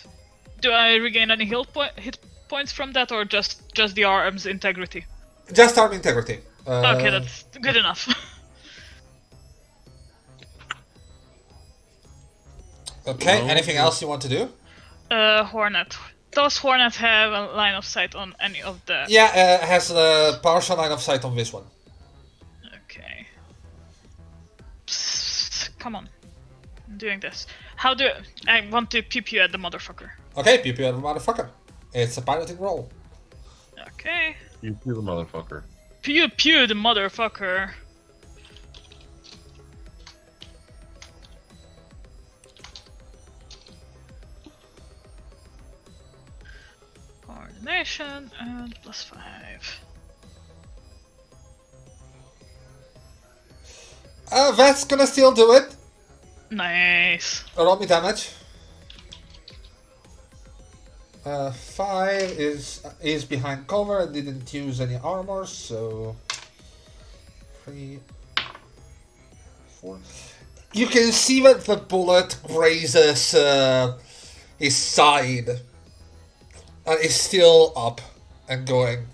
S2: Do I regain any hit points from that, or just the arm's integrity?
S1: Just arm integrity.
S2: Okay, that's good enough.
S1: Okay,
S5: No,
S1: anything
S5: no.
S1: else you want to do?
S2: Hornet. Does Hornet have a line of sight on any of the...
S1: Yeah, it has a partial line of sight on this one.
S2: Okay. Psst, come on. I'm doing this. How do I want to pew pew at the motherfucker?
S1: Okay, pew pew at the motherfucker. It's a piloting roll.
S2: Okay.
S5: You see the motherfucker.
S2: Pew pew the motherfucker. Coordination and +5.
S1: That's gonna still do it.
S2: Nice.
S1: Roll me damage. 5 is behind cover and didn't use any armor, so 3, 4. You can see that the bullet grazes his side and is still up and going.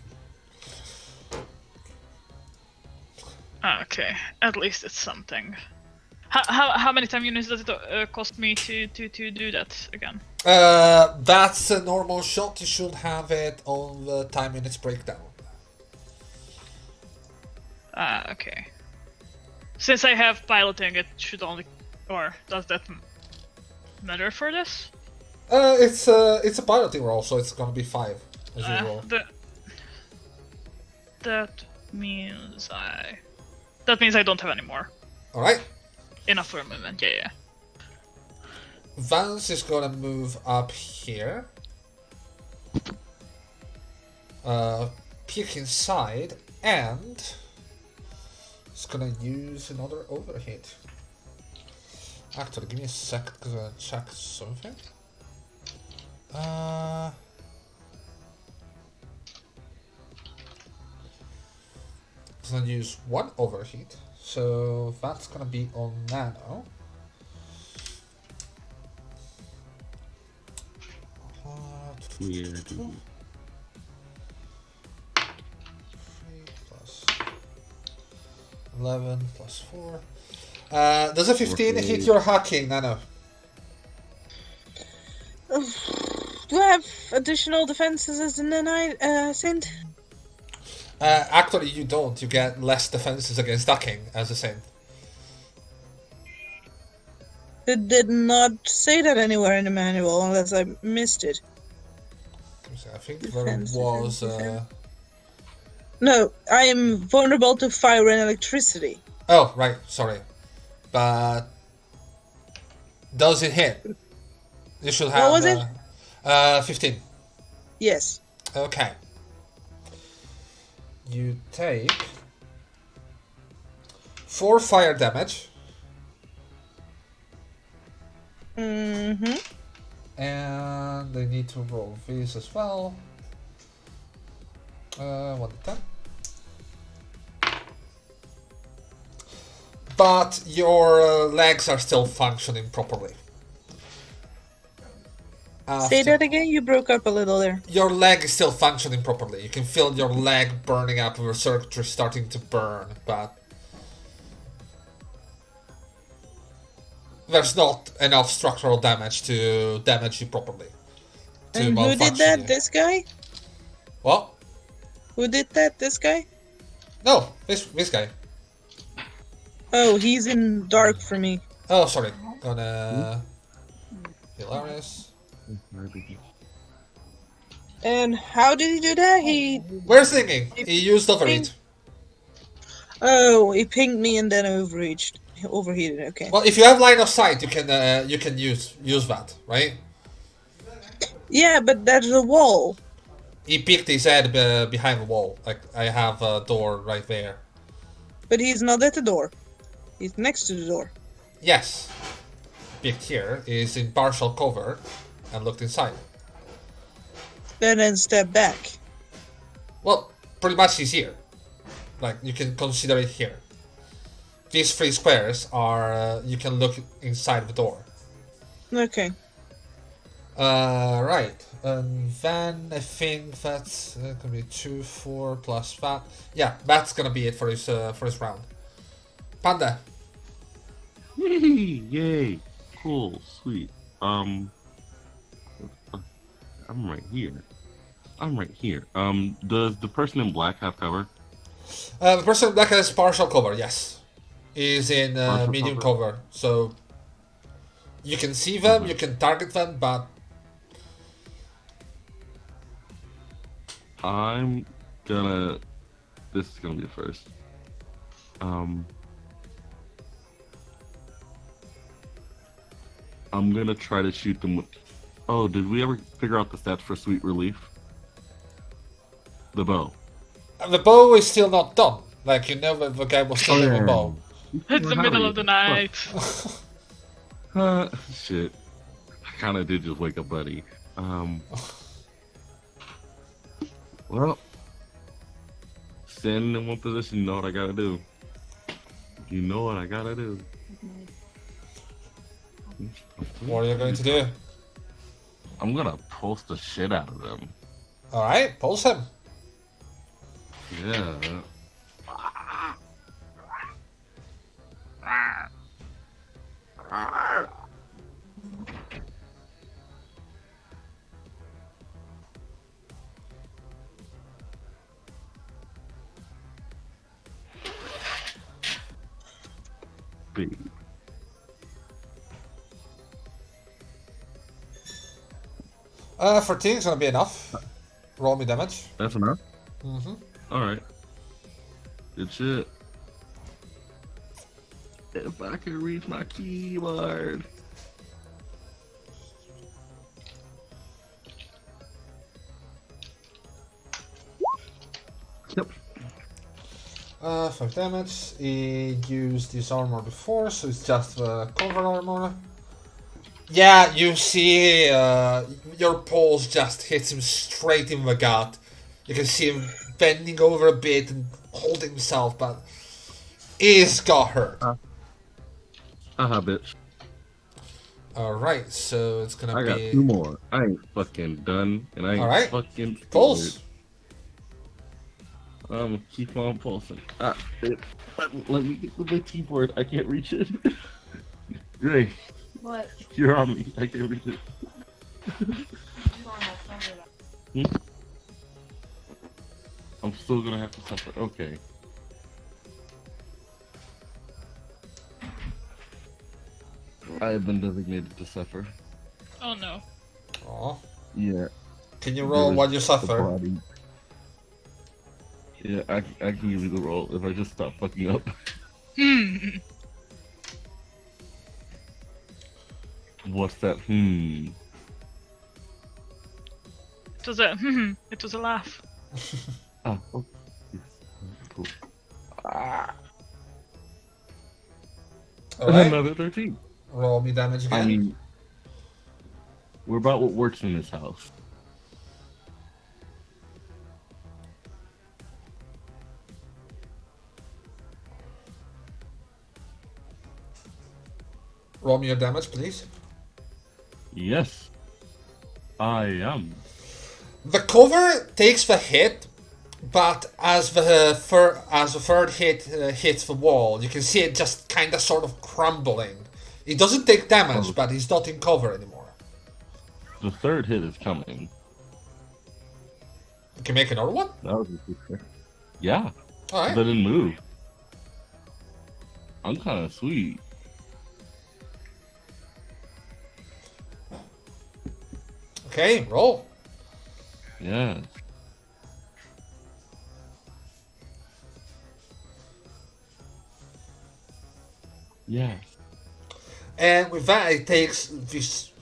S2: Okay, at least it's something. How many time units does it cost me to do that again?
S1: That's a normal shot. You should have it on the time units breakdown.
S2: Okay. Since I have piloting, it should only... Or does that matter for this?
S1: It's a piloting roll, so it's gonna be 5 as usual.
S2: That means I... That means I don't have any more.
S1: Alright.
S2: Enough for a movement, yeah.
S1: Vance is gonna move up here. Peek inside, and it's gonna use another overhit. Actually, give me a second because I check something. It's gonna use 1 overheat, so that's gonna be on Nano.
S5: Weird.
S1: 3 plus 11 plus 4. Does a 15 hit your hacking, Nano?
S3: Do I have additional defenses as an Saint?
S1: Actually, you don't. You get less defenses against hacking as a saint.
S3: It did not say that anywhere in the manual, unless I missed it.
S1: I think
S3: Defense,
S1: there was.
S3: defense. No, I am vulnerable to fire and electricity.
S1: Oh, right. Sorry, but does it hit? You should have.
S3: What was it?
S1: 15.
S3: Yes.
S1: Okay. You take 4 fire damage.
S3: Mm-hmm.
S1: And they need to roll these as well. 1 to 10. But your legs are still functioning properly.
S3: Say that again, you broke up a little there.
S1: Your leg is still functioning properly. You can feel your leg burning up, your circuitry starting to burn, but there's not enough structural damage to damage you properly. To
S3: And who did
S1: malfunction
S3: that?
S1: you.
S3: This guy?
S1: What?
S3: Who did that? This guy?
S1: No, this guy.
S3: Oh, he's in dark for me.
S1: Oh, sorry. Gonna... Hilarious.
S3: And how did he do that?
S1: We're singing. He used overheat.
S3: Oh, he pinged me and then overheated. Okay.
S1: Well, if you have line of sight, you can use that, right?
S3: Yeah, but there's a wall.
S1: He peeked his head behind the wall. Like, I have a door right there.
S3: But he's not at the door. He's next to the door.
S1: Yes. Peeked here is in partial cover and looked inside.
S3: Then step back.
S1: Well, pretty much he's here. Like, you can consider it here. These 3 squares are, you can look inside the door.
S3: Okay.
S1: Right. And then I think that's gonna be 2, 4 plus that. Yeah, that's gonna be it for his round. Panda.
S5: Yay! Cool, sweet. I'm right here. Does the person in black have cover?
S1: The person in black has partial cover. Yes, is in
S5: Partial
S1: medium
S5: cover?
S1: cover, so you can see them, you can target them, but
S5: I'm gonna. This is gonna be the first. I'm gonna try to shoot them with. Oh, did we ever figure out the stats for Sweet Relief? The bow.
S1: the bow is still not done. Like, you know that the guy was still in the bow.
S2: It's the middle of the night.
S5: Shit. I kinda did just wake up, buddy. Well, standing in one position, you know what I gotta do. You know what I gotta do.
S1: What are you going to do?
S5: I'm gonna pulse the shit out of them.
S1: Alright, pulse him.
S5: Yeah. Big.
S1: 14 is gonna be enough. Roll me damage.
S5: That's enough?
S1: Mm-hmm.
S5: Alright. Good shit. If I can reach my keyboard. Yep.
S1: 5 damage. He used his armor before, so it's just cover armor. Yeah, you see your pulse just hits him straight in the gut. You can see him bending over a bit and holding himself, but he's got hurt.
S5: Haha, bitch.
S1: Alright, so it's gonna
S5: I got
S1: be...
S5: 2 more. I ain't fucking done, and I ain't
S1: Alright.
S5: fucking scared.
S1: Pulse.
S5: Keep on pulsing. Let me get the keyboard. I can't reach it. Ray,
S4: What?
S5: you're on me. I can't reach it. I'm still gonna have to suffer. Okay. I have been designated to suffer.
S2: Oh no.
S1: Aw.
S5: Yeah.
S1: Can you roll what you suffer?
S5: Body. Yeah, I can give you the roll if I just stop fucking up. What's that?
S2: It was a it was a laugh.
S5: Oh, oh. Yes. Cool.
S1: Alright,
S5: Another 13.
S1: roll me damage again.
S5: I mean, we're about what works in this house.
S1: Roll me your damage, please.
S5: Yes, I am.
S1: The cover takes the hit, but as the third hit hits the wall, you can see it just kind of sort of crumbling. It doesn't take damage, but he's not in cover anymore.
S5: The third hit is coming.
S1: You can make another one?
S5: That was a good trick. Yeah,
S1: Alright.
S5: that didn't move. I'm kind of sweet.
S1: Okay, roll.
S5: Yeah. Yes.
S1: And with that, it takes this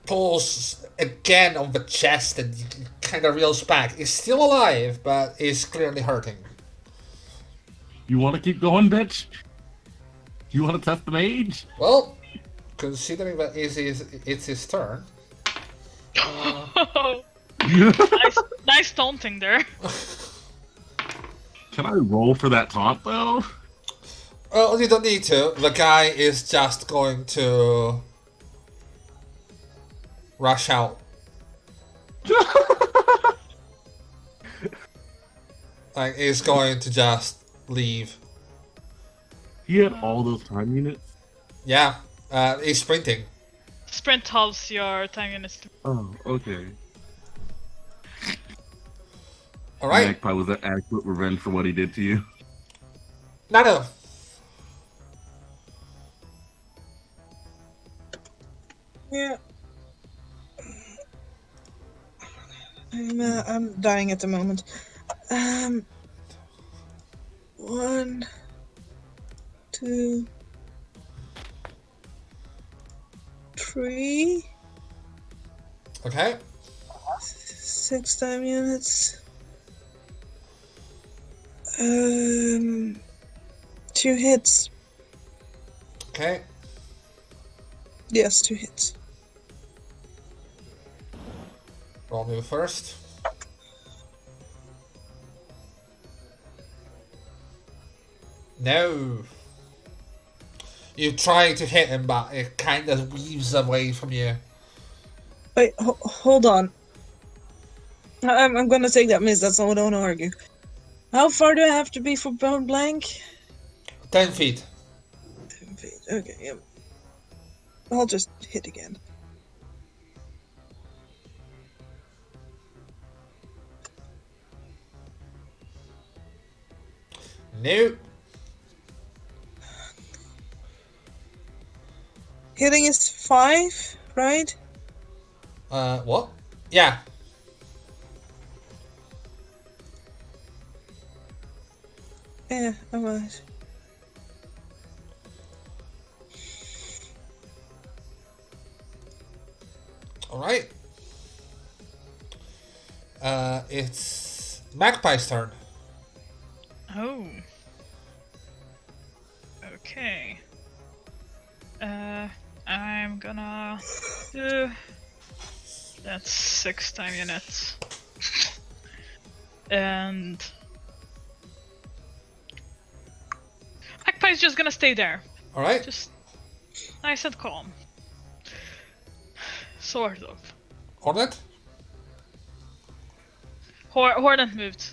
S1: pulse again on the chest and kind of reels back. It's still alive, but is clearly hurting.
S5: You want to keep going, bitch? You want to test the mage?
S1: Well, considering that it's his turn.
S2: Nice taunting there.
S5: Can I roll for that taunt though?
S1: Well, you don't need to. The guy is just going to rush out. Like, he's going to just leave.
S5: He had all those time units.
S1: Yeah, he's sprinting.
S2: Sprint halves your time units.
S5: Oh, okay.
S1: Alright,
S5: Magpie, was that adequate revenge for what he did to you?
S1: Nano.
S3: Yeah. I'm dying at the moment. 1, 2, 3,
S1: Okay,
S3: 6 time units. 2 hits.
S1: okay.
S3: Yes, 2 hits.
S1: Roll me first. No. You try to hit him, but it kind of weaves away from you.
S3: Wait, hold on. I'm gonna take that miss. That's not what I want to argue. How far do I have to be for point blank?
S1: 10 feet.
S3: 10 feet. Okay, yep. I'll just hit again.
S1: No.
S3: Hitting is 5, right?
S1: What? Yeah.
S3: Yeah, alright.
S1: Alright. It's Magpie's turn.
S2: Oh. Okay. I'm gonna do. That's 6 time units. And. Magpie's just gonna stay there.
S1: Alright.
S2: Just nice and calm. Sort of.
S1: Hornet?
S2: Hornet moved.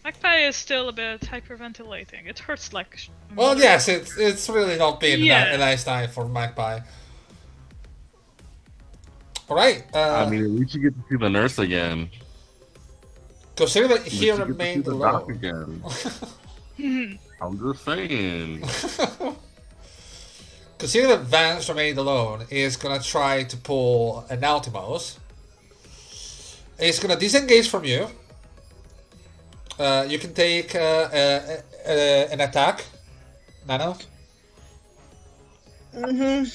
S2: Magpie is still a bit hyperventilating. It hurts like.
S1: Well, yes, it's really not been
S2: Yeah.
S1: a nice time for Magpie. Alright,
S5: I mean, at least you get to see the nurse again.
S1: consider that
S5: At least
S1: he
S5: you get to see
S1: remained
S5: the doc
S1: alone.
S5: again. I'm just saying.
S1: Consider that Vance remained alone, is gonna try to pull an Altimos. He's gonna disengage from you. You can take an attack. Nano?
S3: Mm-hmm.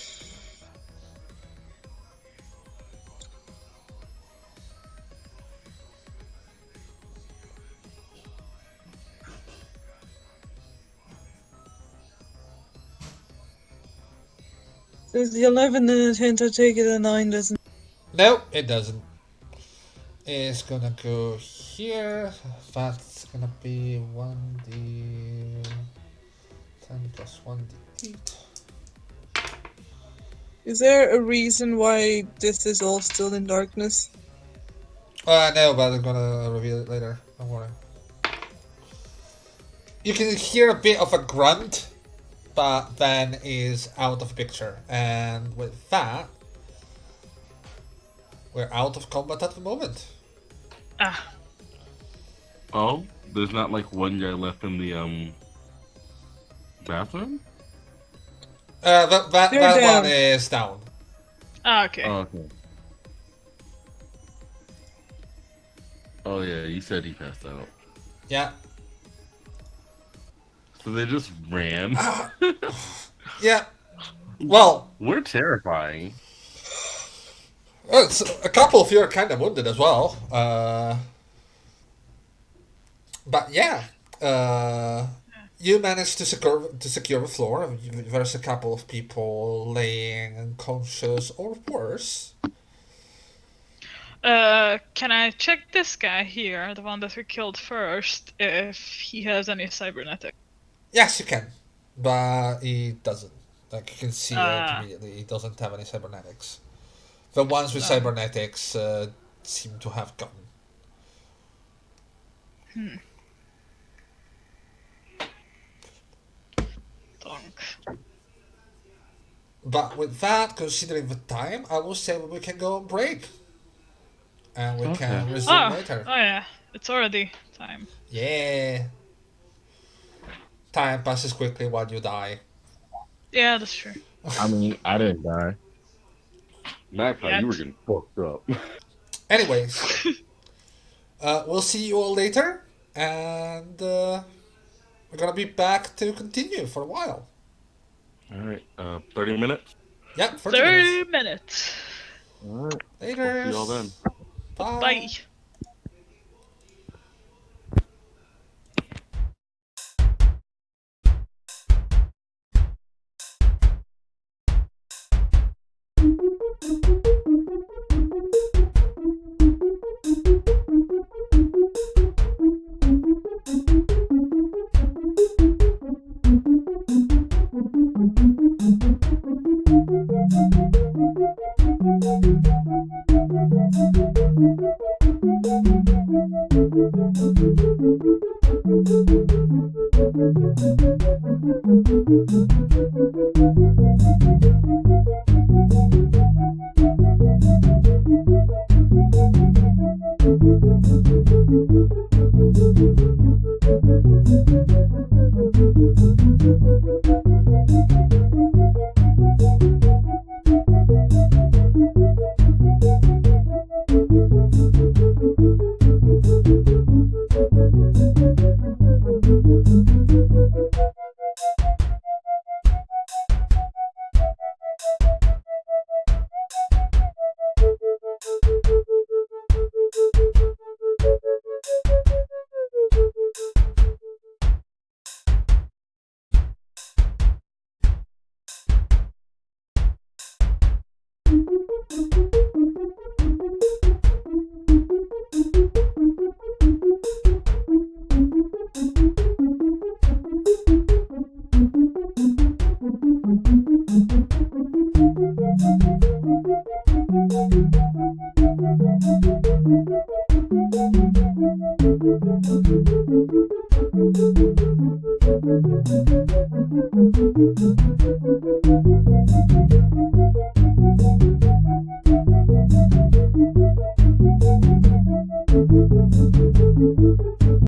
S3: There's the 11 and a 10 to take it, a 9 doesn't.
S1: No, it doesn't. It's gonna go here. That's gonna be 1d10 plus 1d8.
S3: Is there a reason why this is all still in darkness?
S1: No, but I'm gonna reveal it later. Don't worry. You can hear a bit of a grunt, but then is out of the picture. And with that, we're out of combat at the moment.
S2: Ah.
S5: Oh, there's not like one guy left in Bathroom?
S1: That
S3: They're
S1: one
S3: down.
S1: is down.
S2: Ah, okay.
S5: Oh, okay. Oh yeah, you said he passed out.
S1: Yeah.
S5: So they just ran.
S1: Yeah. Well,
S5: We're terrifying.
S1: it's, a couple of you are kind of wounded as well. But yeah, you managed to secure the floor. There's a couple of people laying unconscious or worse.
S2: Can I check this guy here, the one that we killed first, if he has any cybernetic?
S1: Yes, you can, but he doesn't. Like you can see it
S2: Ah.
S1: immediately, he doesn't have any cybernetics. The ones with cybernetics seem to have gone.
S2: Donk.
S1: But with that, considering the time, I will say we can go on break. And we can
S5: Okay.
S1: resume later.
S2: Oh yeah, it's already time.
S1: Yeah. Time passes quickly while you die.
S2: Yeah, that's true.
S6: I mean, I didn't die.
S5: Magpie,
S2: Yeah.
S5: you were getting fucked up.
S1: Anyways, we'll see you all later. And we're gonna be back to continue for a while.
S5: All right, 30 minutes.
S1: Yep, 30
S2: 30
S1: minutes.
S2: minutes.
S5: All right.
S1: Later.
S5: See y'all then.
S1: Bye.
S2: Bye.